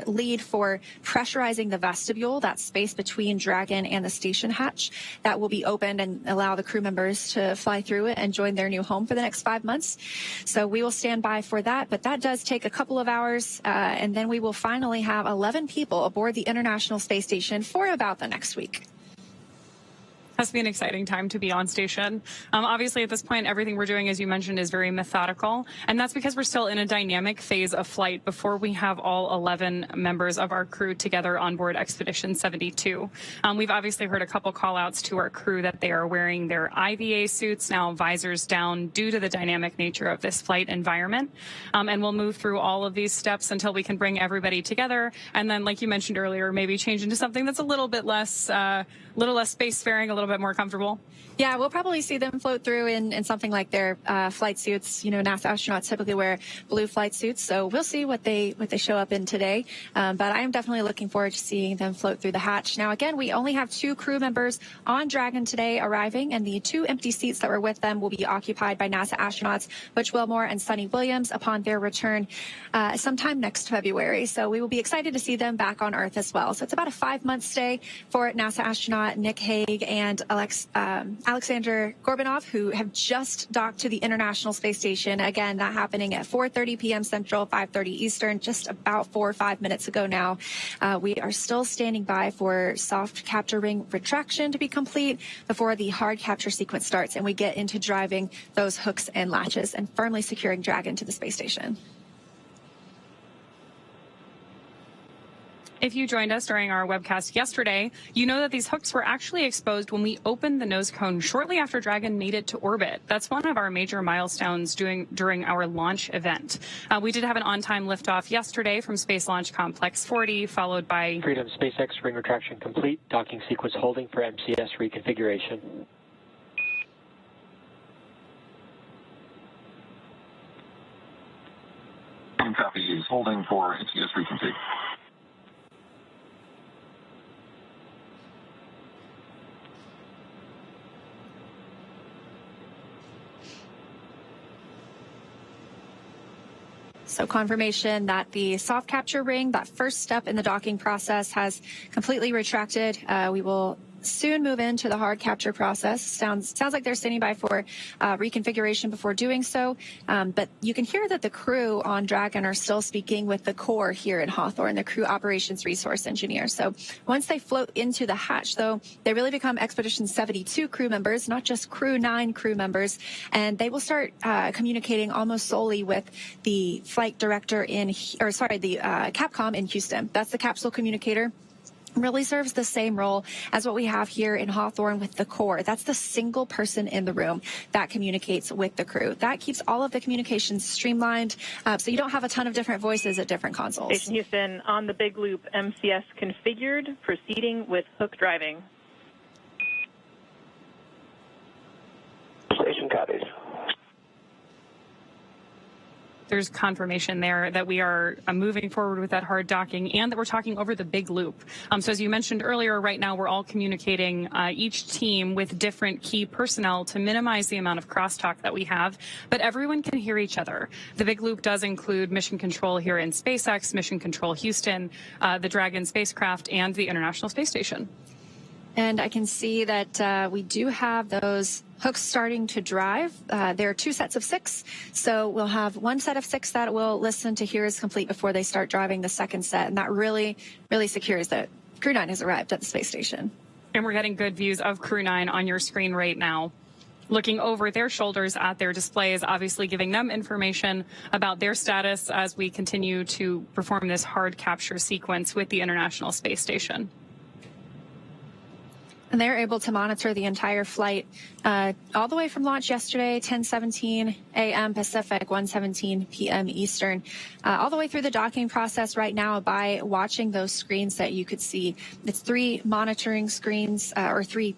lead for pressurizing the vestibule, that space between Dragon and the station hatch that will be opened and allow the crew members to fly through it and join their new home for the next 5 months. So we will stand by for that. But that does take a couple of hours, and then we will finally have 11 people aboard the International Space Station for about the next week. Has to be an exciting time to be on station. Obviously, at this point, everything we're doing, as you mentioned, is very methodical, and that's because we're still in a dynamic phase of flight before we have all 11 members of our crew together on board Expedition 72. We've obviously heard a couple call-outs to our crew that they are wearing their IVA suits, now visors down, due to the dynamic nature of this flight environment, and we'll move through all of these steps until we can bring everybody together, and then, like you mentioned earlier, maybe change into something that's a little bit less spacefaring, a little bit bit more comfortable? Yeah, we'll probably see them float through in something like their flight suits. You know, NASA astronauts typically wear blue flight suits, so we'll see what they show up in today. But I am definitely looking forward to seeing them float through the hatch. Now, again, we only have 2 crew members on Dragon today arriving, and the 2 empty seats that were with them will be occupied by NASA astronauts Butch Wilmore and Sunny Williams upon their return sometime next February. So we will be excited to see them back on Earth as well. So it's about a 5-month stay for NASA astronaut Nick Hague and Alexander Gorbanov, who have just docked to the International Space Station. Again, that happening at 4:30 p.m. Central, 5:30 Eastern, just about 4 or 5 minutes ago now. We are still standing by for soft capture ring retraction to be complete before the hard capture sequence starts and we get into driving those hooks and latches and firmly securing Dragon to the space station. If you joined us during our webcast yesterday, you know that these hooks were actually exposed when we opened the nose cone shortly after Dragon made it to orbit. That's one of our major milestones during our launch event. We did have an on-time liftoff yesterday from Space Launch Complex 40, followed by Freedom SpaceX ring retraction complete, docking sequence holding for MCS reconfiguration. Copy is holding for MCS reconfig. So confirmation that the soft capture ring, that first step in the docking process, has completely retracted. We will soon move into the hard capture process. Sounds like they're standing by for reconfiguration before doing so. But you can hear that the crew on Dragon are still speaking with the core here in Hawthorne, the crew operations resource engineer. So once they float into the hatch, though, they really become Expedition 72 crew members, not just Crew-9 crew members. And they will start communicating almost solely with the flight director the Capcom in Houston. That's the capsule communicator. Really serves the same role as what we have here in Hawthorne with the core. That's the single person in the room that communicates with the crew. That keeps all of the communications streamlined, so you don't have a ton of different voices at different consoles. Station Houston, on the big loop, MCS configured, proceeding with hook driving. Station copies. There's confirmation there that we are moving forward with that hard docking and that we're talking over the big loop. So as you mentioned earlier, right now we're all communicating each team with different key personnel to minimize the amount of crosstalk that we have, but everyone can hear each other. The big loop does include mission control here in SpaceX, mission control Houston, the Dragon spacecraft, and the International Space Station. And I can see that we do have those hooks starting to drive. There are 2 sets of 6, so we'll have 1 set of 6 that will listen to here is complete before they start driving the second set, and that really secures that Crew-9 has arrived at the space station. And we're getting good views of Crew-9 on your screen right now. Looking over their shoulders at their displays, obviously giving them information about their status as we continue to perform this hard capture sequence with the International Space Station. And they're able to monitor the entire flight all the way from launch yesterday, 10:17 a.m. Pacific, 1:17 p.m. Eastern, all the way through the docking process right now by watching those screens that you could see. It's 3 monitoring screens or 3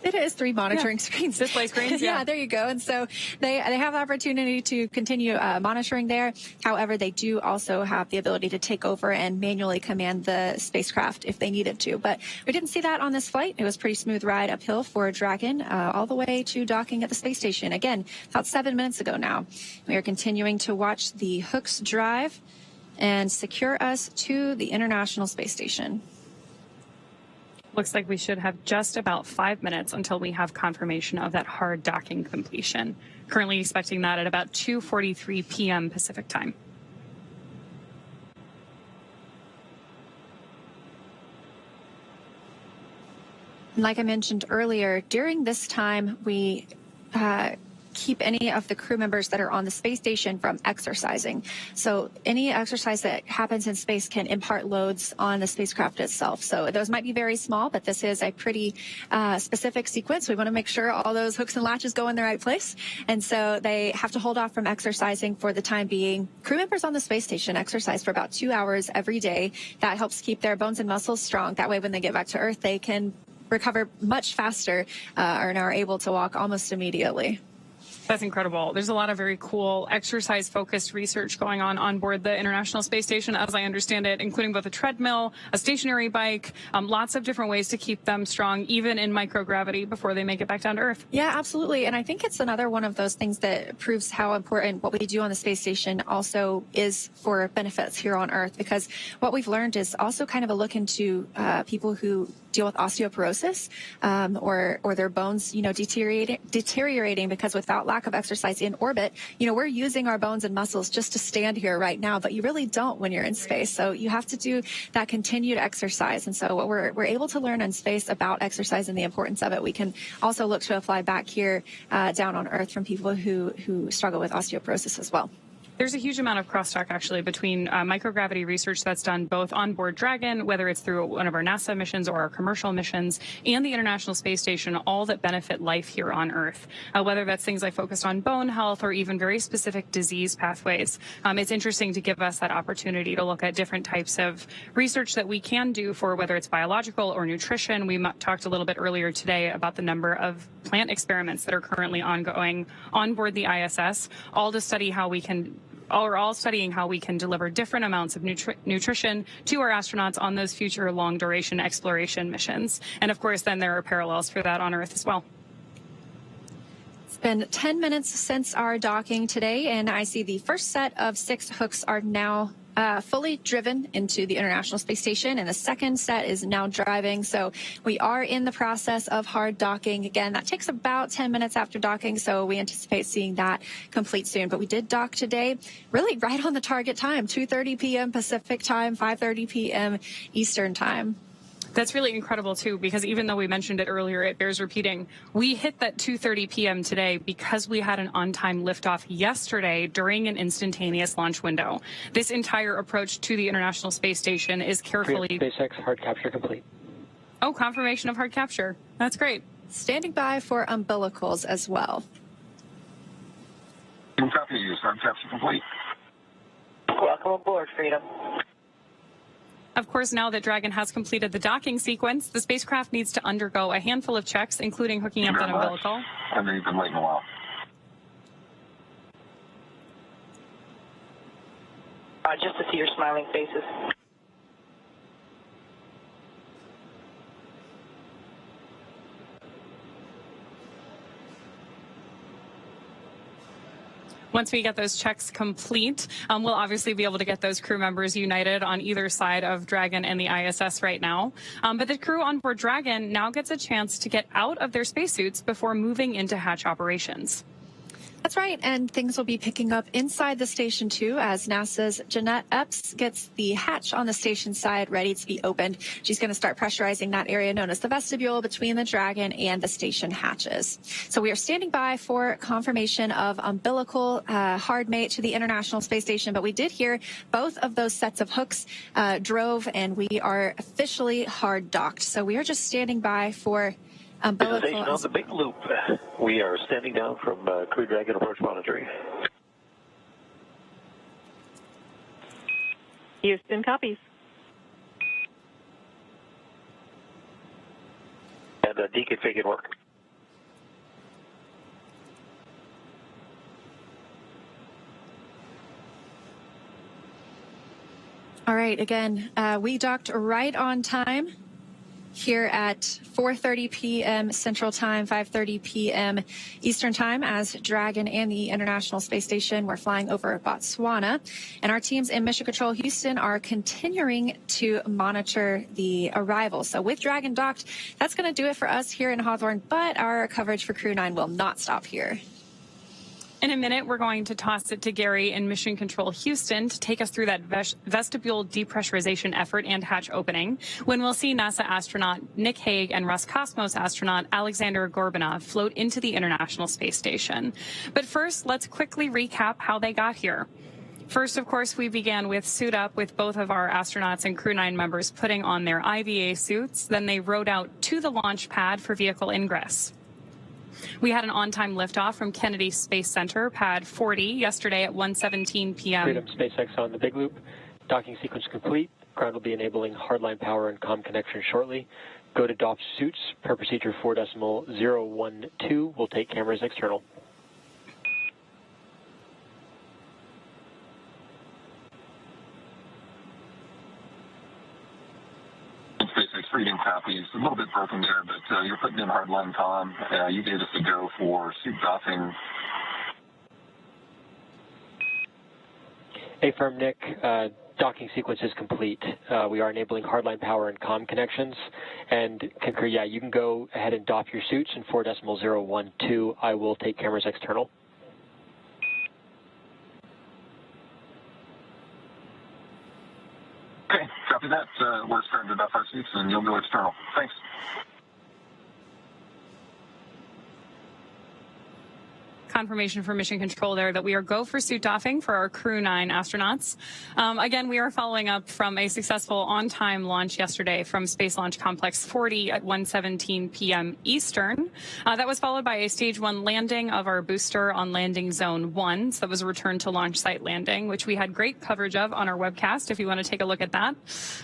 It is 3 monitoring screens. Display screens, yeah, there you go. And so they have the opportunity to continue monitoring there. However, they do also have the ability to take over and manually command the spacecraft if they needed to. But we didn't see that on this flight. It was a pretty smooth ride uphill for Dragon all the way to docking at the space station. Again, about 7 minutes ago now. We are continuing to watch the hooks drive and secure us to the International Space Station. Looks like we should have just about 5 minutes until we have confirmation of that hard docking completion. Currently expecting that at about 2:43 p.m. Pacific time. Like I mentioned earlier, during this time, we keep any of the crew members that are on the space station from exercising. So any exercise that happens in space can impart loads on the spacecraft itself. So those might be very small, but this is a pretty specific sequence. We want to make sure all those hooks and latches go in the right place. And so they have to hold off from exercising for the time being. Crew members on the space station exercise for about 2 hours every day. That helps keep their bones and muscles strong. That way, when they get back to Earth, they can recover much faster and are able to walk almost immediately. That's incredible. There's a lot of very cool exercise-focused research going on board the International Space Station, as I understand it, including both a treadmill, a stationary bike, lots of different ways to keep them strong, even in microgravity, before they make it back down to Earth. Yeah, absolutely. And I think it's another one of those things that proves how important what we do on the space station also is for benefits here on Earth, because what we've learned is also kind of a look into people who deal with osteoporosis or their bones, deteriorating because without lack of exercise in orbit, we're using our bones and muscles just to stand here right now, but you really don't when you're in space. So you have to do that continued exercise. And so what we're able to learn in space about exercise and the importance of it, we can also look to apply back here down on Earth from people who struggle with osteoporosis as well. There's a huge amount of crosstalk, actually, between microgravity research that's done both on board Dragon, whether it's through one of our NASA missions or our commercial missions, and the International Space Station, all that benefit life here on Earth, whether that's things like focused on bone health or even very specific disease pathways. It's interesting to give us that opportunity to look at different types of research that we can do for whether it's biological or nutrition. We talked a little bit earlier today about the number of plant experiments that are currently ongoing on board the ISS, all to study how we can studying how we can deliver different amounts of nutrition to our astronauts on those future long-duration exploration missions. And, of course, then there are parallels for that on Earth as well. It's been 10 minutes since our docking today, and I see the first set of 6 hooks are now fully driven into the International Space Station, and the second set is now driving. So we are in the process of hard docking. Again, that takes about 10 minutes after docking, so we anticipate seeing that complete soon. But we did dock today really right on the target time, 2:30 p.m. Pacific time, 5:30 p.m. Eastern time. That's really incredible, too, because even though we mentioned it earlier, it bears repeating. We hit that 2:30 p.m. today because we had an on-time liftoff yesterday during an instantaneous launch window. This entire approach to the International Space Station is carefully... SpaceX hard capture complete. Oh, confirmation of hard capture. That's great. Standing by for umbilicals as well. Copy. Hard capture complete. Welcome aboard, Freedom. Of course, now that Dragon has completed the docking sequence, the spacecraft needs to undergo a handful of checks, including hooking up that umbilical. I know you've been waiting a while. Just to see your smiling faces. Once we get those checks complete, we'll obviously be able to get those crew members united on either side of Dragon and the ISS right now. But the crew on board Dragon now gets a chance to get out of their spacesuits before moving into hatch operations. That's right, and things will be picking up inside the station, too, as NASA's Jeanette Epps gets the hatch on the station side ready to be opened. She's going to start pressurizing that area known as the vestibule between the Dragon and the station hatches. So we are standing by for confirmation of umbilical hard mate to the International Space Station, but we did hear both of those sets of hooks drove, and we are officially hard docked. So we are just standing by for umbilical. Station on the big loop. We are standing down from Crew Dragon approach monitoring. Houston copies. And deconfigured work. All right, again, we docked right on time here at 4:30 p.m. Central Time, 5:30 p.m. Eastern Time, as Dragon and the International Space Station were flying over Botswana. And our teams in Mission Control Houston are continuing to monitor the arrival. So with Dragon docked, that's going to do it for us here in Hawthorne, but our coverage for Crew-9 will not stop here. In a minute, we're going to toss it to Gary in Mission Control Houston to take us through that vestibule depressurization effort and hatch opening, when we'll see NASA astronaut Nick Hague and Roscosmos astronaut Alexander Gorbanov float into the International Space Station. But first, let's quickly recap how they got here. First, of course, we began with suit up with both of our astronauts and Crew-9 members putting on their IVA suits. Then they rode out to the launch pad for vehicle ingress. We had an on-time liftoff from Kennedy Space Center, pad 40, yesterday at 1:17 p.m. Freedom SpaceX on the big loop. Docking sequence complete. Ground will be enabling hardline power and comm connection shortly. Go to DOP suits per procedure 4.012. We'll take cameras external. SpaceX Freedom copies. A little bit broken there, but you're putting in hardline comm. You gave us a go for suit docking. Affirm, Nick. Docking sequence is complete. We are enabling hardline power and comm connections. And concur, yeah, you can go ahead and doff your suits in 4.012. I will take cameras external. Okay, copy that. We're starting to doff our suits, and you'll go external. Thanks. Confirmation from Mission Control there that we are go for suit doffing for our Crew-9 astronauts. Again, we are following up from a successful on-time launch yesterday from Space Launch Complex 40 at 1:17 p.m. Eastern. That was followed by a Stage 1 landing of our booster on landing zone 1. So that was a return to launch site landing, which we had great coverage of on our webcast if you want to take a look at that.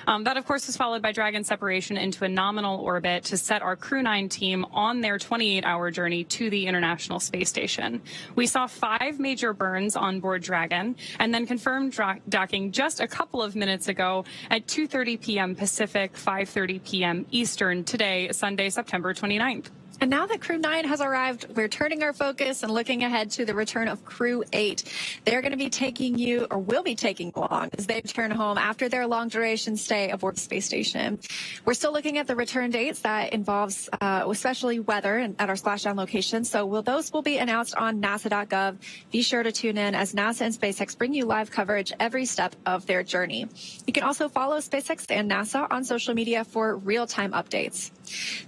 That, of course, was followed by Dragon separation into a nominal orbit to set our Crew-9 team on their 28-hour journey to the International Space Station. We saw 5 major burns on board Dragon and then confirmed docking just a couple of minutes ago at 2:30 p.m. Pacific, 5:30 p.m. Eastern today, Sunday, September 29th. And now that Crew-9 has arrived, we're turning our focus and looking ahead to the return of Crew-8. They're going to be taking you, or will be taking along, as they return home after their long-duration stay aboard the space station. We're still looking at the return dates. That involves especially weather at our splashdown location. So those will be announced on nasa.gov. Be sure to tune in as NASA and SpaceX bring you live coverage every step of their journey. You can also follow SpaceX and NASA on social media for real-time updates.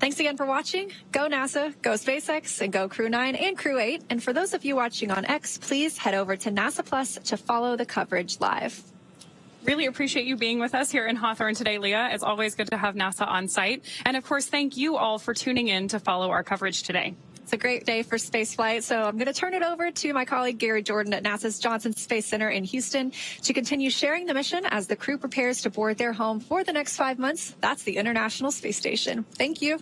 Thanks again for watching. Go NASA, go SpaceX, and go Crew-9 and Crew-8. And for those of you watching on X, please head over to NASA Plus to follow the coverage live. Really appreciate you being with us here in Hawthorne today, Leah. It's always good to have NASA on site. And of course, thank you all for tuning in to follow our coverage today. It's a great day for spaceflight, so I'm going to turn it over to my colleague Gary Jordan at NASA's Johnson Space Center in Houston to continue sharing the mission as the crew prepares to board their home for the next 5 months. That's the International Space Station. Thank you.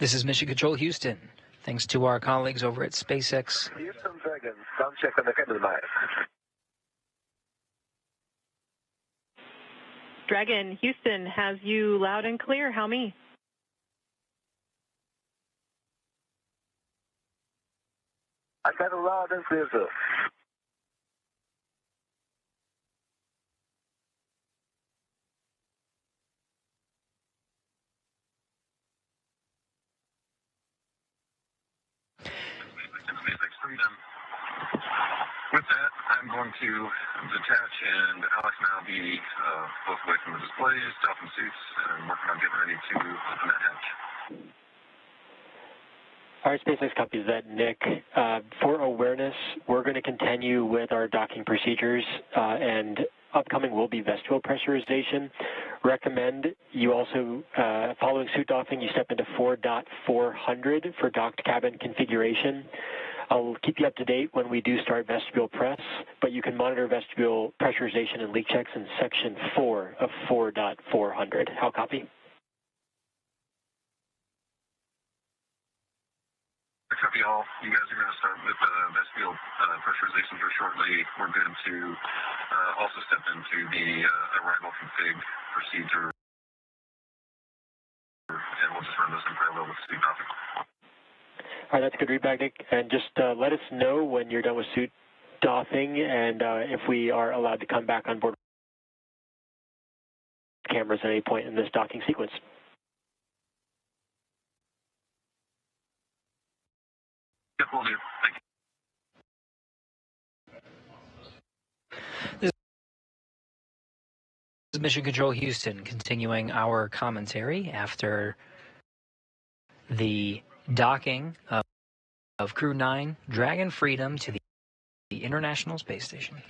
This is Mission Control Houston. Thanks to our colleagues over at SpaceX. Houston Dragon, sound check on the cabin line. Dragon, Houston has you loud and clear. How me? I got a loud and clear, sir. With that, I'm going to detach, and Alex and I will be both away from the displays, doffing suits, and working on getting ready to open that hatch. All right, SpaceX copies that, Nick. For awareness, we're going to continue with our docking procedures, and upcoming will be vestibule pressurization. recommend you also, following suit doffing, you step into 4.400 for docked cabin configuration. I'll keep you up to date when we do start vestibule press, but you can monitor vestibule pressurization and leak checks in section 4 of 4.400. How copy? Copy all. You guys are going to start with vestibule pressurization here shortly. We're good to also step into the arrival config procedure, and we'll just run those in parallel with suit doffing. All right, that's a good readback, Nick. And just let us know when you're done with suit doffing and if we are allowed to come back on board cameras at any point in this docking sequence. Yep, will do. Thank you. This is Mission Control Houston, continuing our commentary after the docking of Crew-9 Dragon Freedom to the International Space Station.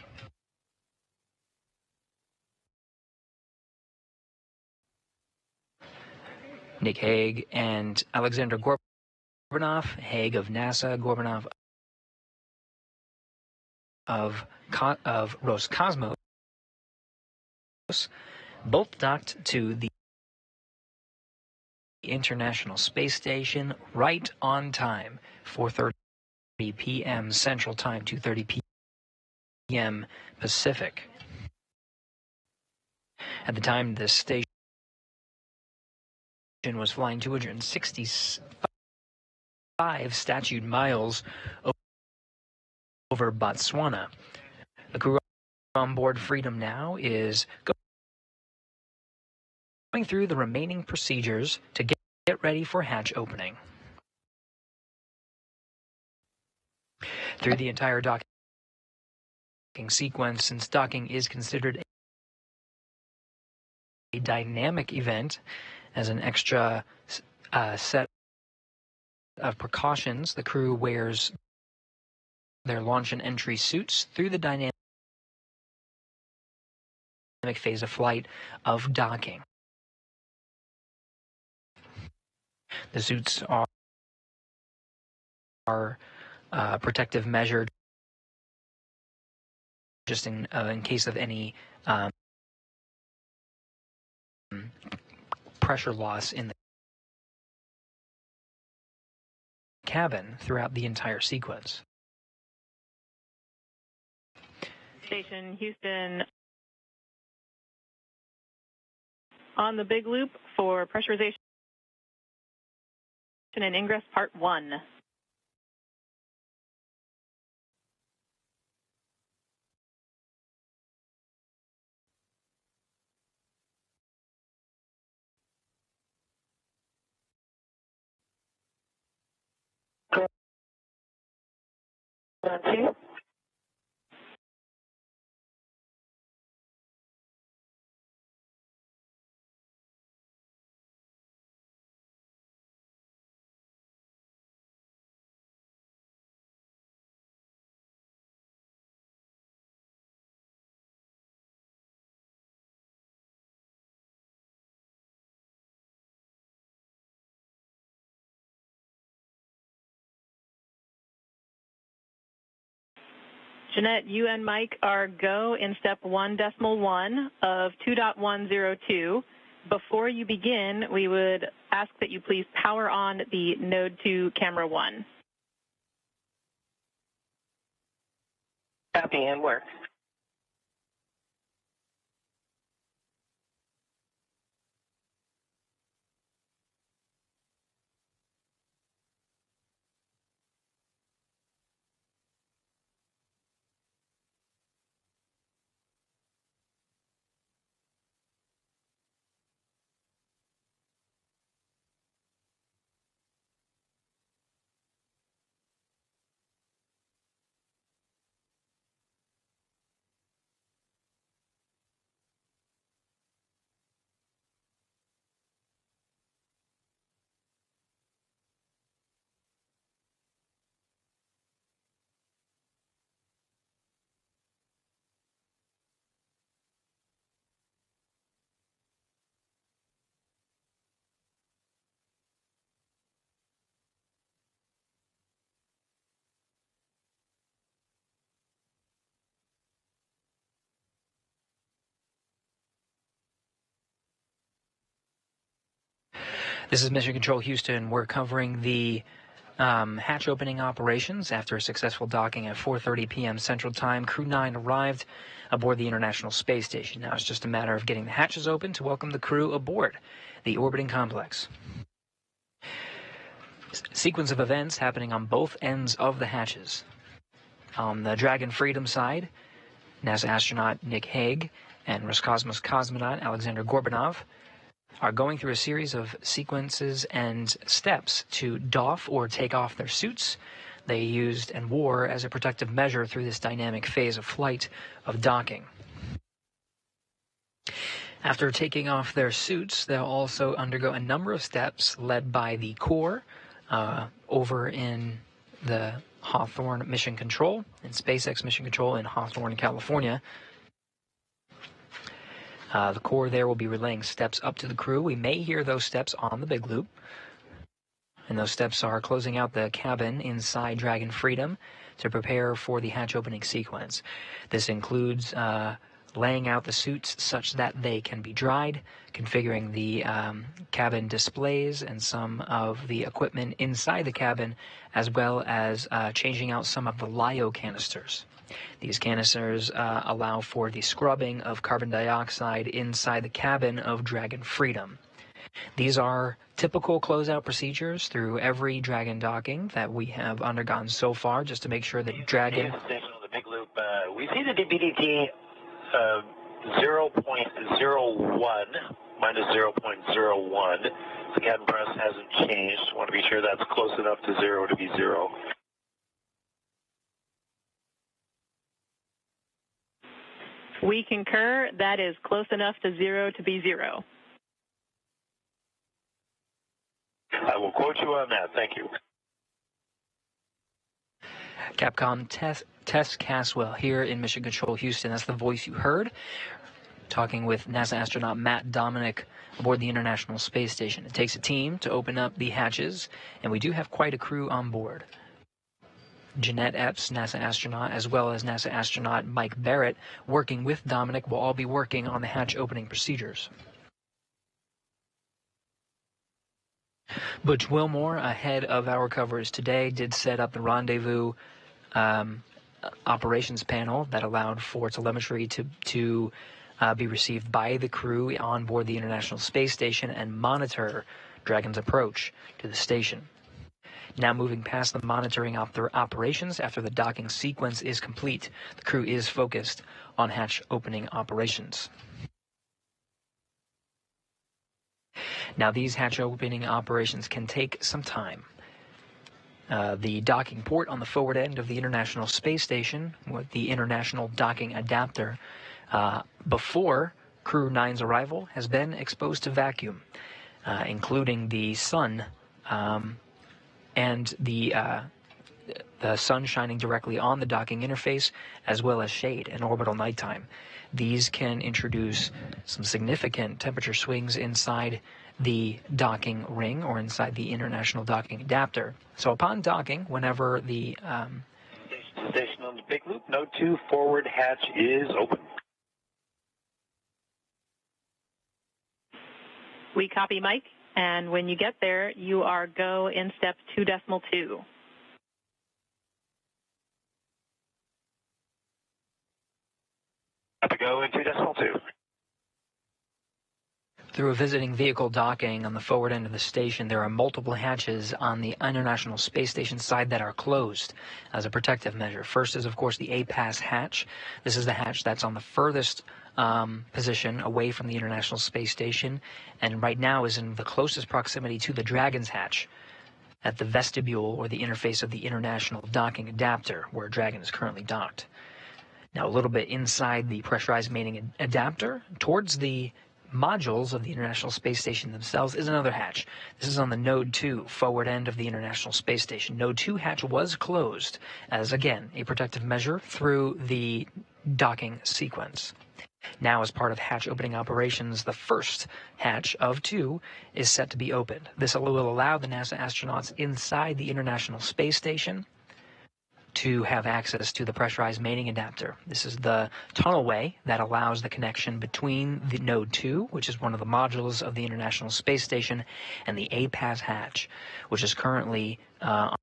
Nick Hague and Alexander Gorbanov, Hague of NASA, Gorbanov of Roscosmos, both docked to the International Space Station right on time, 4:30 p.m. Central Time, 2:30 p.m. Pacific. At the time, this station was flying 265 statute miles over Botswana. The crew on board Freedom now is going through the remaining procedures to get ready for hatch opening. Through the entire docking sequence, since docking is considered a dynamic event, as an extra set of precautions, the crew wears their launch and entry suits through the dynamic phase of flight of docking. The suits are protective measure just in case of any pressure loss in the cabin throughout the entire sequence. Station Houston on the big loop for pressurization and ingress part 1. Jeanette, you and Mike are go in step 1.1 of 2.102. Before you begin, we would ask that you please power on the Node 2 camera 1. Copy and work. This is Mission Control Houston. We're covering the hatch opening operations after a successful docking at 4:30 p.m. Central Time. Crew-9 arrived aboard the International Space Station. Now it's just a matter of getting the hatches open to welcome the crew aboard the orbiting complex. Sequence of events happening on both ends of the hatches. On the Dragon Freedom side, NASA astronaut Nick Hague and Roscosmos cosmonaut Alexander Gorbanov are going through a series of sequences and steps to doff or take off their suits they used and wore as a protective measure through this dynamic phase of flight of docking. After taking off their suits, they'll also undergo a number of steps led by the core over in the Hawthorne Mission Control, in SpaceX Mission Control in Hawthorne, California. The core there will be relaying steps up to the crew. We may hear those steps on the big loop. And those steps are closing out the cabin inside Dragon Freedom to prepare for the hatch opening sequence. This includes laying out the suits such that they can be dried, configuring the cabin displays and some of the equipment inside the cabin, as well as changing out some of the LiO canisters. These canisters allow for the scrubbing of carbon dioxide inside the cabin of Dragon Freedom. These are typical closeout procedures through every Dragon docking that we have undergone so far, just to make sure that Dragon... Station on the big loop. We see the DBDT 0.01 minus 0.01. The cabin press hasn't changed. Want to be sure that's close enough to zero to be zero. We concur. That is close enough to zero to be zero. I will quote you on that. Thank you. Capcom Tess Caswell here in Mission Control Houston. That's the voice you heard, talking with NASA astronaut Matt Dominic aboard the International Space Station. It takes a team to open up the hatches, and we do have quite a crew on board. Jeanette Epps, NASA astronaut, as well as NASA astronaut Mike Barrett, working with Dominic, will all be working on the hatch opening procedures. Butch Wilmore, ahead of our coverage today, did set up the rendezvous operations panel that allowed for telemetry to be received by the crew on board the International Space Station and monitor Dragon's approach to the station. Now moving past the monitoring of their operations after the docking sequence is complete, the crew is focused on hatch opening operations. Now these hatch opening operations can take some time. The docking port on the forward end of the International Space Station with the International Docking Adapter before Crew-9's arrival has been exposed to vacuum, including the sun and the sun shining directly on the docking interface, as well as shade and orbital nighttime. These can introduce some significant temperature swings inside the docking ring or inside the International Docking Adapter. So upon docking, whenever the Station on the big loop, Node 2 forward hatch is open. We copy, Mike, and when you get there, you are go in step 2.2. Have to go in 2.2. Through a visiting vehicle docking on the forward end of the station, there are multiple hatches on the International Space Station side that are closed as a protective measure. First is, of course, the A-Pass hatch. This is the hatch that's on the furthest position away from the International Space Station, and right now is in the closest proximity to the Dragon's hatch at the vestibule or the interface of the International Docking Adapter, where Dragon is currently docked. Now, a little bit inside the pressurized mating adapter, towards the modules of the International Space Station themselves, is another hatch. This is on the Node 2 forward end of the International Space Station. Node 2 hatch was closed as, again, a protective measure through the docking sequence. Now, as part of hatch opening operations, the first hatch of 2 is set to be opened. This will allow the NASA astronauts inside the International Space Station to have access to the pressurized mating adapter. This is the tunnelway that allows the connection between the Node 2, which is one of the modules of the International Space Station, and the APAS hatch, which is currently on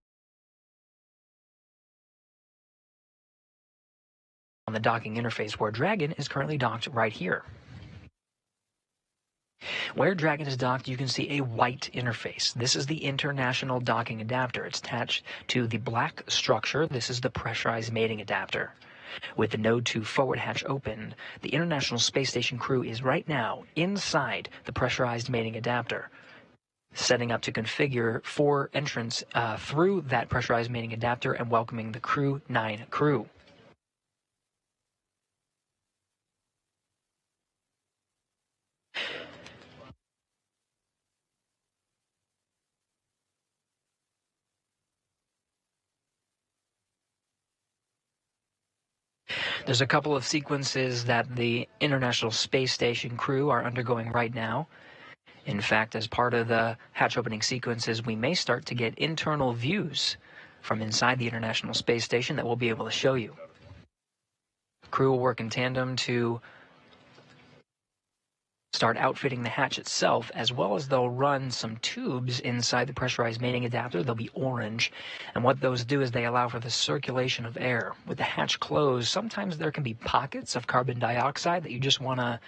the docking interface, where Dragon is currently docked right here. Where Dragon is docked, you can see a white interface. This is the international docking adapter. It's attached to the black structure. This is the pressurized mating adapter. With the Node 2 forward hatch open, the International Space Station crew is right now inside the pressurized mating adapter, setting up to configure for entrance through that pressurized mating adapter and welcoming the Crew-9 crew. There's a couple of sequences that the International Space Station crew are undergoing right now. In fact, as part of the hatch opening sequences, we may start to get internal views from inside the International Space Station that we'll be able to show you. Crew will work in tandem to start outfitting the hatch itself, as well as they'll run some tubes inside the pressurized mating adapter. They'll be orange, and what those do is they allow for the circulation of air. With the hatch closed, sometimes there can be pockets of carbon dioxide that you just want to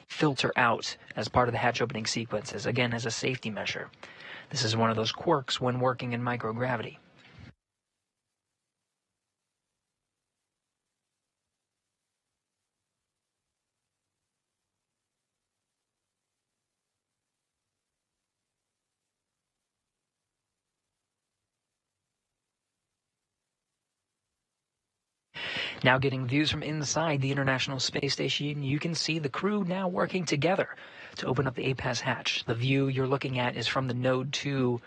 filter out as part of the hatch opening sequences, again as a safety measure. This is one of those quirks when working in microgravity. Now getting views from inside the International Space Station, you can see the crew now working together to open up the APAS hatch. The view you're looking at is from the Node 2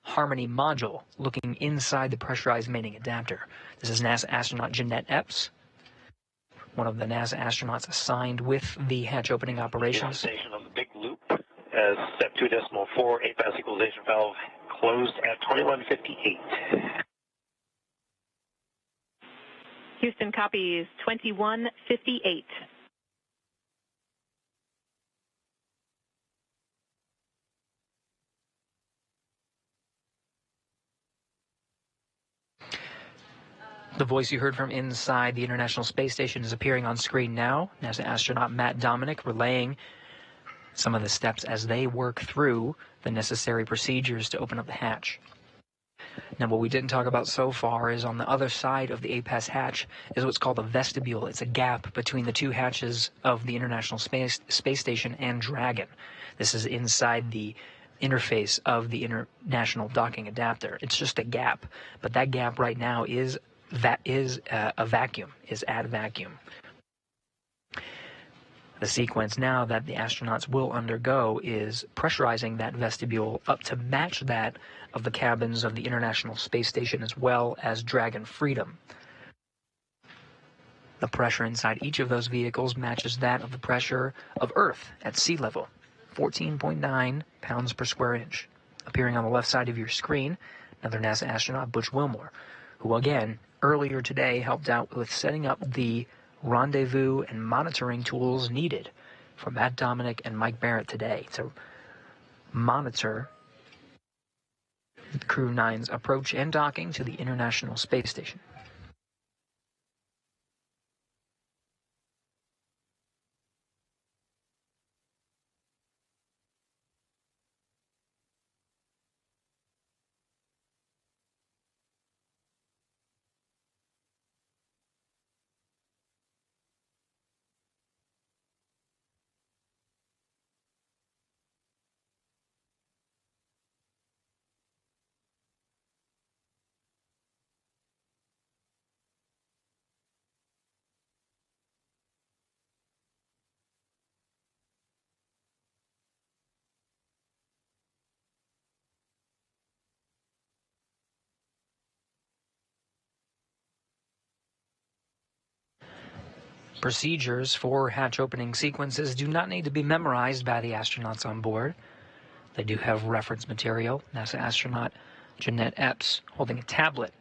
Harmony module, looking inside the pressurized mating adapter. This is NASA astronaut Jeanette Epps, one of the NASA astronauts assigned with the hatch opening operations. Station of the big loop as step 2.4 APAS equalization valve closed at 21:58. Houston copies 21:58. The voice you heard from inside the International Space Station is appearing on screen now. NASA astronaut Matt Dominic relaying some of the steps as they work through the necessary procedures to open up the hatch. Now, what we didn't talk about so far is on the other side of the APAS hatch is what's called a vestibule. It's a gap between the two hatches of the International Space Station and Dragon. This is inside the interface of the International Docking Adapter. It's just a gap, but that gap right now is a vacuum, is at vacuum. The sequence now that the astronauts will undergo is pressurizing that vestibule up to match that of the cabins of the International Space Station as well as Dragon Freedom. The pressure inside each of those vehicles matches that of the pressure of Earth at sea level, 14.9 pounds per square inch. Appearing on the left side of your screen, another NASA astronaut, Butch Wilmore, who again, earlier today helped out with setting up the rendezvous and monitoring tools needed for Matt Dominic and Mike Barrett today to monitor Crew-9's approach and docking to the International Space Station. Procedures for hatch opening sequences do not need to be memorized by the astronauts on board. They do have reference material. NASA astronaut Jeanette Epps holding a tablet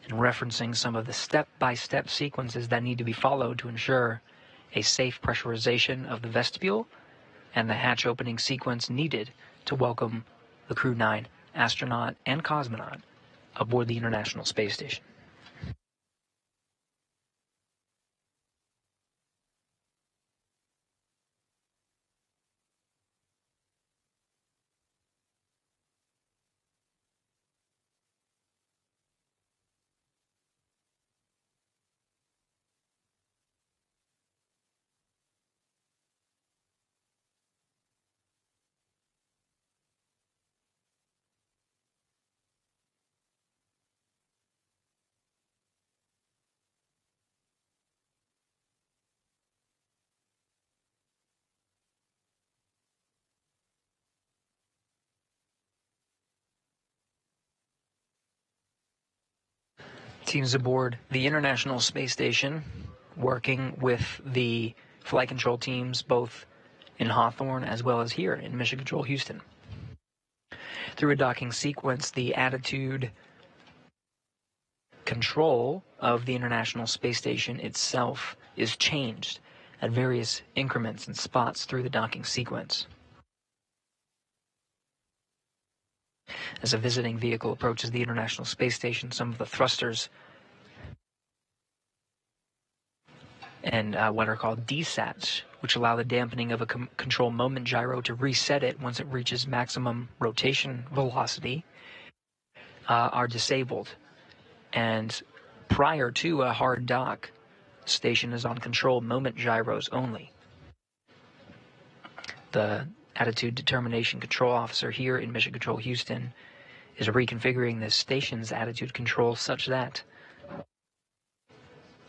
and referencing some of the step-by-step sequences that need to be followed to ensure a safe pressurization of the vestibule and the hatch opening sequence needed to welcome the Crew-9 astronaut and cosmonaut aboard the International Space Station. Teams aboard the International Space Station working with the flight control teams both in Hawthorne as well as here in Mission Control Houston. Through a docking sequence, the attitude control of the International Space Station itself is changed at various increments and spots through the docking sequence. As a visiting vehicle approaches the International Space Station, some of the thrusters and what are called desats, which allow the dampening of a control moment gyro to reset it once it reaches maximum rotation velocity, are disabled. And prior to a hard dock, the station is on control moment gyros only. The Attitude Determination Control Officer here in Mission Control Houston is reconfiguring this station's attitude control such that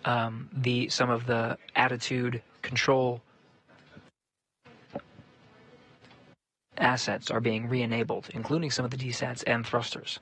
some of the attitude control assets are being re-enabled, including some of the desats and thrusters.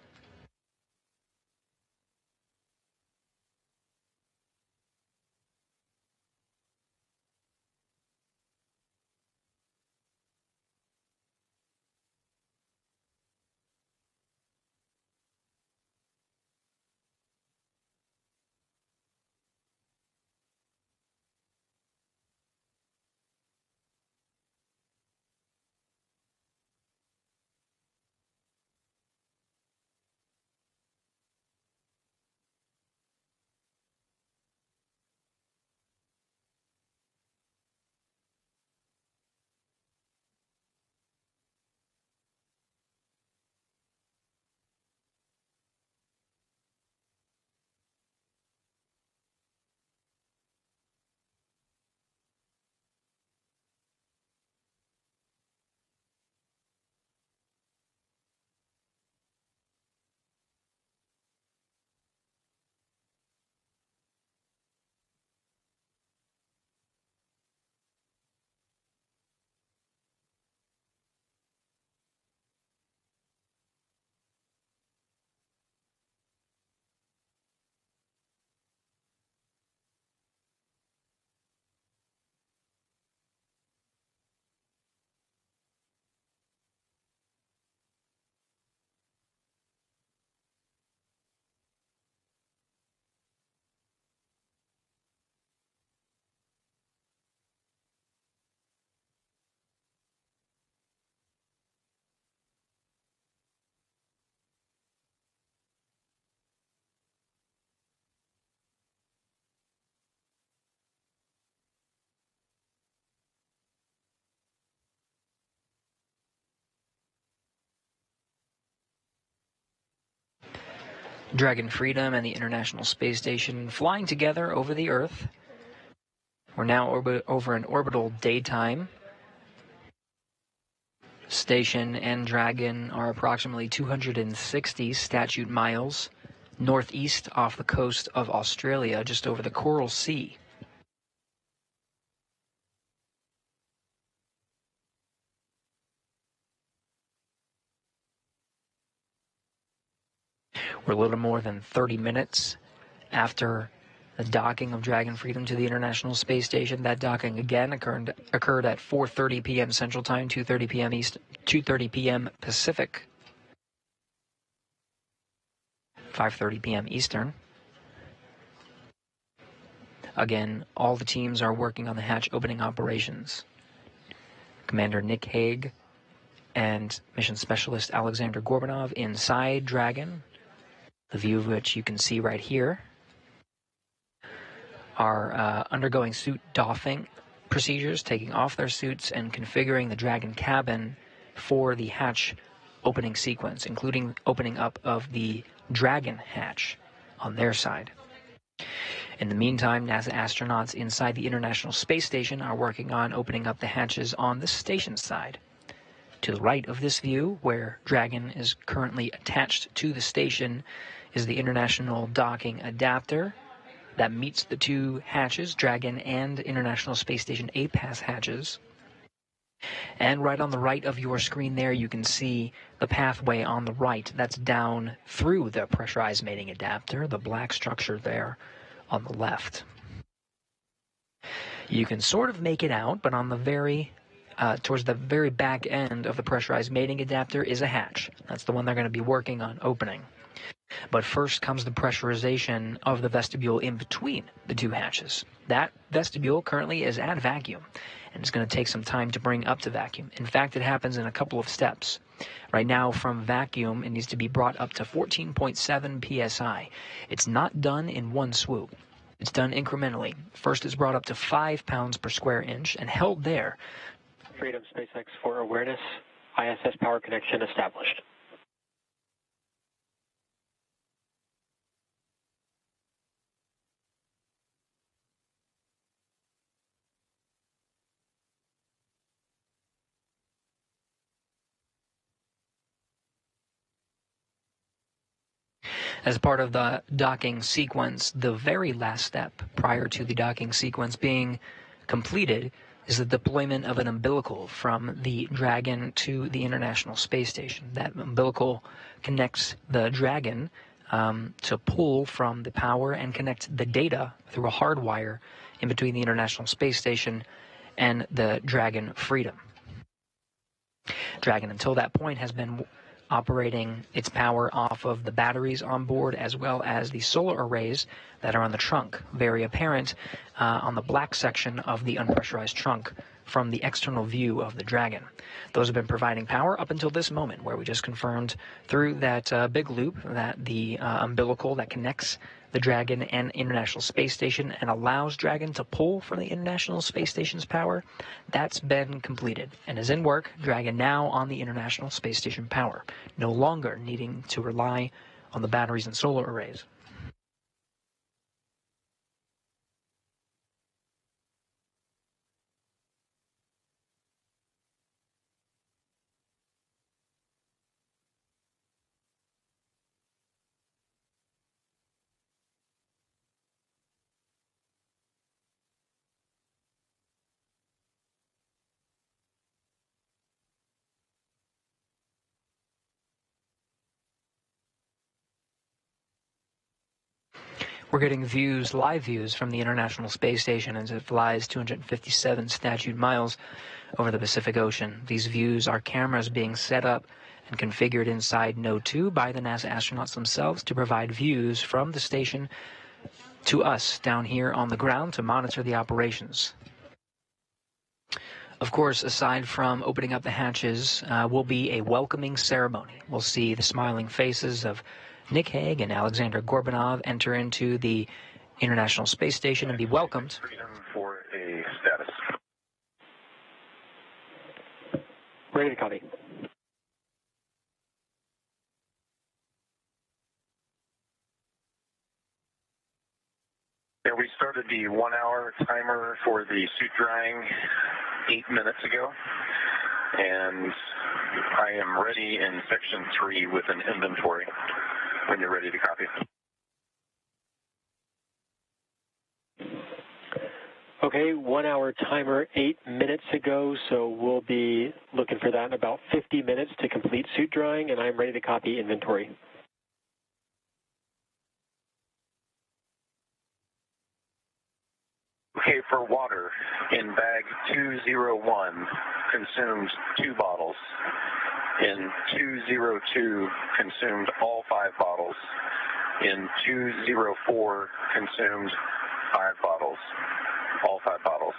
Dragon Freedom and the International Space Station flying together over the Earth. We're now over an orbital daytime. Station and Dragon are approximately 260 statute miles northeast off the coast of Australia, just over the Coral Sea. We're a little more than 30 minutes after the docking of Dragon Freedom to the International Space Station. That docking again occurred at 4:30 p.m. Central Time, 2:30 p.m. East, 2:30 p.m. Pacific, 5:30 p.m. Eastern. Again, all the teams are working on the hatch opening operations. Commander Nick Hague and Mission Specialist Alexander Gorbanov inside Dragon, the view of which you can see right here, are undergoing suit doffing procedures, taking off their suits and configuring the Dragon cabin for the hatch opening sequence, including opening up of the Dragon hatch on their side. In the meantime, NASA astronauts inside the International Space Station are working on opening up the hatches on the station side. To the right of this view, where Dragon is currently attached to the station, is the International Docking Adapter that meets the two hatches, Dragon and International Space Station APAS hatches. And right on the right of your screen there, you can see the pathway on the right. That's down through the pressurized mating adapter, the black structure there on the left. You can sort of make it out, but on the towards the very back end of the pressurized mating adapter is a hatch. That's the one they're going to be working on opening. But first comes the pressurization of the vestibule in between the two hatches. That vestibule currently is at vacuum, and it's going to take some time to bring up to vacuum. In fact, it happens in a couple of steps. Right now, from vacuum, it needs to be brought up to 14.7 psi. It's not done in one swoop. It's done incrementally. First, it's brought up to 5 pounds per square inch and held there. Freedom SpaceX for awareness. ISS power connection established. As part of the docking sequence, the very last step prior to the docking sequence being completed is the deployment of an umbilical from the Dragon to the International Space Station. That umbilical connects the Dragon to pull from the power and connect the data through a hard wire in between the International Space Station and the Dragon Freedom. Dragon, until that point, has been operating its power off of the batteries on board as well as the solar arrays that are on the trunk, very apparent on the black section of the unpressurized trunk from the external view of the Dragon. Those have been providing power up until this moment, where we just confirmed through that big loop that the umbilical that connects the Dragon and International Space Station and allows Dragon to pull from the International Space Station's power, that's been completed and is in work. Dragon now on the International Space Station power, no longer needing to rely on the batteries and solar arrays. We're getting views, live views, from the International Space Station as it flies 257 statute miles over the Pacific Ocean. These views are cameras being set up and configured inside Node 2 by the NASA astronauts themselves to provide views from the station to us down here on the ground to monitor the operations. Of course, aside from opening up the hatches, will be a welcoming ceremony. We'll see the smiling faces of Nick Hague and Alexander Gorbanov enter into the International Space Station and be welcomed. Freedom for a status. Ready to copy. Yeah, we started the 1-hour timer for the suit drying 8 minutes ago, and I am ready in section 3 with an inventory when you're ready to copy. Okay, 1-hour timer 8 minutes ago, so we'll be looking for that in about 50 minutes to complete suit drying, and I'm ready to copy inventory. Okay, for water, in bag 201, consumed 2 bottles. In 202, consumed all 5 bottles. In 204, consumed 5 bottles. All 5 bottles.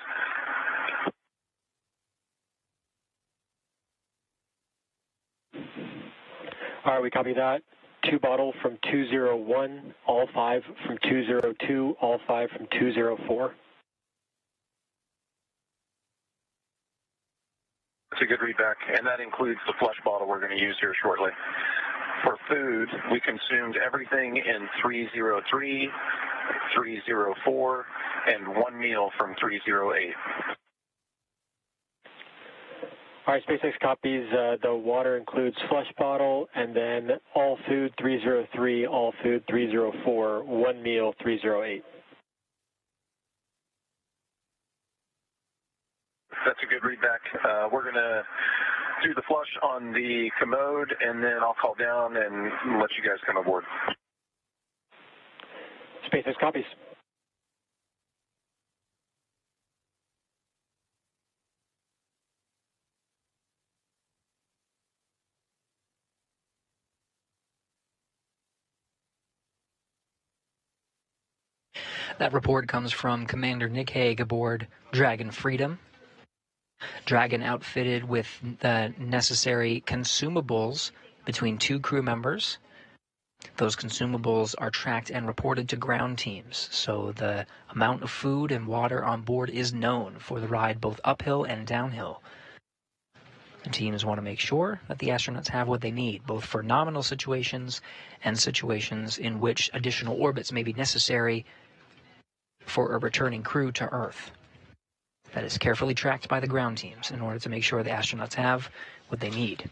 All right, we copy that. 2 bottle from 201, all 5 from 202, all 5 from 204. That's a good readback, and that includes the flush bottle we're going to use here shortly. For food, we consumed everything in 303, 304, and 1 meal from 308. All right, SpaceX copies. The water includes flush bottle, and then all food 303, all food 304, 1 meal 308. That's a good readback. We're going to do the flush on the commode, and then I'll call down and let you guys come aboard. SpaceX copies. That report comes from Commander Nick Hague aboard Dragon Freedom. Dragon outfitted with the necessary consumables between 2 crew members. Those consumables are tracked and reported to ground teams, so the amount of food and water on board is known for the ride both uphill and downhill. The teams want to make sure that the astronauts have what they need, both for nominal situations and situations in which additional orbits may be necessary for a returning crew to Earth. That is carefully tracked by the ground teams in order to make sure the astronauts have what they need.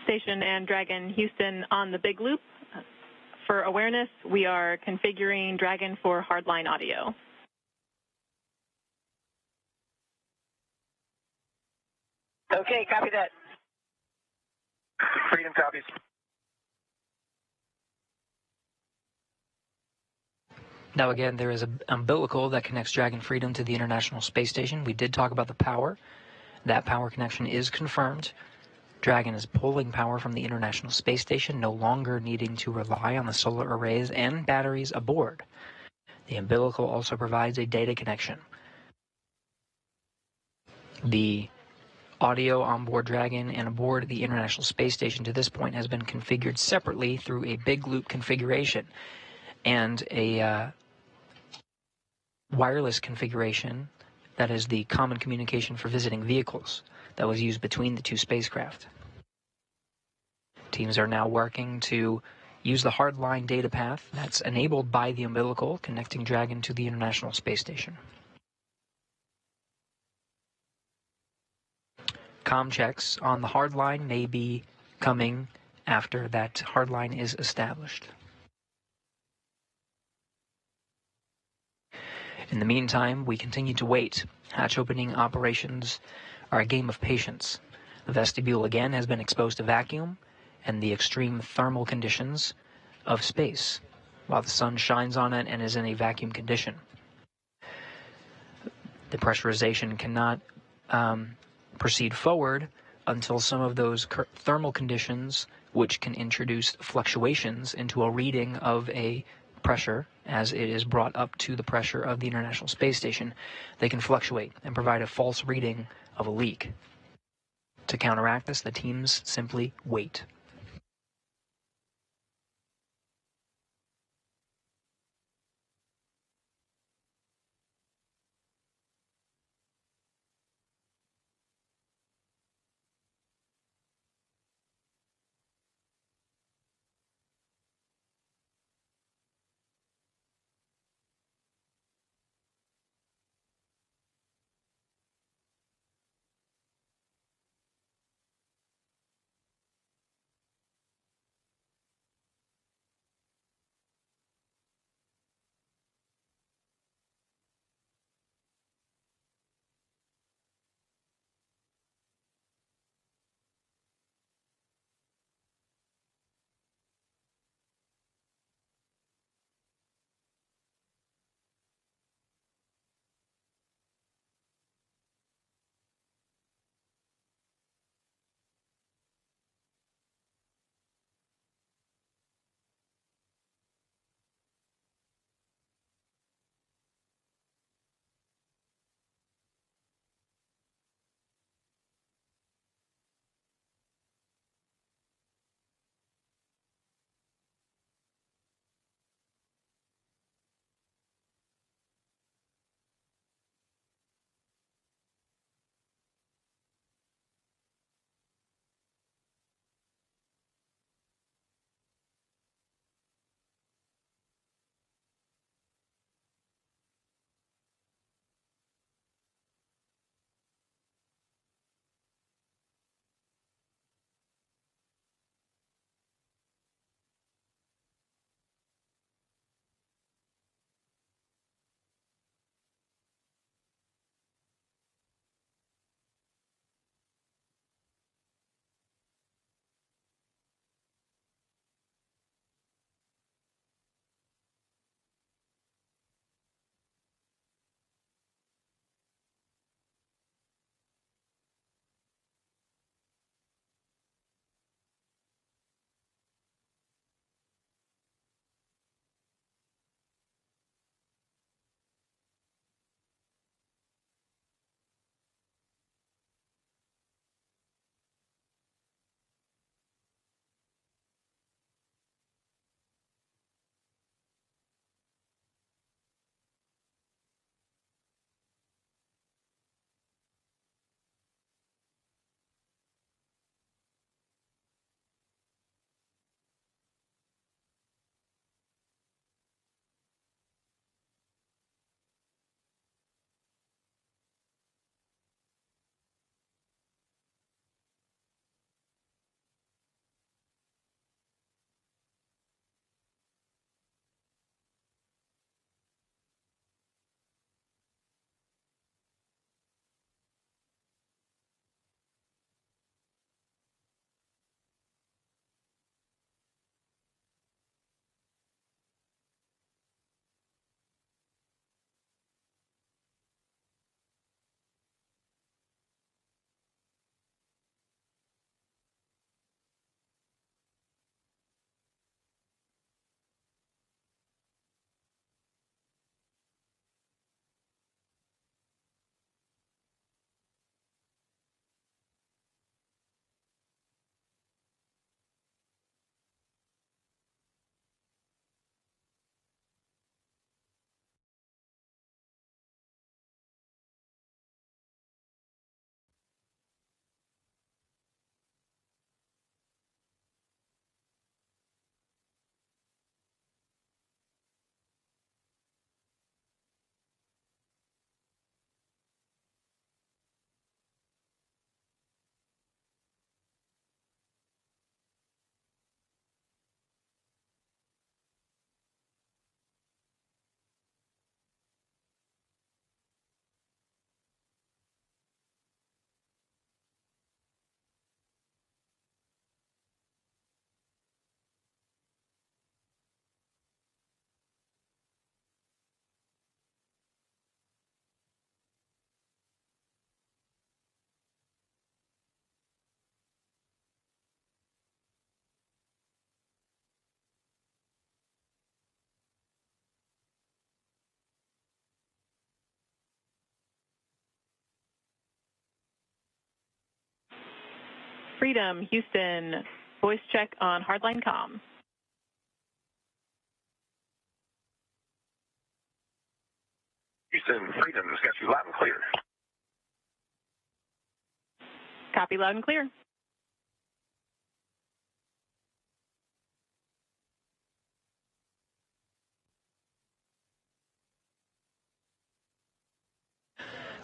Station and Dragon Houston on the big loop. For awareness, we are configuring Dragon for hardline audio. Okay, copy that. Freedom copies. Now again, there is an umbilical that connects Dragon Freedom to the International Space Station. We did talk about the power. That power connection is confirmed. Dragon is pulling power from the International Space Station, no longer needing to rely on the solar arrays and batteries aboard. The umbilical also provides a data connection. The audio on board Dragon and aboard the International Space Station to this point has been configured separately through a big loop configuration and a wireless configuration that is the common communication for visiting vehicles that was used between the 2 spacecraft. Teams are now working to use the hardline data path that's enabled by the umbilical connecting Dragon to the International Space Station. Comm checks on the hardline may be coming after that hardline is established. In the meantime, we continue to wait. Hatch opening operations are a game of patience. The vestibule again has been exposed to vacuum and the extreme thermal conditions of space, while the sun shines on it and is in a vacuum condition. The pressurization cannot proceed forward until some of those thermal conditions, which can introduce fluctuations into a reading of a pressure as it is brought up to the pressure of the International Space Station, they can fluctuate and provide a false reading of a leak. To counteract this, the teams simply wait. Freedom, Houston, voice check on hardline comm. Houston, Freedom, has got you loud and clear. Copy loud and clear.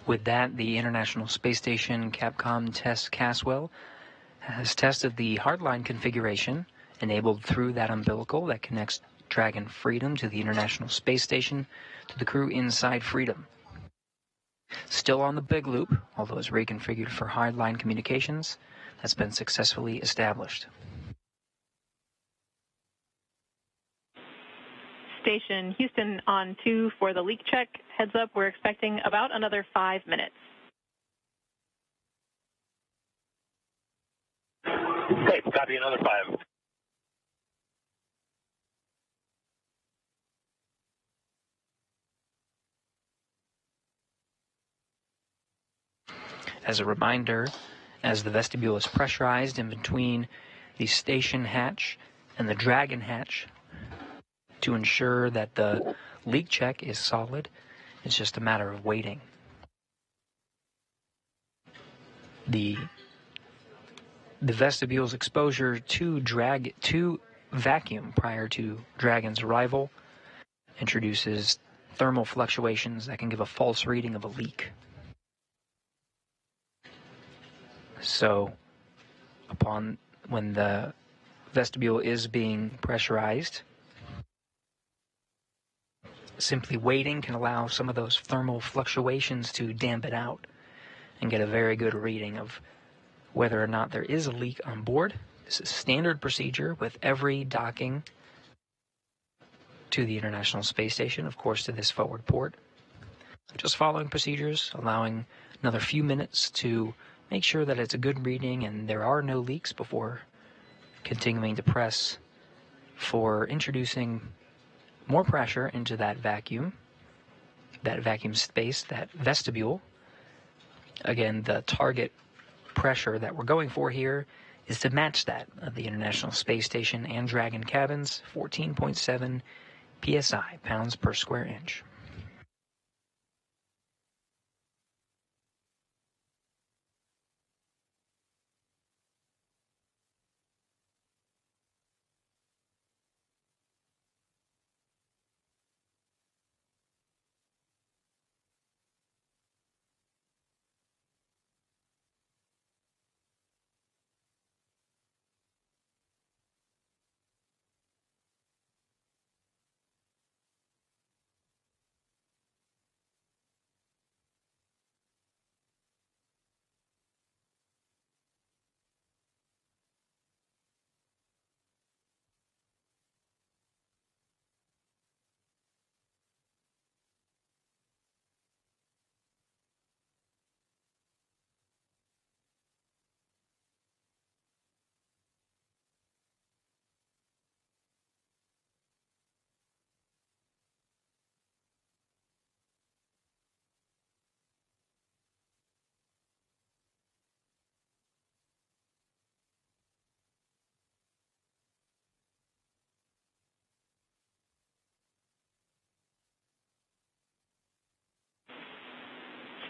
With that, the International Space Station Capcom Test Caswell has tested the hardline configuration enabled through that umbilical that connects Dragon Freedom to the International Space Station to the crew inside Freedom. Still on the big loop, although it's reconfigured for hardline communications, that's been successfully established. Station Houston on 2 for the leak check. Heads up, we're expecting about another 5 minutes. Okay, copy another 5. As a reminder, as the vestibule is pressurized in between the station hatch and the Dragon hatch, to ensure that the leak check is solid, it's just a matter of waiting. The vestibule's exposure to vacuum prior to Dragon's arrival introduces thermal fluctuations that can give a false reading of a leak. So, when the vestibule is being pressurized, simply waiting can allow some of those thermal fluctuations to dampen out and get a very good reading of whether or not there is a leak on board. This is standard procedure with every docking to the International Space Station, of course, to this forward port. Just following procedures, allowing another few minutes to make sure that it's a good reading and there are no leaks before continuing to press for introducing more pressure into that vacuum space, that vestibule. Again, the target pressure that we're going for here is to match that of the International Space Station and Dragon cabins, 14.7 psi, pounds per square inch.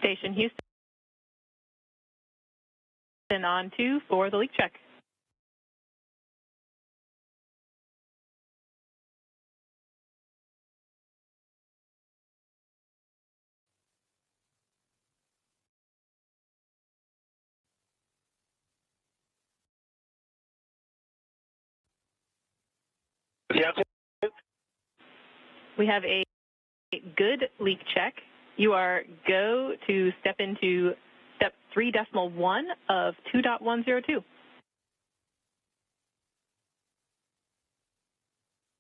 Station Houston on 2 for the leak check. We have a good leak check. You are go to step into step 3.1 of 2.102.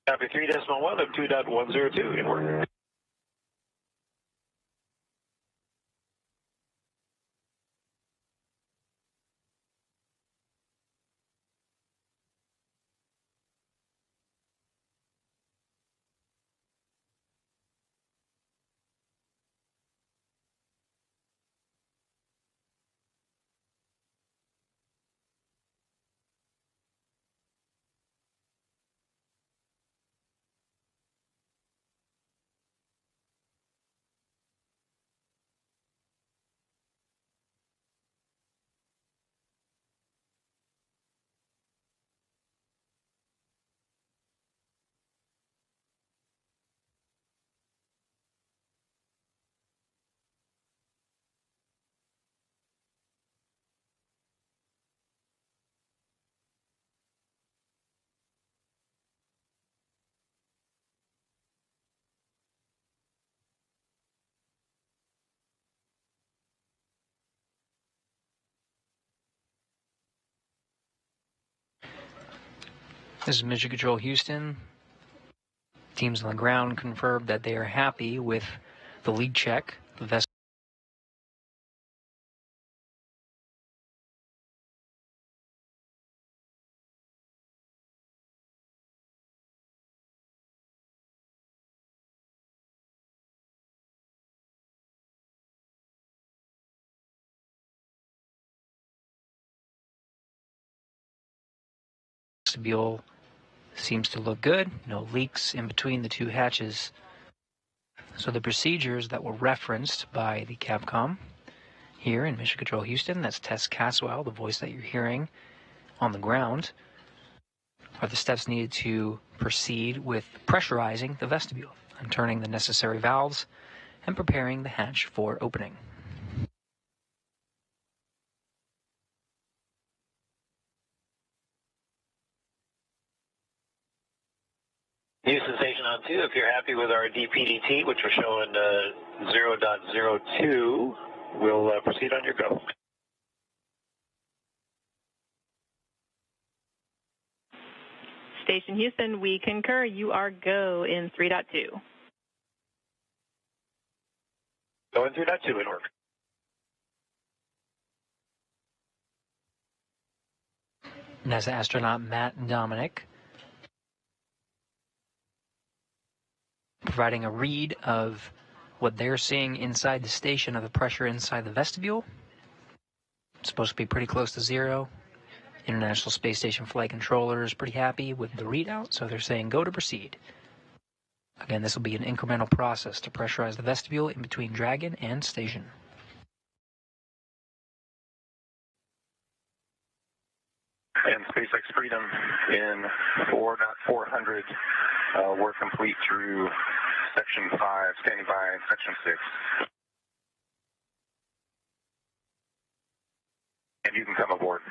Copy 3.1 of 2.102. Inward. This is Mission Control Houston. Teams on the ground confirmed that they are happy with the leak check. The vestibule seems to look good. No leaks in between the two hatches. So the procedures that were referenced by the Capcom here in Mission Control Houston, that's Tess Caswell, the voice that you're hearing on the ground, are the steps needed to proceed with pressurizing the vestibule and turning the necessary valves and preparing the hatch for opening. Houston Station on 2, if you're happy with our DPDT, which we're showing 0.02, we'll proceed on your go. Station Houston, we concur. You are go in 3.2. Go in 3.2 in order. NASA astronaut Matt Dominic providing a read of what they're seeing inside the station of the pressure inside the vestibule. It's supposed to be pretty close to zero. International Space Station Flight Controller is pretty happy with the readout, so they're saying go to proceed. Again, this will be an incremental process to pressurize the vestibule in between Dragon and station. And SpaceX Freedom in 4.400, we're complete through Section 5, standing by Section 6. And you can come aboard.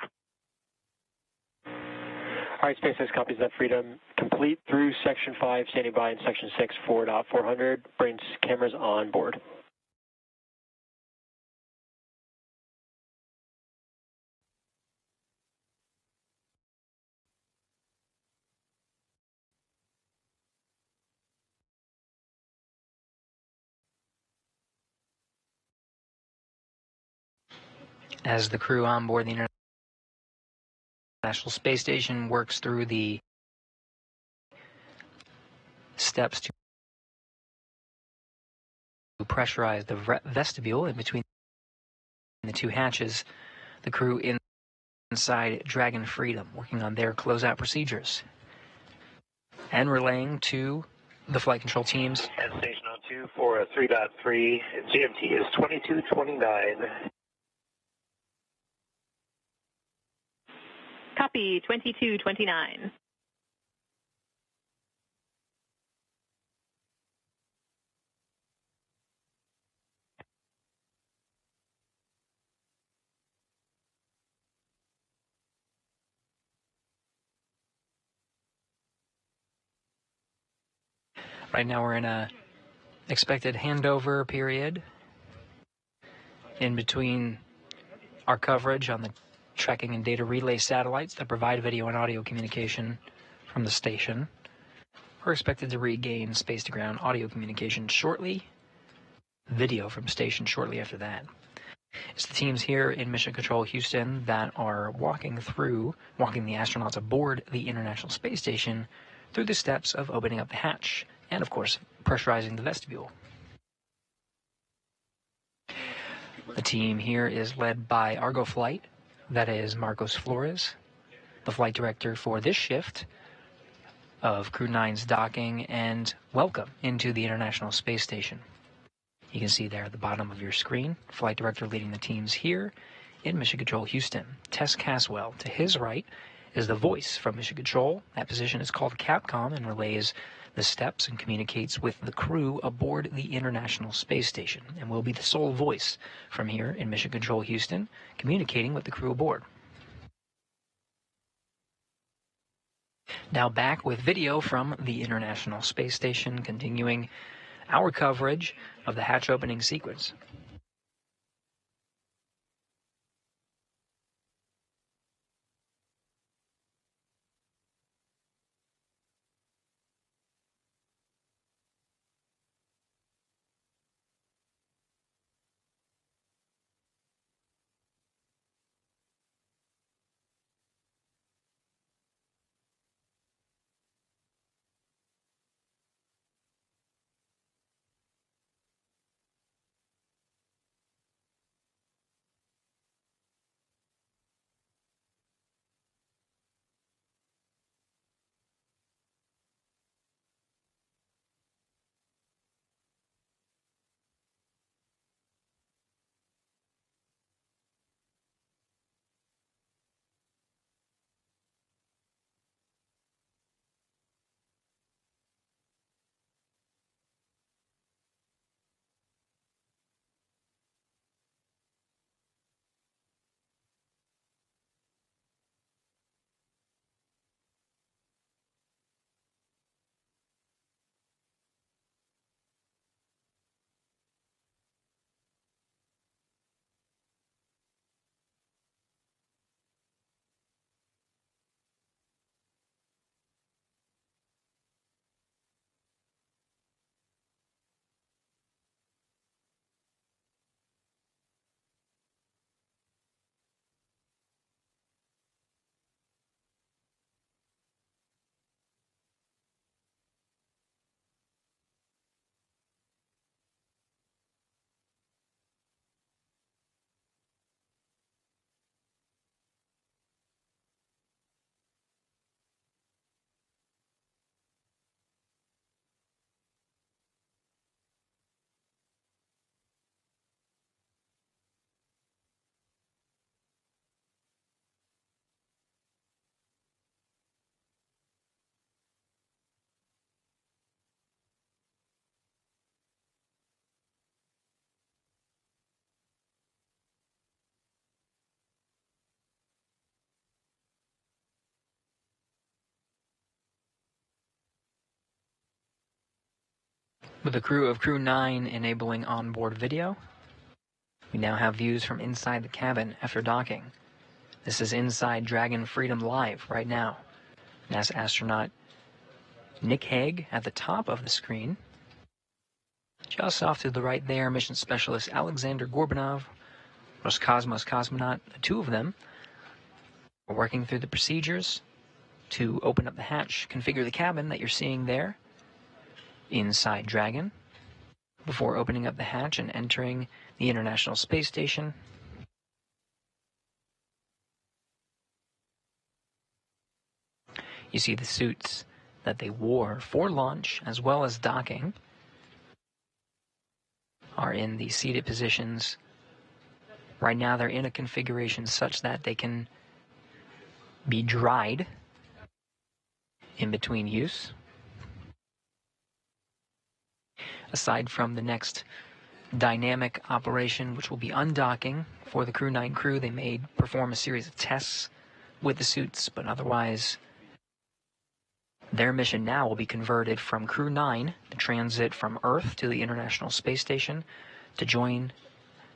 All right, SpaceX copies that. Freedom complete through Section 5, standing by in Section 6, 4.400. Brings cameras on board. As the crew on board the International Space Station works through the steps to pressurize the vestibule in between the two hatches, the crew inside Dragon Freedom working on their closeout procedures and relaying to the flight control teams. And Station on 2 for 3.3, GMT is 2229. Copy 2229. Right now we're in a expected handover period in between our coverage on the tracking and data relay satellites that provide video and audio communication from the station. We're expected to regain space-to-ground audio communication shortly, video from station shortly after that. It's the teams here in Mission Control Houston that are walking the astronauts aboard the International Space Station through the steps of opening up the hatch and, of course, pressurizing the vestibule. The team here is led by Argo Flight, that is Marcos Flores, the flight director for this shift of Crew-9's docking and welcome into the International Space Station. You can see there at the bottom of your screen, flight director leading the teams here in Mission Control Houston. Tess Caswell, to his right, is the voice from Mission Control. That position is called Capcom and relays the steps and communicates with the crew aboard the International Space Station and will be the sole voice from here in Mission Control Houston, communicating with the crew aboard. Now back with video from the International Space Station, continuing our coverage of the hatch opening sequence. With the crew of Crew-9 enabling onboard video, we now have views from inside the cabin after docking. This is inside Dragon Freedom Live right now. NASA astronaut Nick Hague at the top of the screen. Just off to the right there, mission specialist Alexander Gorbanov, Roscosmos cosmonaut, the two of them, are working through the procedures to open up the hatch, configure the cabin that you're seeing there inside Dragon, before opening up the hatch and entering the International Space Station. You see the suits that they wore for launch as well as docking are in the seated positions. Right now they're in a configuration such that they can be dried in between use. Aside from the next dynamic operation, which will be undocking for the Crew-9 crew, they may perform a series of tests with the suits, but otherwise their mission now will be converted from Crew-9, the transit from Earth to the International Space Station, to join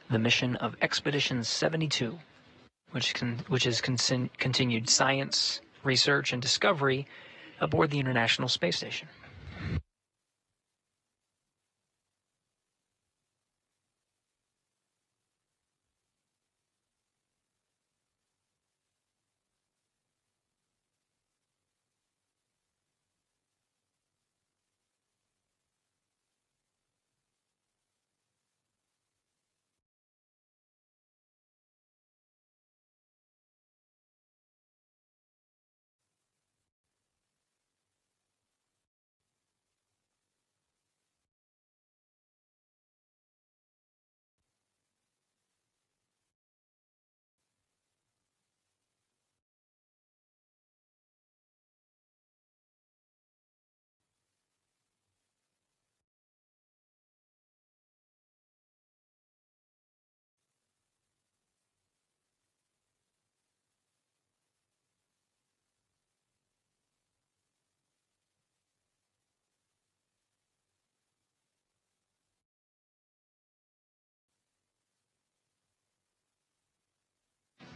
the mission of Expedition 72, which is continued science, research, and discovery aboard the International Space Station.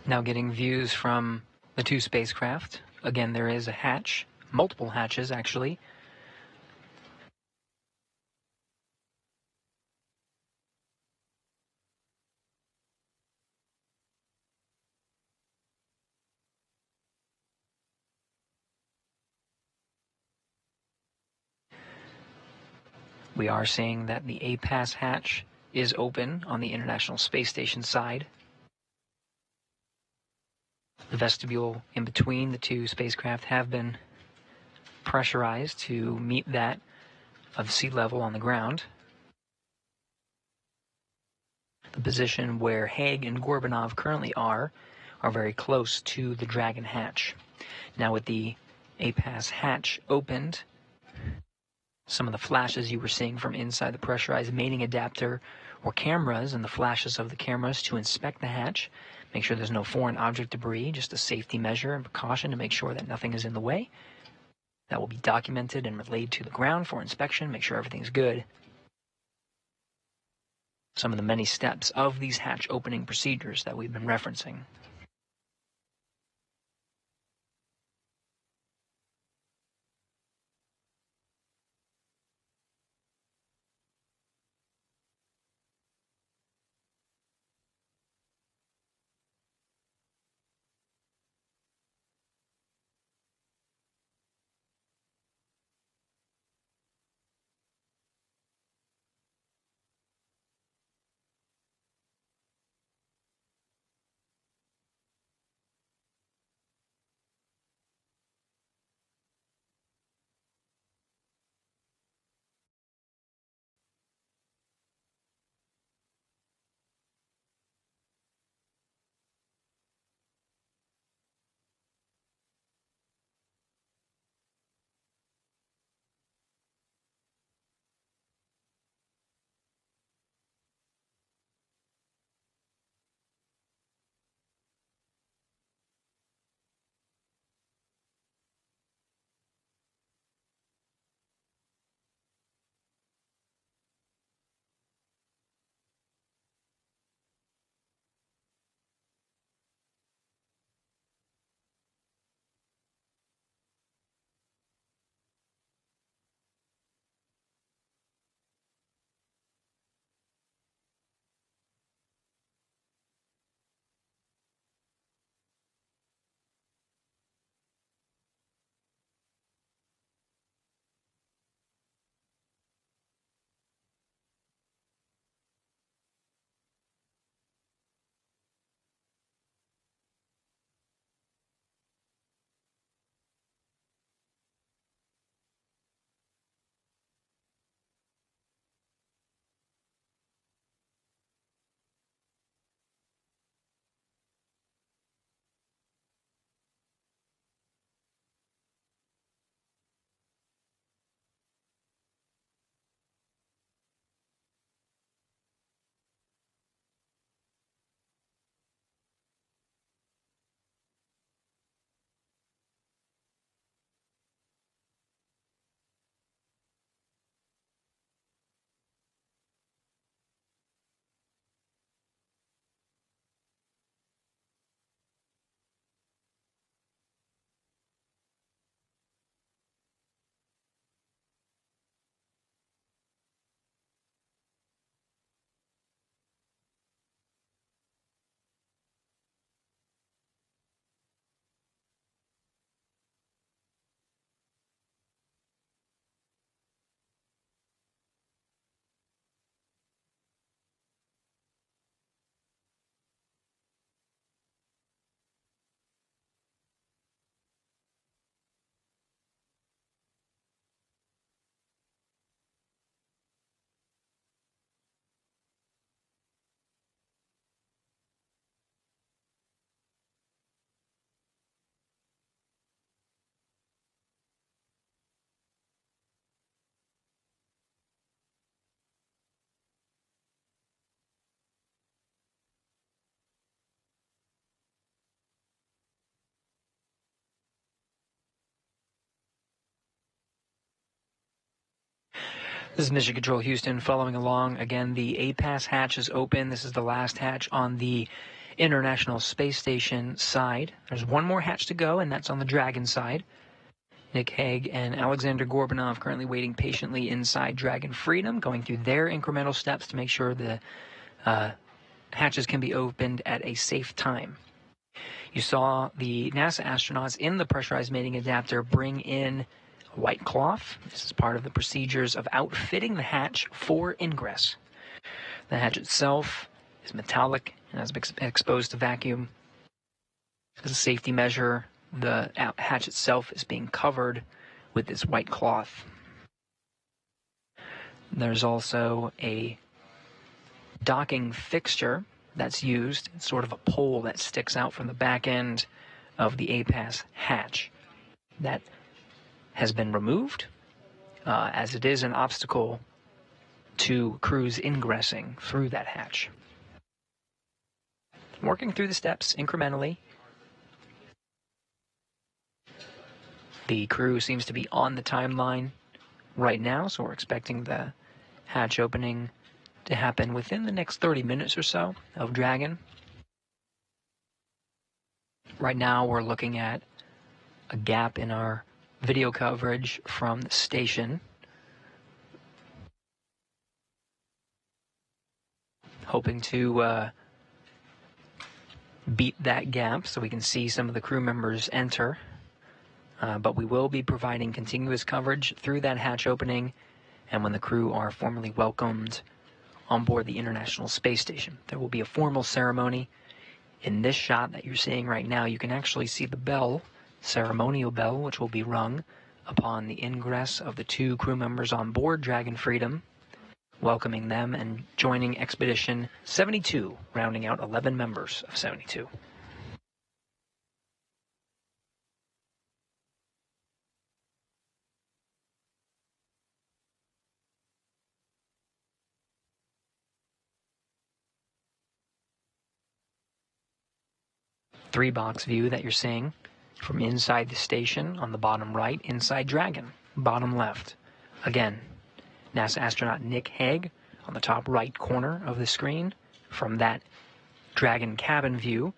Now getting views from the two spacecraft. Again, there is a hatch, multiple hatches actually. We are seeing that the A-Pass hatch is open on the International Space Station side. The vestibule in between the two spacecraft have been pressurized to meet that of sea level on the ground. The position where Hague and Gorbanov currently are very close to the Dragon hatch. Now with the A-Pass hatch opened, some of the flashes you were seeing from inside the pressurized mating adapter or cameras and the flashes of the cameras to inspect the hatch, make sure there's no foreign object debris, just a safety measure and precaution to make sure that nothing is in the way. That will be documented and relayed to the ground for inspection, make sure everything's good. Some of the many steps of these hatch opening procedures that we've been referencing. This is Mission Control Houston following along. Again, the APAS hatch is open. This is the last hatch on the International Space Station side. There's one more hatch to go, and that's on the Dragon side. Nick Hague and Alexander Gorbanov currently waiting patiently inside Dragon Freedom, going through their incremental steps to make sure the hatches can be opened at a safe time. You saw the NASA astronauts in the pressurized mating adapter bring in a white cloth. This is part of the procedures of outfitting the hatch for ingress. The hatch itself is metallic and has been exposed to vacuum. As a safety measure, the hatch itself is being covered with this white cloth. There's also a docking fixture that's used. It's sort of a pole that sticks out from the back end of the APAS hatch. That has been removed, as it is an obstacle to crews ingressing through that hatch. Working through the steps incrementally. The crew seems to be on the timeline right now, so we're expecting the hatch opening to happen within the next 30 minutes or so of Dragon. Right now we're looking at a gap in our video coverage from the station. Hoping to beat that gap so we can see some of the crew members enter. But we will be providing continuous coverage through that hatch opening and when the crew are formally welcomed on board the International Space Station. There will be a formal ceremony. In this shot that you're seeing right now, you can actually see the bell, ceremonial bell, which will be rung upon the ingress of the 2 crew members on board Dragon Freedom, welcoming them and joining Expedition 72, rounding out 11 members of 72. Three-box view that you're seeing from inside the station on the bottom right, inside Dragon, bottom left. Again, NASA astronaut Nick Hague on the top right corner of the screen. From that Dragon cabin view,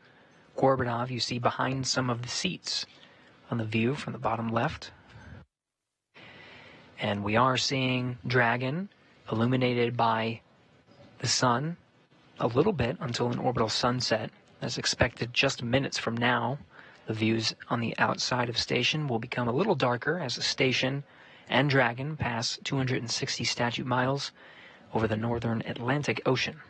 Gorbanov you see behind some of the seats on the view from the bottom left. And we are seeing Dragon illuminated by the sun a little bit until an orbital sunset. As expected just minutes from now, the views on the outside of station will become a little darker as the station and Dragon pass 260 statute miles over the northern Atlantic Ocean.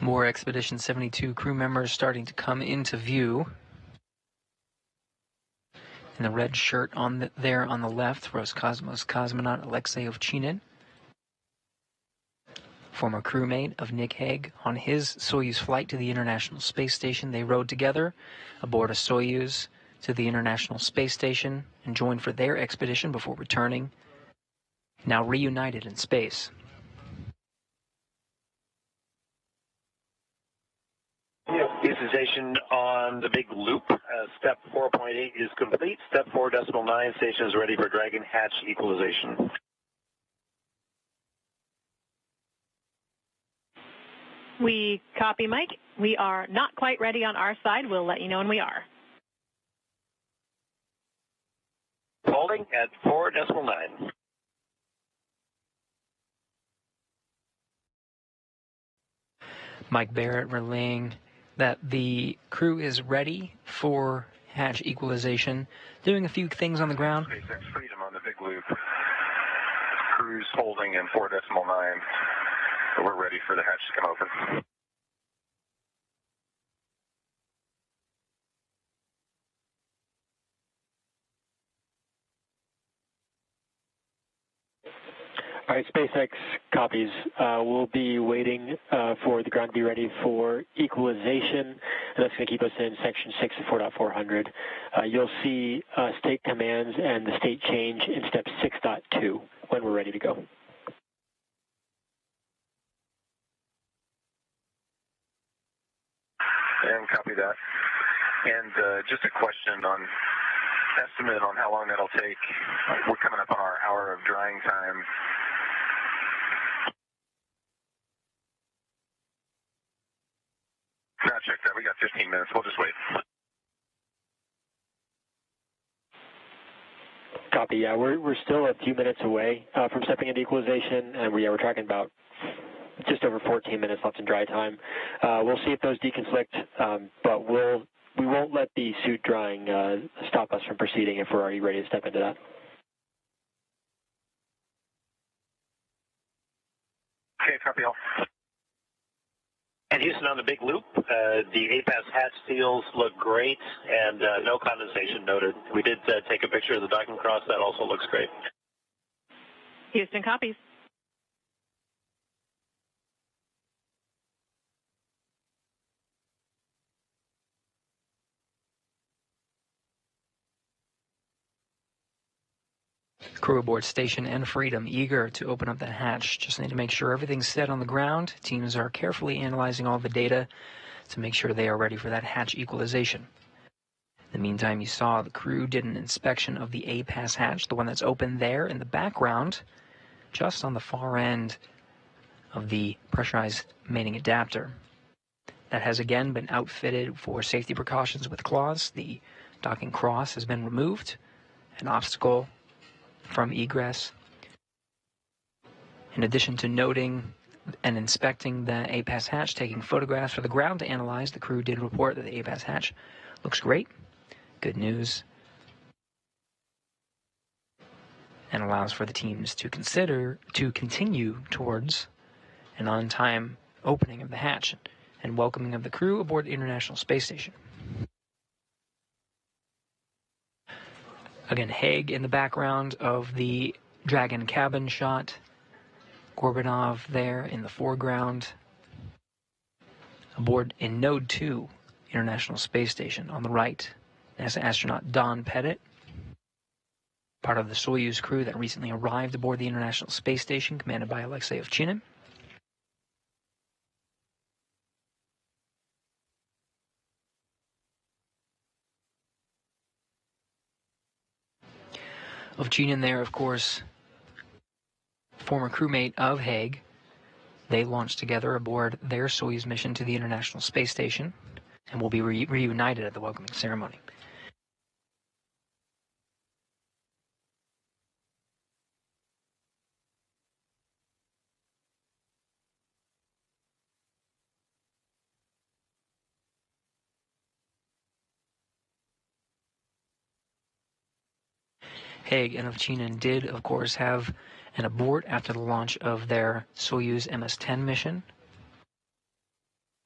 More Expedition 72 crew members starting to come into view. In the red shirt there on the left, Roscosmos cosmonaut Alexei Ovchinin, former crewmate of Nick Hague. On his Soyuz flight to the International Space Station, they rode together aboard a Soyuz to the International Space Station and joined for their expedition before returning, now reunited in space. Station on the big loop. Step 4.8 is complete. Step 4.9 station is ready for Dragon hatch equalization. We copy, Mike. We are not quite ready on our side. We'll let you know when we are. Holding at 4.9. Mike Barrett relaying that the crew is ready for hatch equalization, doing a few things on the ground. SpaceX Freedom on the big loop. Crew's holding in 4.9. So we're ready for the hatch to come open. All right, SpaceX copies. We'll be waiting for the ground to be ready for equalization, and that's going to keep us in section 6 of 4.400. You'll see state commands and the state change in step 6.2 when we're ready to go. And copy that. And just a question on estimate on how long that'll take. We're coming up on our hour of drying time. Now check that. We got 15 minutes. We'll just wait. Copy. Yeah, we're still a few minutes away from stepping into equalization, and we're tracking about just over 14 minutes left in dry time. We'll see if those deconflict, but we won't let the suit drying stop us from proceeding if we're already ready to step into that. Okay, copy all. And Houston on the big loop, the APAS hatch seals look great, and no condensation noted. We did take a picture of the docking cross. That also looks great. Houston copies. Crew aboard Station and Freedom eager to open up that hatch. Just need to make sure everything's set on the ground. Teams are carefully analyzing all the data to make sure they are ready for that hatch equalization. In the meantime, you saw the crew did an inspection of the APAS hatch, the one that's open there in the background, just on the far end of the pressurized mating adapter. That has again been outfitted for safety precautions with claws. The docking cross has been removed, an obstacle from egress. In addition to noting and inspecting the APAS hatch, taking photographs for the ground to analyze, the crew did report that the APAS hatch looks great. Good news. And allows for the teams to continue towards an on-time opening of the hatch and welcoming of the crew aboard the International Space Station. Again, Haig in the background of the Dragon cabin shot. Gorbanov there in the foreground. Aboard in Node 2, International Space Station. On the right, NASA astronaut Don Pettit, part of the Soyuz crew that recently arrived aboard the International Space Station, commanded by Alexei Ovchinin. Ovchinin there, of course, former crewmate of Haig. They launched together aboard their Soyuz mission to the International Space Station and will be reunited at the welcoming ceremony. Haig and Ovchinin did, of course, have an abort after the launch of their Soyuz MS-10 mission.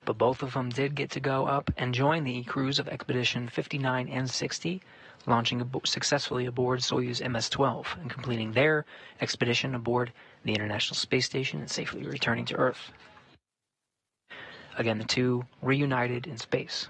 But both of them did get to go up and join the crews of Expedition 59 and 60, launching successfully aboard Soyuz MS-12 and completing their expedition aboard the International Space Station and safely returning to Earth. Again, the two reunited in space.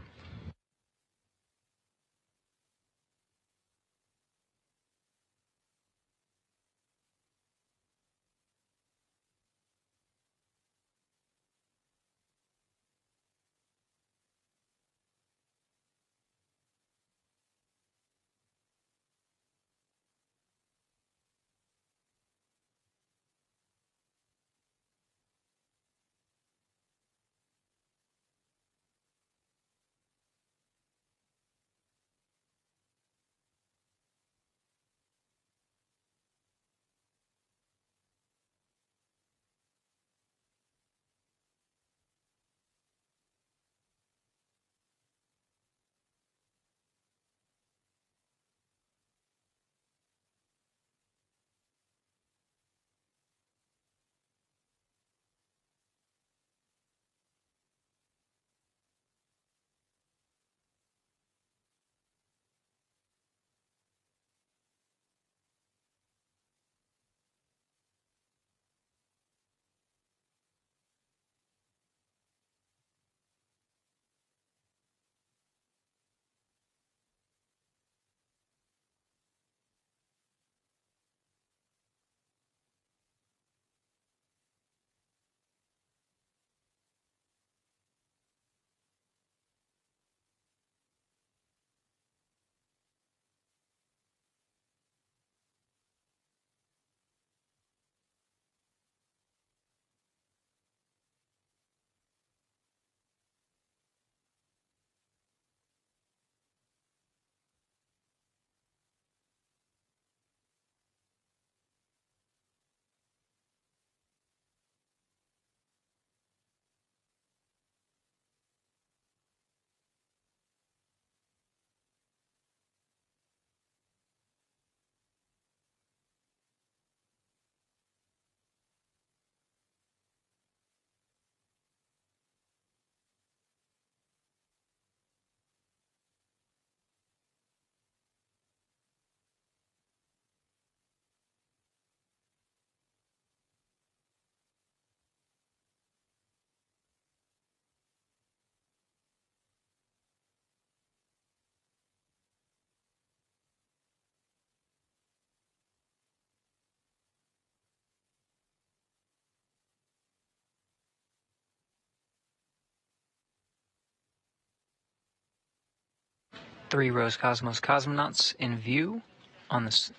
3 Roscosmos cosmonauts in view. On this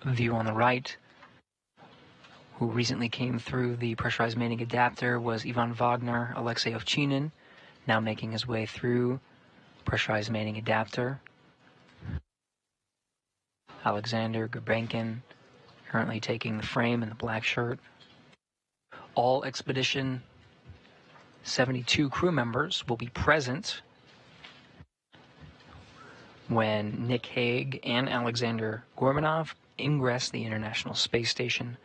view on the right, who recently came through the pressurized mating adapter, was Ivan Wagner, Alexei Ovchinin, now making his way through pressurized mating adapter. Alexander Gurbenkin currently taking the frame in the black shirt. All Expedition 72 crew members will be present when Nick Hague and Alexander Gorbanov ingress the International Space Station.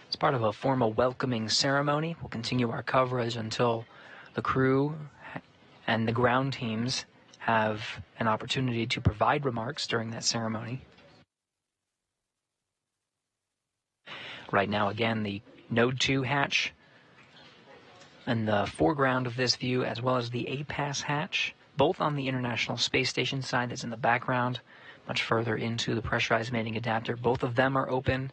It's part of a formal welcoming ceremony. We'll continue our coverage until the crew and the ground teams have an opportunity to provide remarks during that ceremony. Right now, again, the Node 2 hatch in the foreground of this view, as well as the APAS hatch, both on the International Space Station side that's in the background, much further into the pressurized mating adapter. Both of them are open.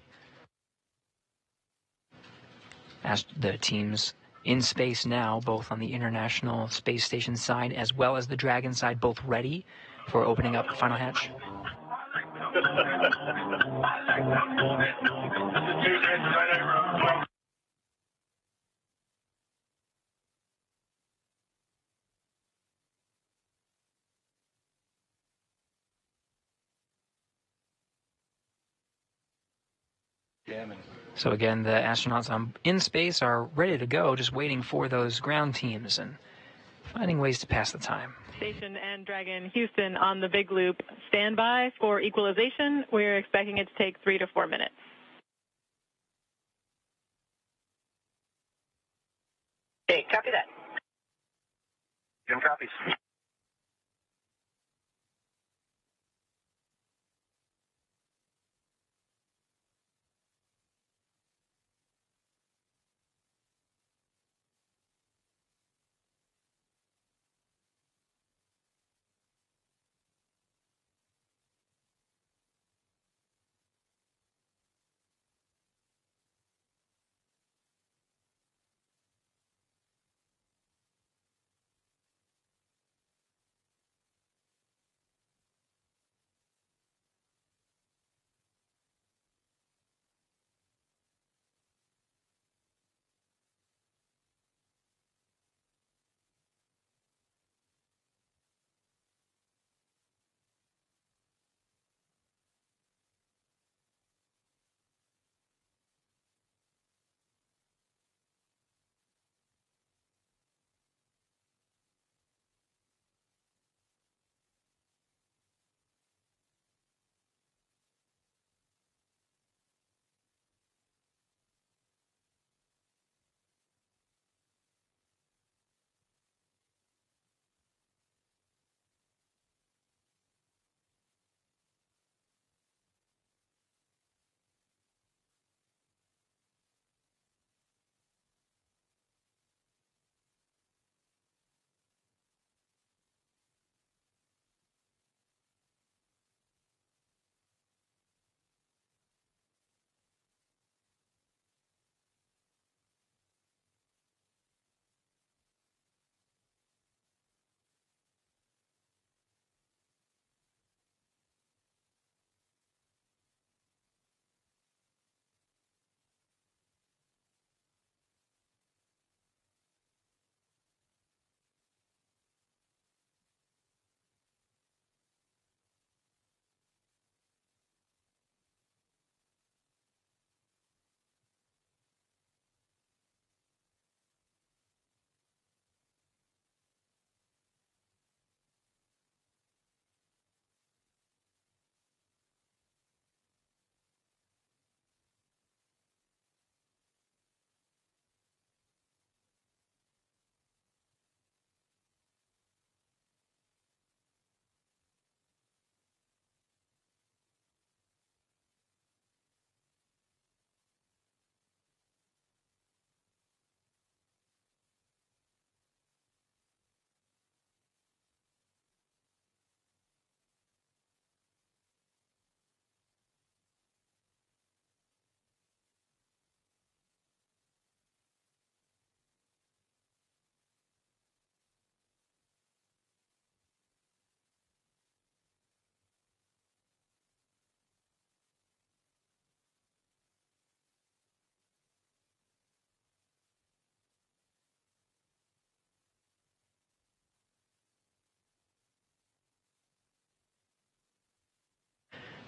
As the teams in space now, both on the International Space Station side as well as the Dragon side, both ready for opening up the final hatch. So again, the astronauts in space are ready to go, just waiting for those ground teams and finding ways to pass the time. Station and Dragon Houston on the big loop. Stand by for equalization. We're expecting it to take 3 to 4 minutes. Hey, copy that. Jim copies.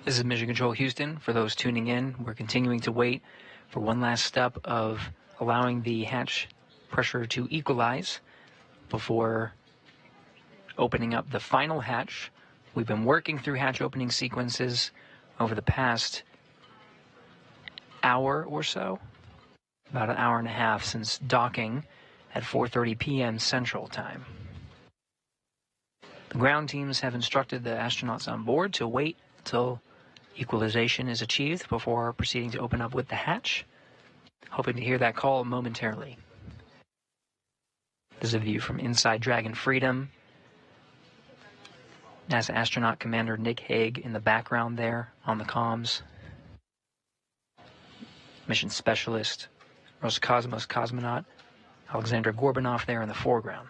This is Mission Control Houston. For those tuning in, we're continuing to wait for one last step of allowing the hatch pressure to equalize before opening up the final hatch. We've been working through hatch opening sequences over the past hour or so, about an hour and a half since docking at 4:30 p.m. Central Time. The ground teams have instructed the astronauts on board to wait till equalization is achieved before proceeding to open up with the hatch. Hoping to hear that call momentarily. This is a view from inside Dragon Freedom. NASA astronaut Commander Nick Hague in the background there on the comms. Mission specialist Roscosmos cosmonaut Alexander Gorbanov there in the foreground.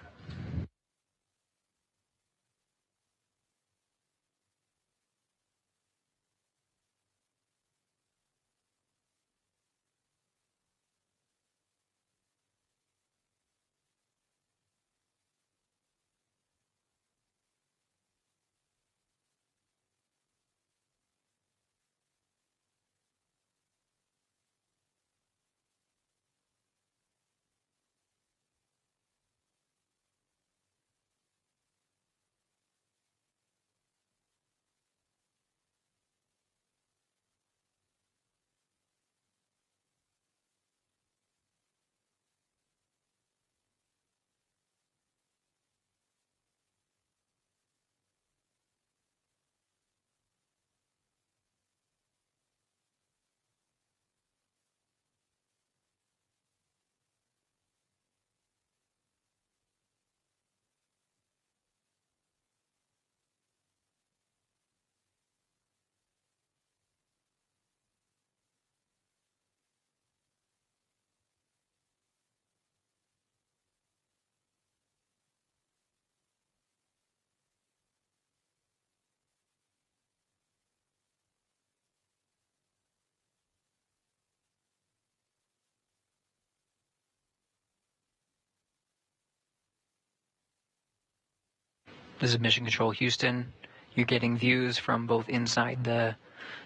This is Mission Control Houston. You're getting views from both inside the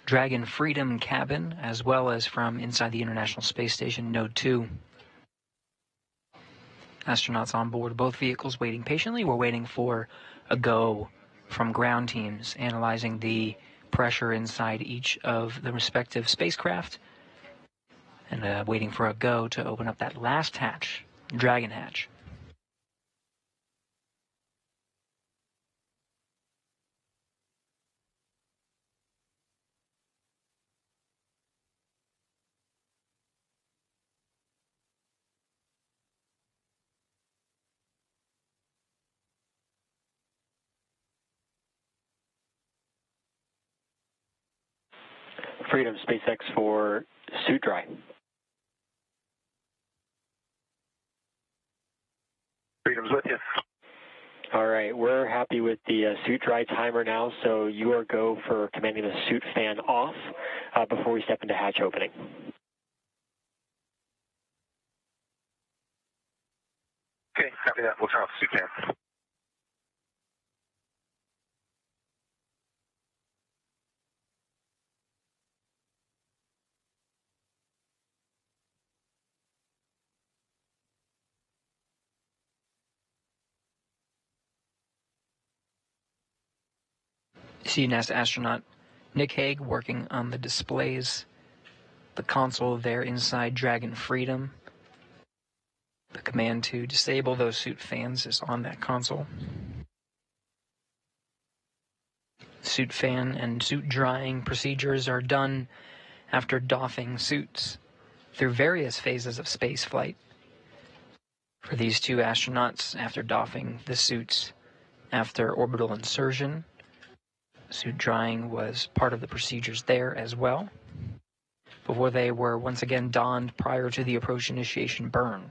Dragon Freedom cabin as well as from inside the International Space Station Node 2. Astronauts on board both vehicles waiting patiently. We're waiting for a go from ground teams analyzing the pressure inside each of the respective spacecraft and waiting for a go to open up that last hatch, Dragon hatch. Freedom, SpaceX for suit dry. Freedom's with you. All right, we're happy with the suit dry timer now, so you are go for commanding the suit fan off before we step into hatch opening. Okay, copy that. We'll turn off the suit fan. See NASA astronaut Nick Hague working on the displays, the console there inside Dragon Freedom. The command to disable those suit fans is on that console. Suit fan and suit drying procedures are done after doffing suits through various phases of space flight. For these two astronauts, after doffing the suits after orbital insertion, suit drying was part of the procedures there as well, before they were once again donned prior to the approach initiation burn.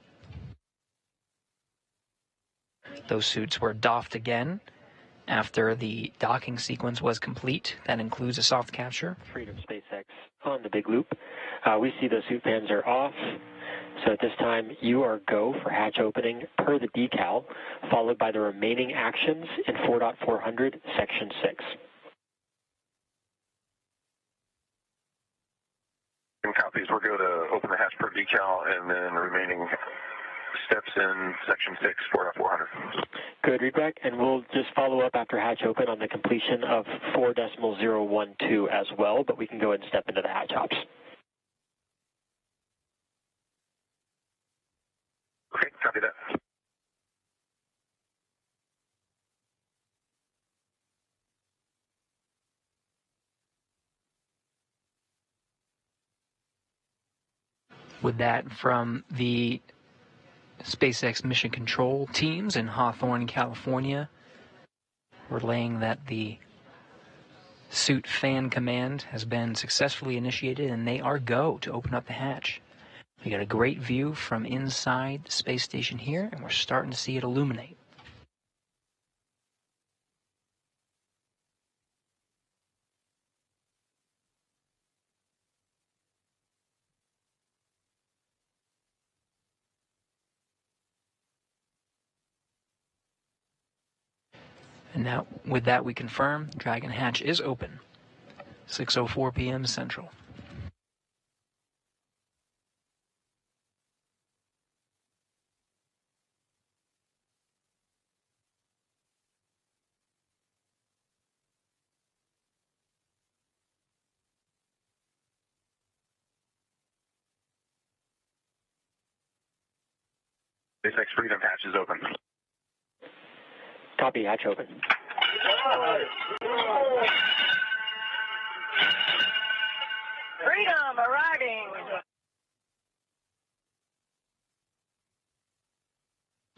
Those suits were doffed again after the docking sequence was complete. That includes a soft capture. Freedom SpaceX on the big loop. We see those suit fans are off. So at this time, you are go for hatch opening per the decal, followed by the remaining actions in 4.400, Section 6. And copies, we're going to open the hatch per decal and then the remaining steps in section 6, 4.400. Good, readback, and we'll just follow up after hatch open on the completion of 4.012 as well, but we can go ahead and step into the hatch ops. Okay, copy that. With that from the SpaceX mission control teams in Hawthorne, California, relaying that the suit fan command has been successfully initiated and they are go to open up the hatch. We got a great view from inside the space station here, and we're starting to see it illuminate. And now, with that, we confirm Dragon hatch is open. 6:04 p.m. Central. SpaceX Freedom hatch is open. Copy, hatch open. Freedom arriving.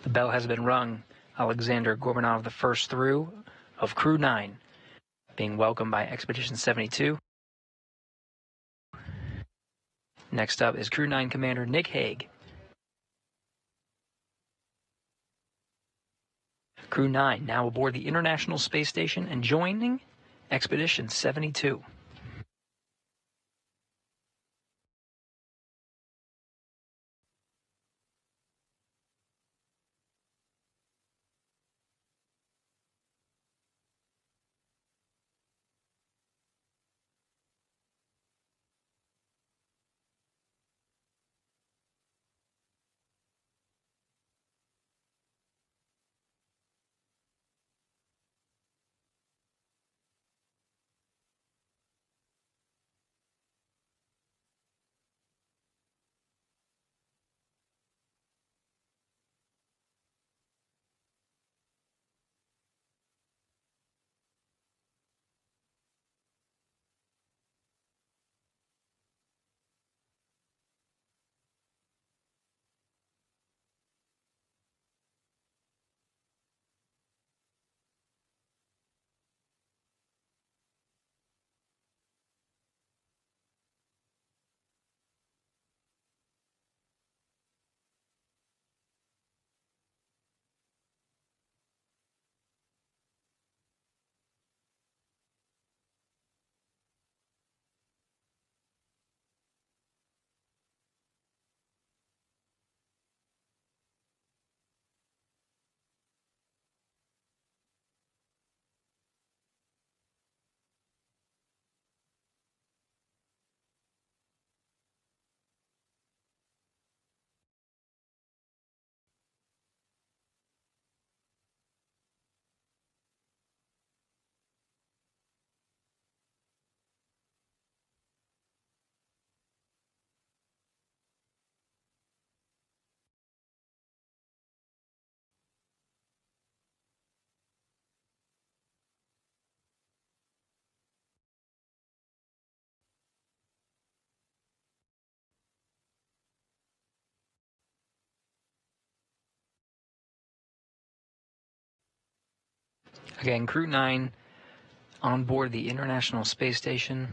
The bell has been rung. Alexander Gorbanov, the first through of Crew-9, being welcomed by Expedition 72. Next up is Crew-9 Commander Nick Hague. Crew-9 now aboard the International Space Station and joining Expedition 72. Again, Crew-9 on board the International Space Station.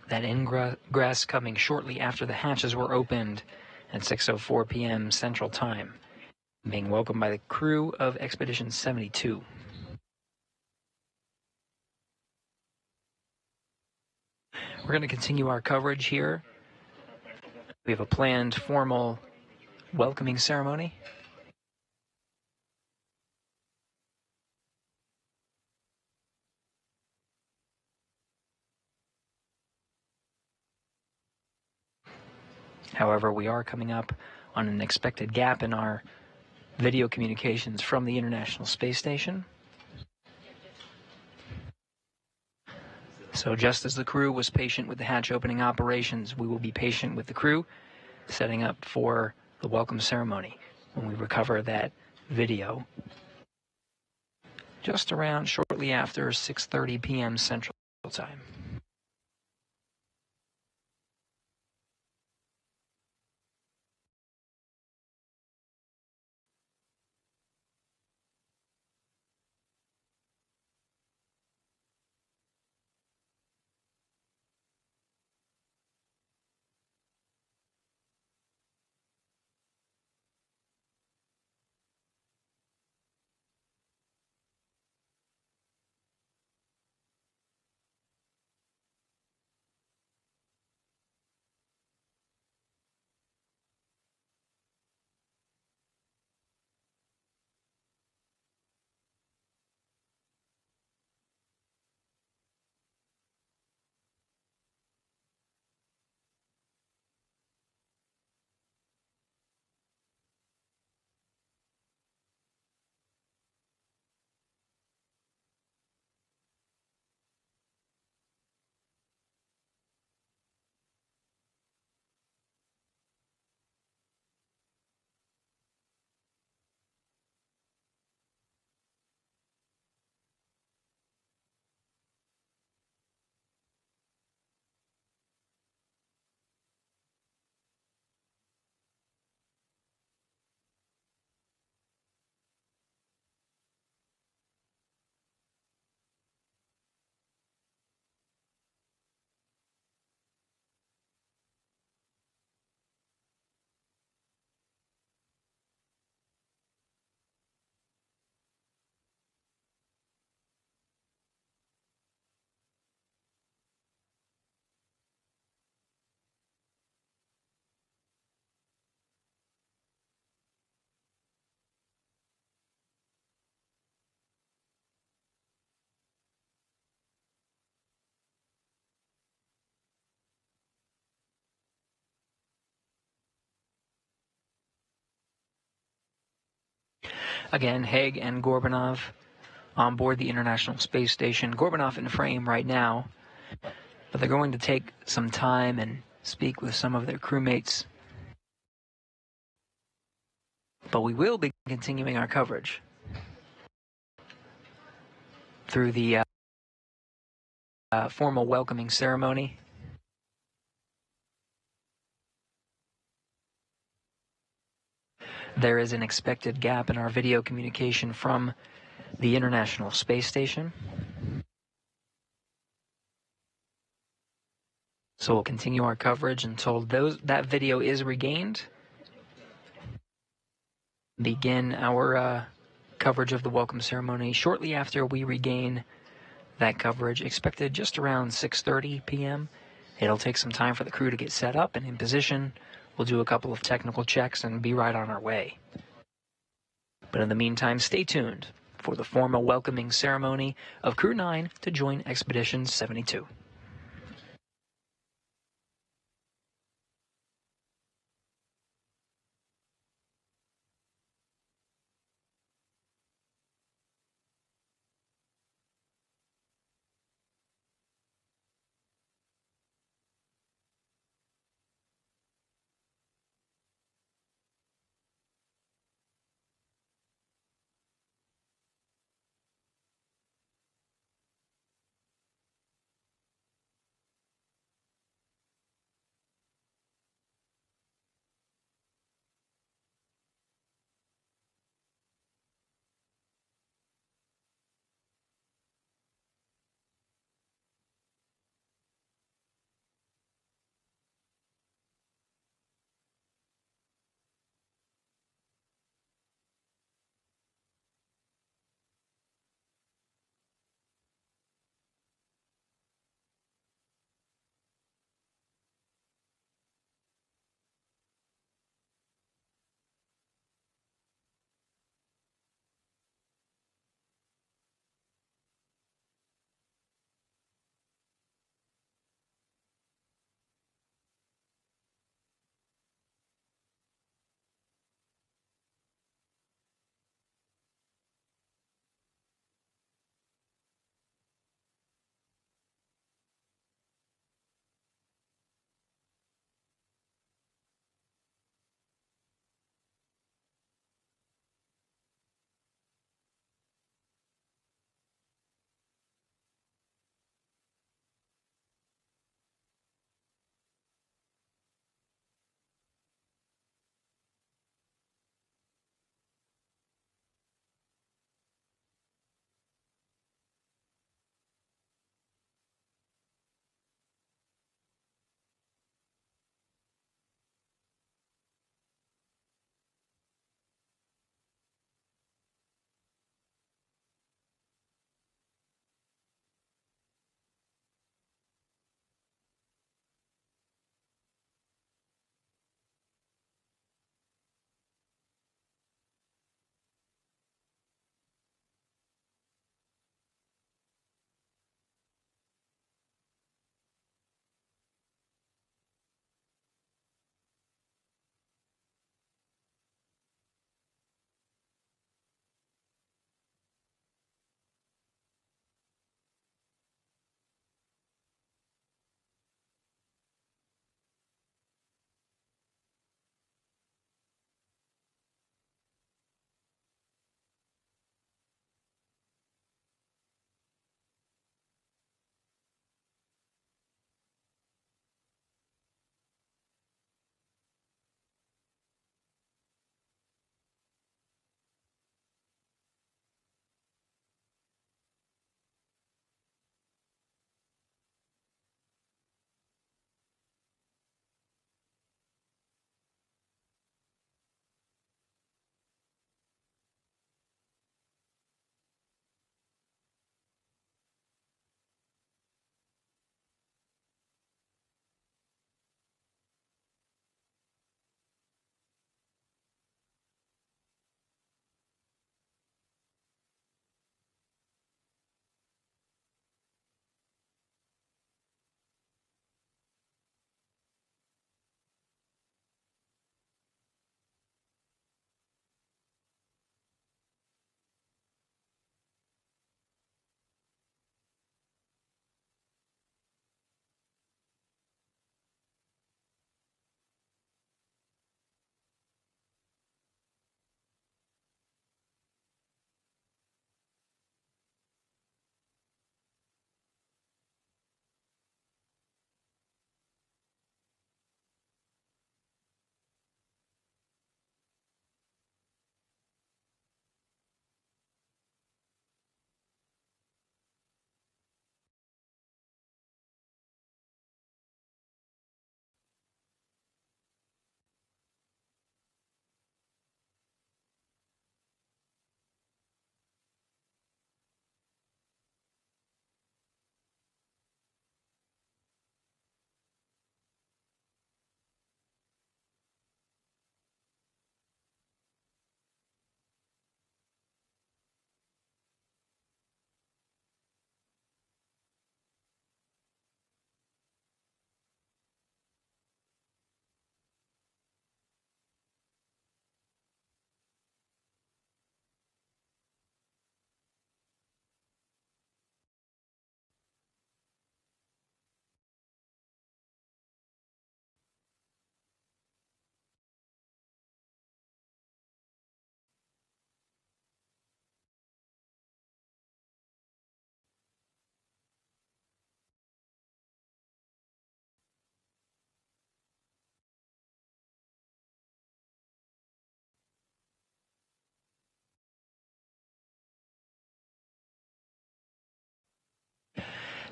That ingress coming shortly after the hatches were opened at 6:04 p.m. Central Time, being welcomed by the crew of Expedition 72. We're going to continue our coverage here. We have a planned formal welcoming ceremony. However, we are coming up on an expected gap in our video communications from the International Space Station. So just as the crew was patient with the hatch opening operations, we will be patient with the crew setting up for the welcome ceremony when we recover that video just around shortly after 6:30 p.m. Central Time. Again, Haig and Gorbanov on board the International Space Station. Gorbanov in frame right now, but they're going to take some time and speak with some of their crewmates. But we will be continuing our coverage through the formal welcoming ceremony. There is an expected gap in our video communication from the International Space Station. So we'll continue our coverage until that video is regained. Begin our coverage of the welcome ceremony shortly after we regain that coverage, expected just around 6:30 p.m. It'll take some time for the crew to get set up and in position. We'll do a couple of technical checks and be right on our way. But in the meantime, stay tuned for the formal welcoming ceremony of Crew-9 to join Expedition 72.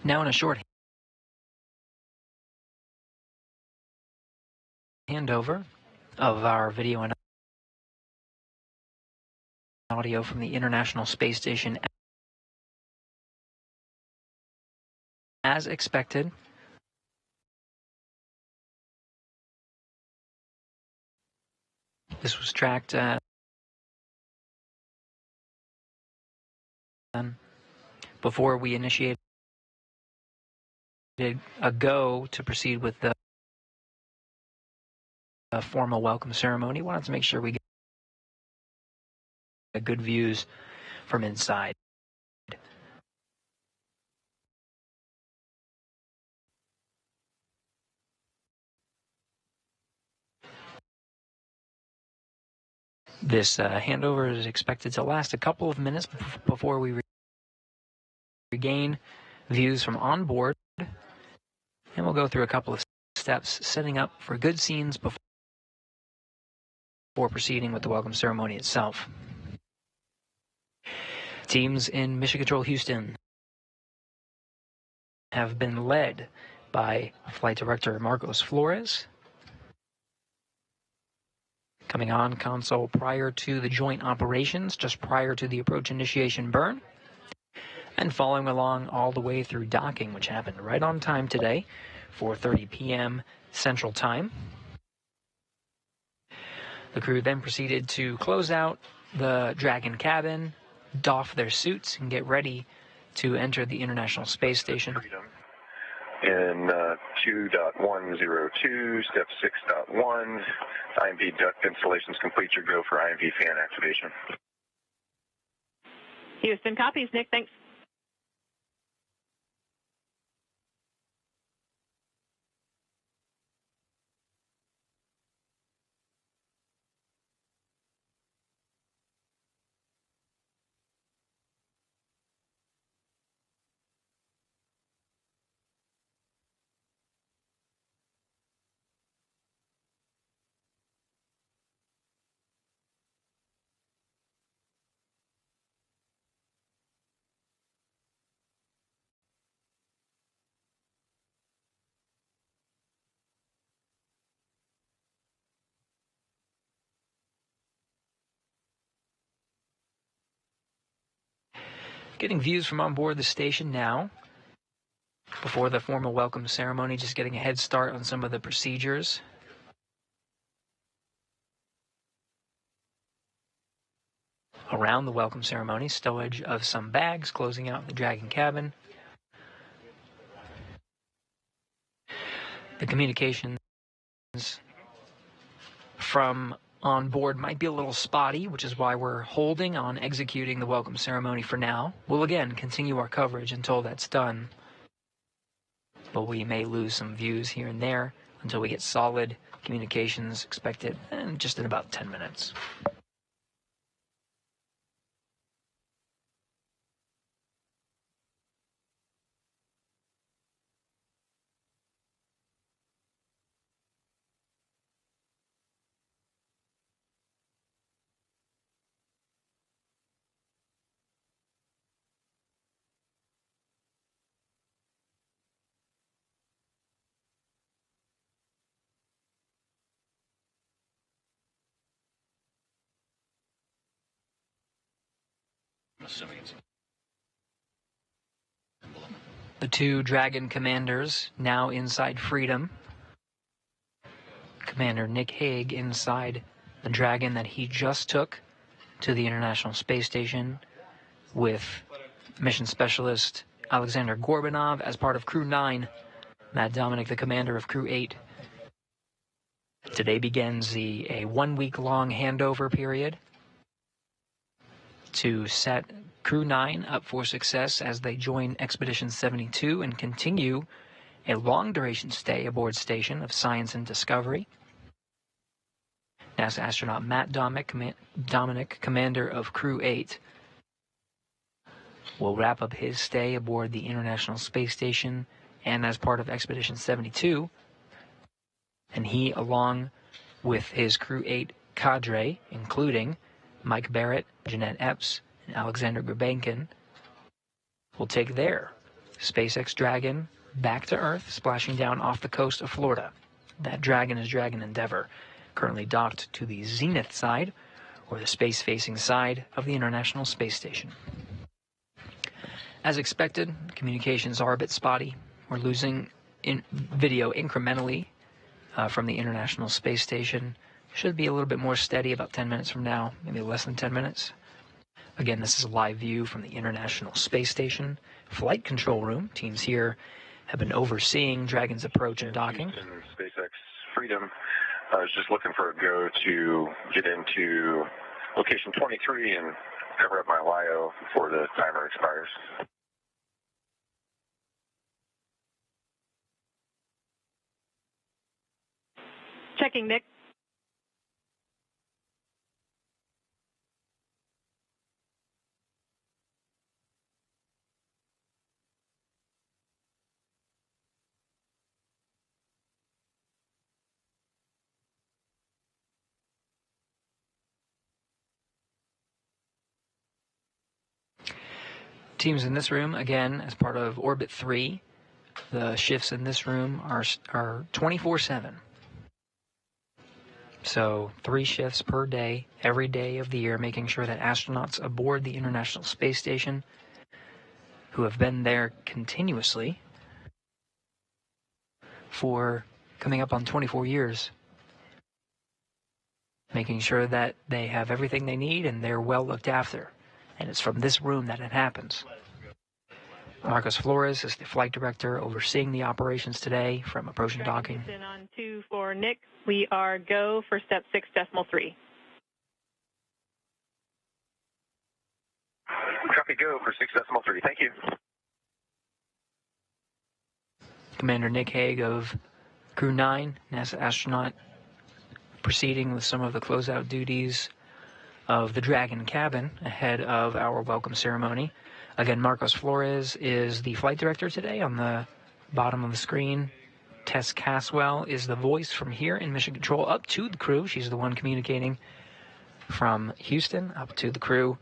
Now in a short handover of our video and audio from the International Space Station. As expected, this was tracked before we initiated a go to proceed with the formal welcome ceremony. Wanted to make sure we get good views from inside. This handover is expected to last a couple of minutes before we regain views from on board, and we'll go through a couple of steps setting up for good scenes before proceeding with the welcome ceremony itself. Teams in Mission Control Houston have been led by Flight Director Marcos Flores, coming on console prior to the joint operations, just prior to the approach initiation burn, and following along all the way through docking, which happened right on time today, 4:30 p.m. Central Time. The crew then proceeded to close out the Dragon cabin, doff their suits, and get ready to enter the International Space Station. In 2.102, step 6.1, IMV duct installations complete. Your go for IMV fan activation. Houston copies, Nick. Thanks. Getting views from on board the station now, before the formal welcome ceremony, just getting a head start on some of the procedures. Around the welcome ceremony, stowage of some bags, closing out the Dragon cabin. The communications from on board might be a little spotty, which is why we're holding on executing the welcome ceremony for now. We'll again continue our coverage until that's done, but we may lose some views here and there until we get solid communications expected just in about 10 minutes. The two Dragon commanders now inside Freedom. Commander Nick Hague inside the Dragon that he just took to the International Space Station with mission specialist Alexander Gorbanov as part of Crew-9, Matt Dominic, the commander of Crew-8. Today begins a 1 week long handover period to set Crew-9 up for success as they join Expedition 72 and continue a long-duration stay aboard station of science and discovery. NASA astronaut Matt Dominic, commander of Crew-8, will wrap up his stay aboard the International Space Station and as part of Expedition 72. And he, along with his Crew-8 cadre, including Mike Barrett, Jeanette Epps, and Alexander Gurbankin, will take their SpaceX Dragon back to Earth, splashing down off the coast of Florida. That Dragon is Dragon Endeavour, currently docked to the zenith side, or the space-facing side of the International Space Station. As expected, communications are a bit spotty. We're losing video incrementally from the International Space Station. Should be a little bit more steady about 10 minutes from now, maybe less than 10 minutes. Again, this is a live view from the International Space Station flight control room. Teams here have been overseeing Dragon's approach and docking. SpaceX Freedom. I was just looking for a go to get into location 23 and cover up my LIO before the timer expires. Checking, Nick. Teams in this room, again, as part of Orbit 3, the shifts in this room are 24/7. So 3 shifts per day, every day of the year, making sure that astronauts aboard the International Space Station, who have been there continuously for coming up on 24 years, making sure that they have everything they need and they're well looked after. And it's from this room that it happens. Marcos Flores is the flight director overseeing the operations today from approach and docking. On 2 for Nick. We are go for step 6.3. Copy, go for 6.3. Thank you. Commander Nick Hague of Crew-9, NASA astronaut, proceeding with some of the closeout duties of the Dragon cabin ahead of our welcome ceremony. Again, Marcos Flores is the flight director today. On the bottom of the screen, Tess Caswell is the voice from here in Mission Control up to the crew. She's the one communicating from Houston up to the crew.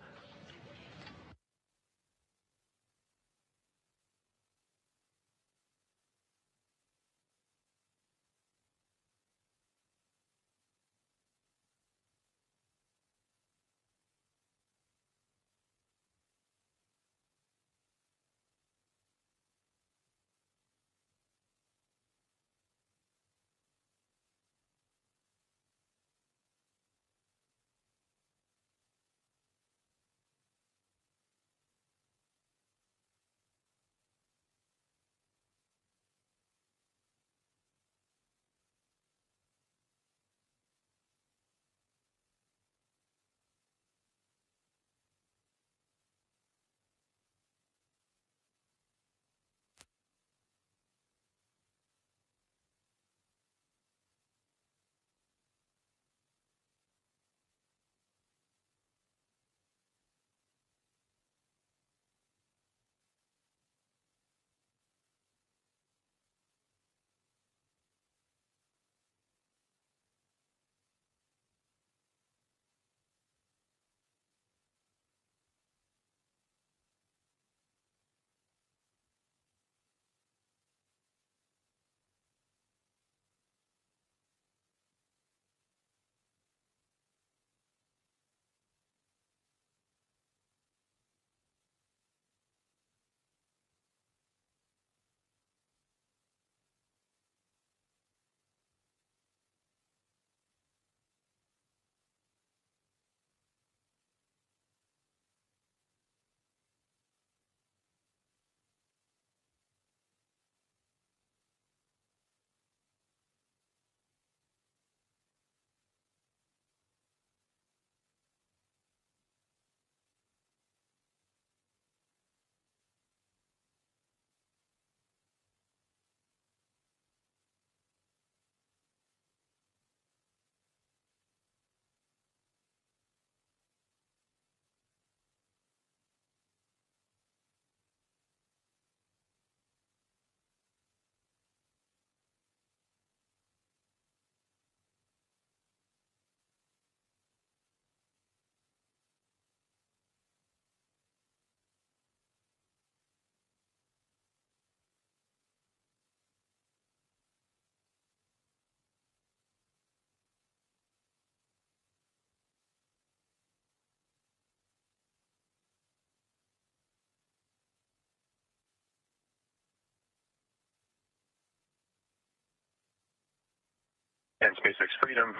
And SpaceX Freedom,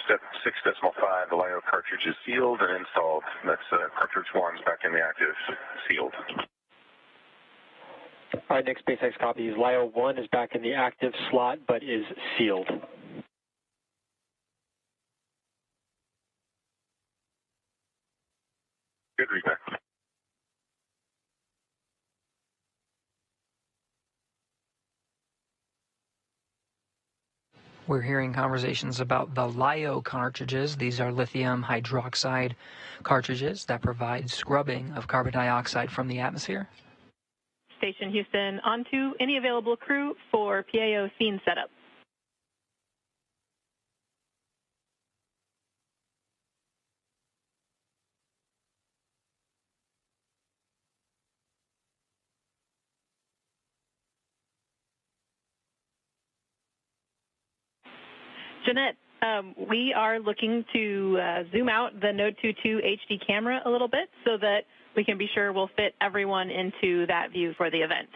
step 6.5, the LiO cartridge is sealed and installed. That's cartridge 1's back in the active, sealed. All right, next SpaceX copy is LiO 1 is back in the active slot but is sealed. Good readback. We're hearing conversations about the LiO cartridges. These are lithium hydroxide cartridges that provide scrubbing of carbon dioxide from the atmosphere. Station Houston, on to any available crew for PAO scene setup. Jeanette, we are looking to zoom out the Node 22 HD camera a little bit so that we can be sure we'll fit everyone into that view for the event.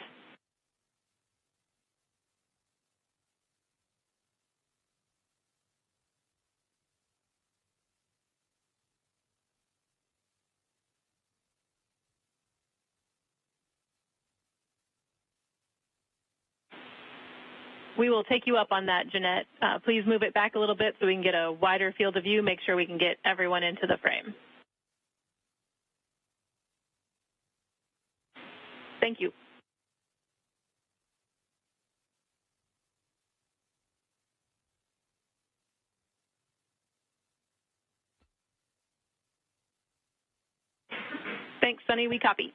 We will take you up on that, Jeanette. Please move it back a little bit so we can get a wider field of view, make sure we can get everyone into the frame. Thank you. Thanks, Sunny. We copy.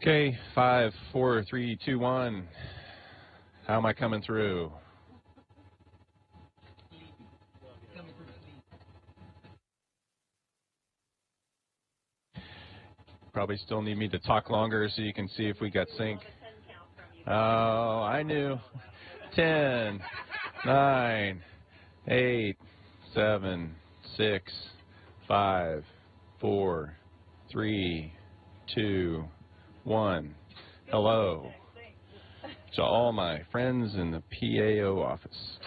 Okay, 5, 4, 3, 2, 1. How am I coming through? Probably still need me to talk longer so you can see if we got sync. Oh, I knew. 10, 9, 8, 7, 6, 5, 4, 3, 2, 1. Hello to all my friends in the PAO office.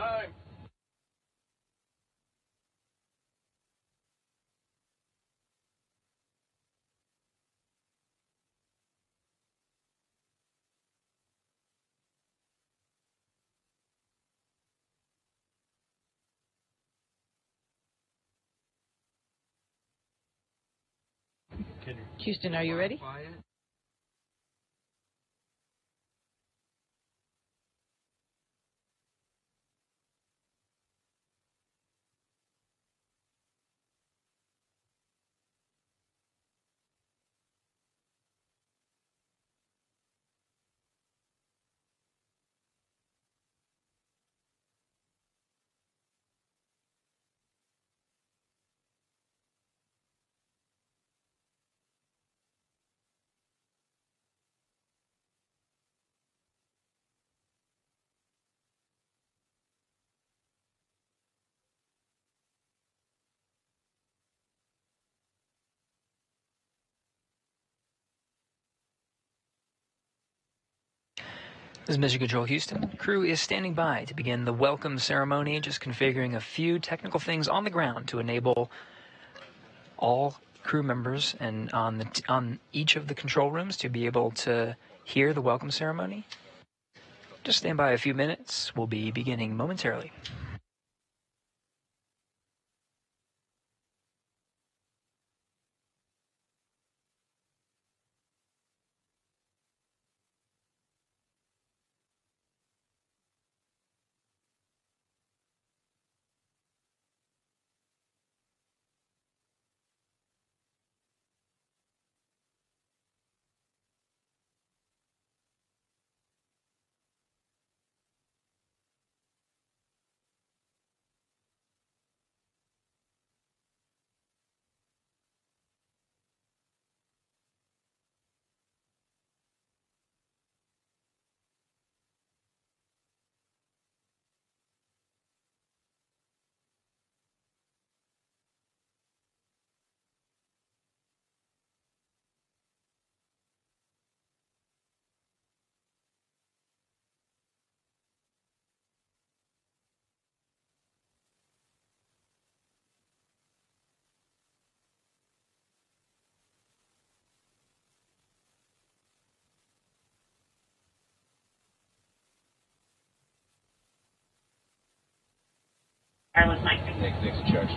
Time. Houston, are you ready? This is Mission Control Houston. Crew is standing by to begin the welcome ceremony, just configuring a few technical things on the ground to enable all crew members and on each of the control rooms to be able to hear the welcome ceremony. Just stand by a few minutes. We'll be beginning momentarily.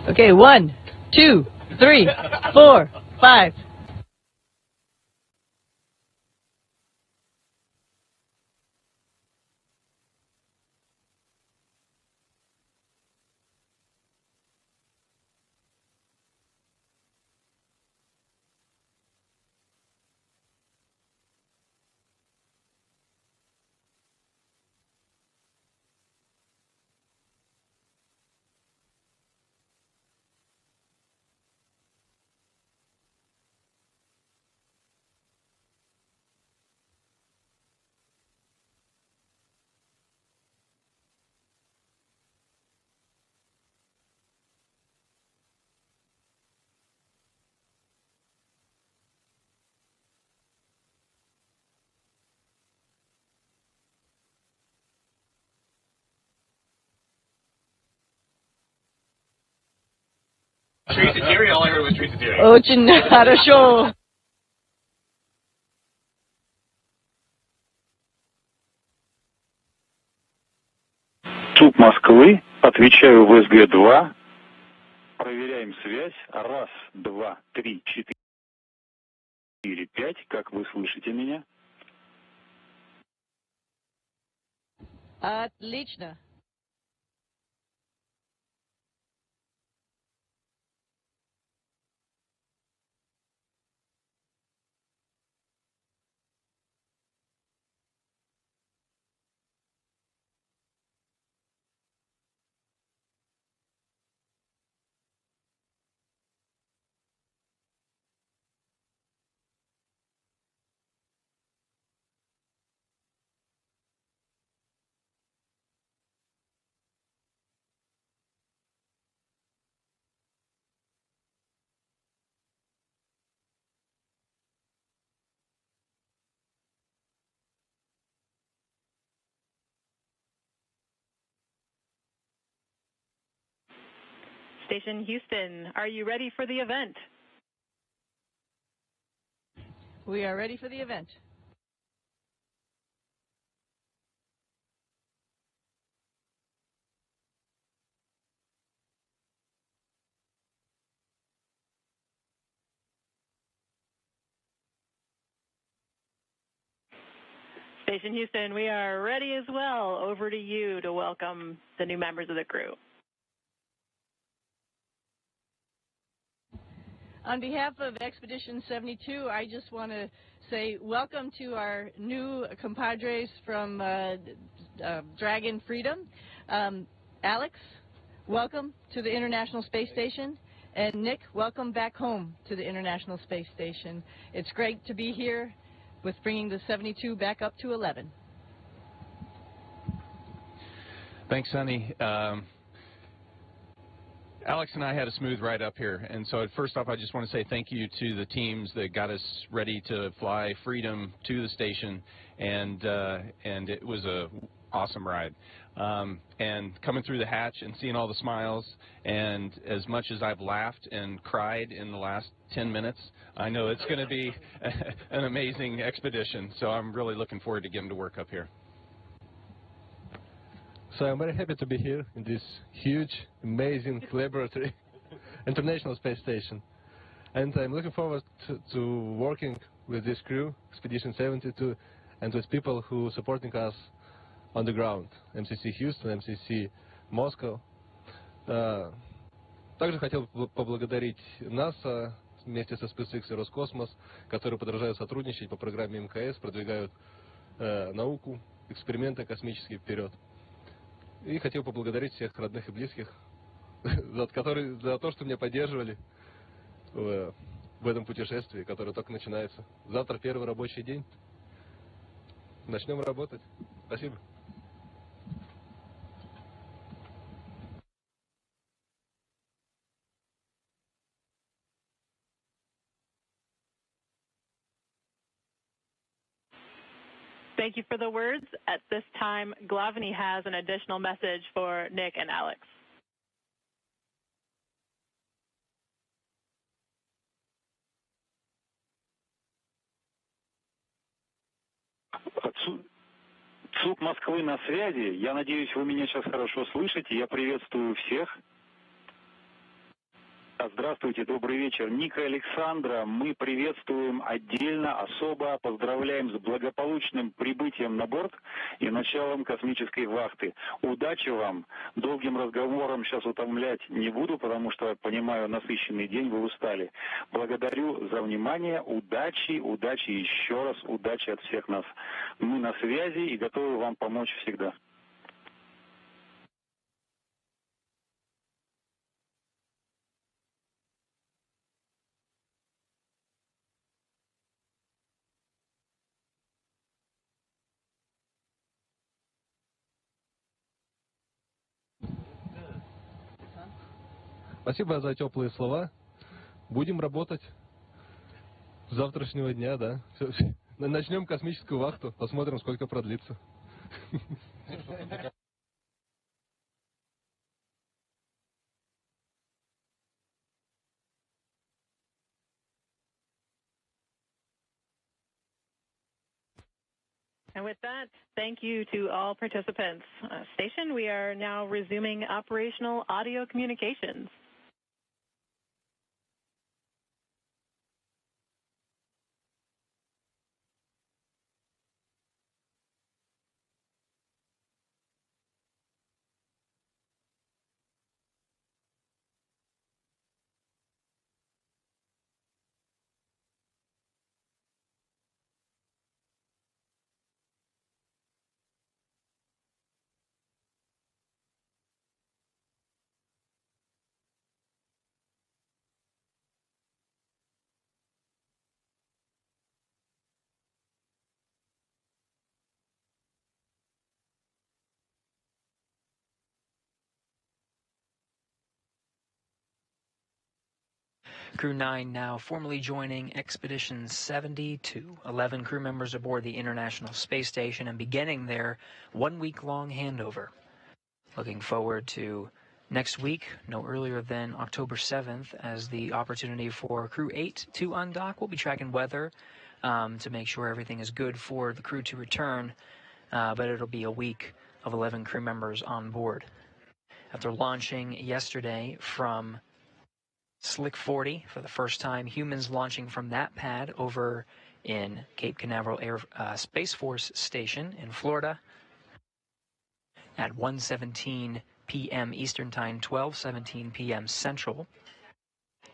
Okay, 1, 2, 3, 4, 5. Tracy Terry, all I heard was Tracy Terry. Очень хорошо. Тут Москвы, отвечаю в СГ-2. Проверяем связь. 1, 2, 3, 4, 5. Как вы слышите меня? Отлично. Station Houston, are you ready for the event? We are ready for the event. Station Houston, we are ready as well. Over to you to welcome the new members of the crew. On behalf of Expedition 72, I just want to say welcome to our new compadres from Dragon Freedom. Alex, welcome to the International Space Station. And Nick, welcome back home to the International Space Station. It's great to be here with bringing the 72 back up to 11. Thanks, Sonny. Alex and I had a smooth ride up here, and so first off, I just want to say thank you to the teams that got us ready to fly Freedom to the station, and it was a awesome ride. And coming through the hatch and seeing all the smiles, and as much as I've laughed and cried in the last 10 minutes, I know it's going to be an amazing expedition, so I'm really looking forward to getting to work up here. So I'm very happy to be here in this huge, amazing laboratory, International Space Station. And I'm looking forward to working with this crew, Expedition 72, and with people who are supporting us on the ground, МСС Houston, МСС Moscow. Также хотел поблагодарить НАСА вместе со SpaceX и Роскосмос, которые продолжают сотрудничать по программе МКС, продвигают науку, эксперименты космические вперед. И хотел поблагодарить всех родных и близких за то, что меня поддерживали в этом путешествии, которое только начинается. Завтра первый рабочий день. Начнем работать. Спасибо. Thank you for the words. At this time, Glavany has an additional message for Nick and Alex. ЦУП Москвы на связи. Я надеюсь, вы меня сейчас хорошо слышите. Я приветствую всех. Здравствуйте, добрый вечер. Ника и Александра, мы приветствуем отдельно, особо, поздравляем с благополучным прибытием на борт и началом космической вахты. Удачи вам. Долгим разговором сейчас утомлять не буду, потому что, понимаю, насыщенный день, вы устали. Благодарю за внимание. Удачи, удачи, еще раз удачи от всех нас. Мы на связи и готовы вам помочь всегда. Спасибо за теплые слова. Будем работать с завтрашнего дня, да. Начнем космическую вахту, посмотрим, сколько продлится. And with that, thank you to all participants. Station, we are now resuming operational audio communications. Crew-9 now formally joining Expedition 72, 11 crew members aboard the International Space Station and beginning their one-week-long handover. Looking forward to Next week, no earlier than October 7th, as the opportunity for Crew 8 to undock. We'll be tracking weather to make sure everything is good for the crew to return, but it'll be a week of 11 crew members on board. After launching yesterday from Slick 40 for the first time, humans launching from that pad over in Cape Canaveral Space Force Station in Florida at 1:17 p.m. Eastern Time, 12:17 p.m. Central.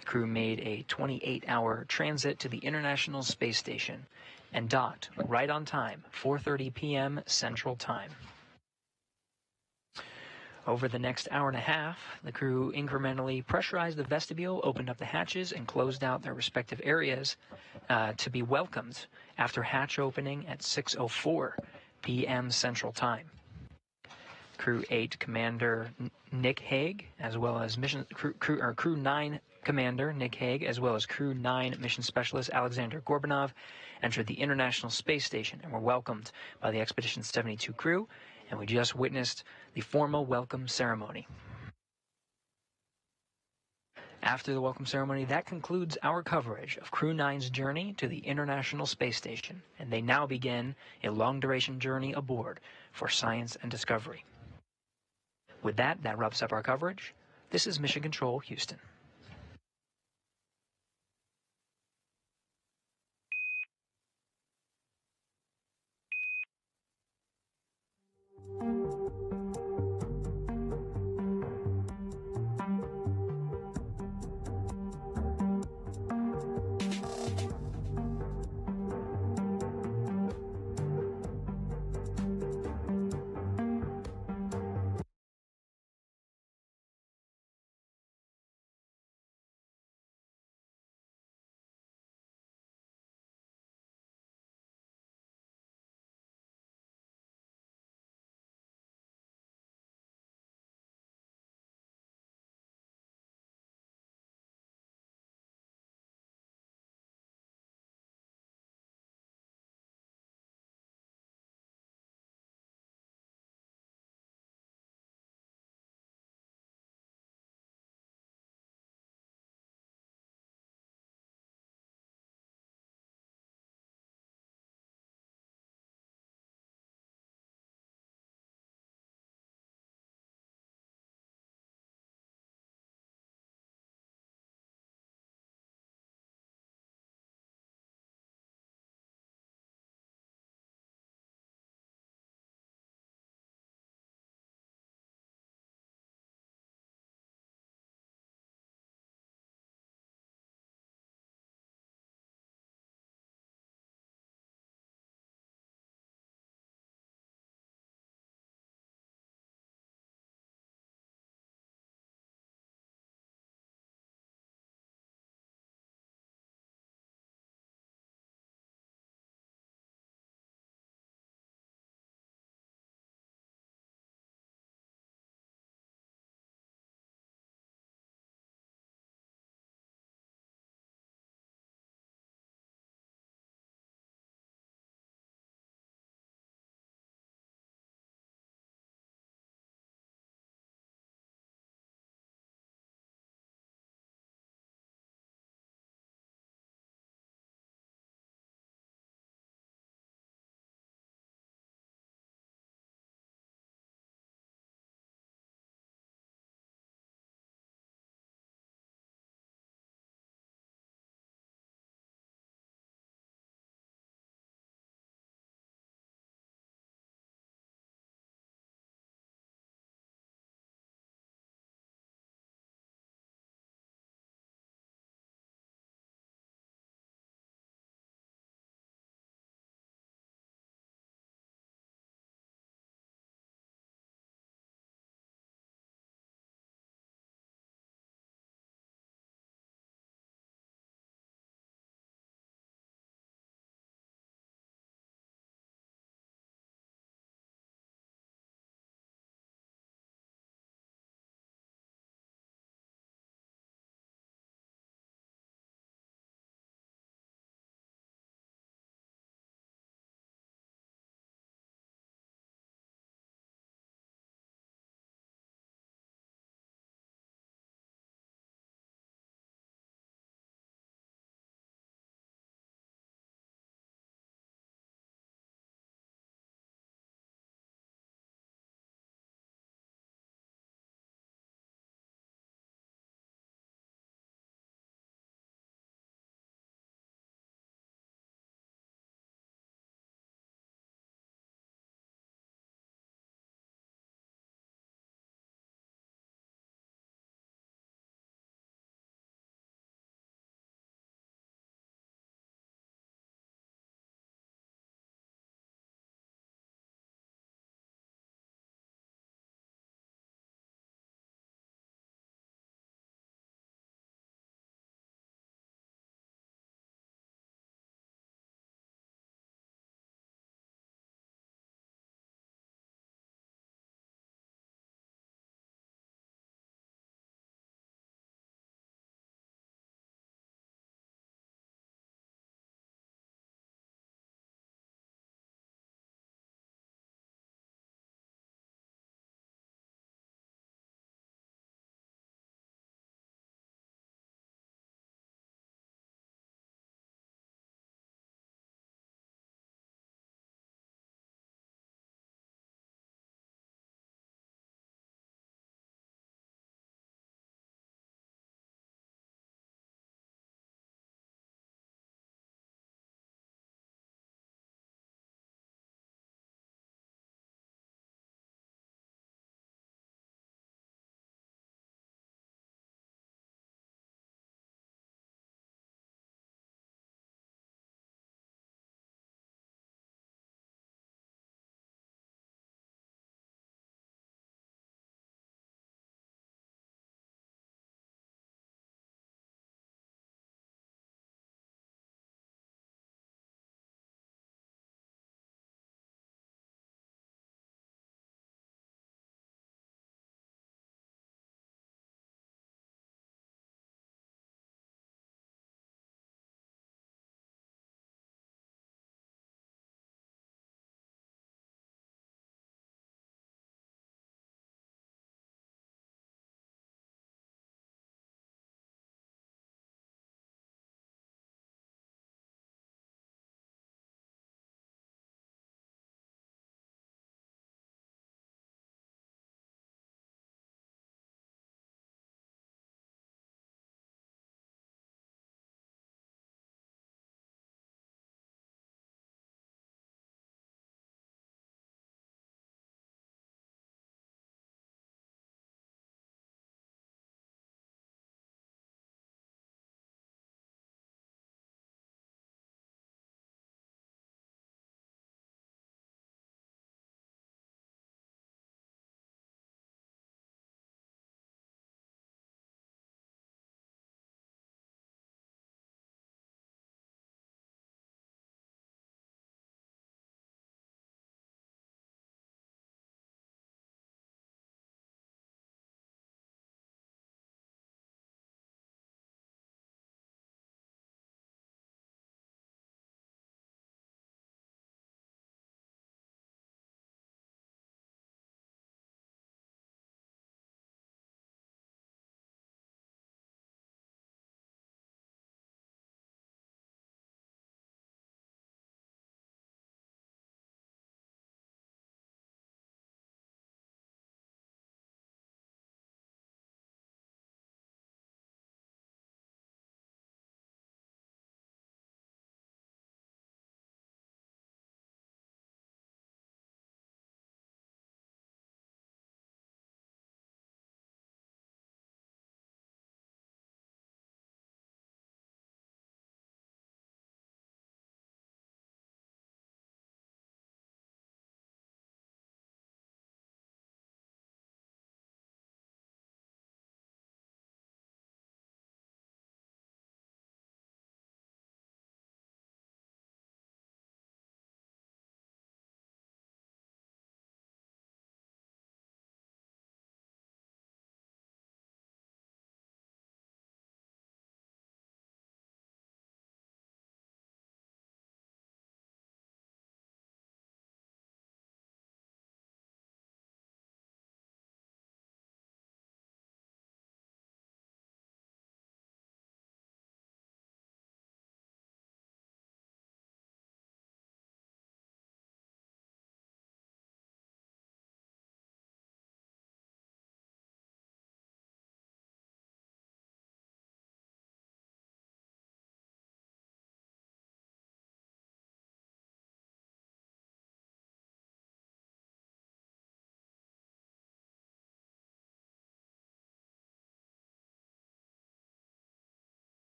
The crew made a 28-hour transit to the International Space Station and docked right on time, 4:30 p.m. Central Time. Over the next hour and a half, the crew incrementally pressurized the vestibule, opened up the hatches, and closed out their respective areas to be welcomed after hatch opening at 6:04 p.m. Central Time. Crew 8 Commander Nick Hague, as well as Crew 9 Commander Nick Hague, as well as Crew 9 Mission Specialist Alexander Gorbanov, entered the International Space Station and were welcomed by the Expedition 72 crew, and we just witnessed the formal welcome ceremony. After the welcome ceremony, that concludes our coverage of Crew 9's journey to the International Space Station, and they now begin a long-duration journey aboard for science and discovery. With that wraps up our coverage. This is Mission Control, Houston.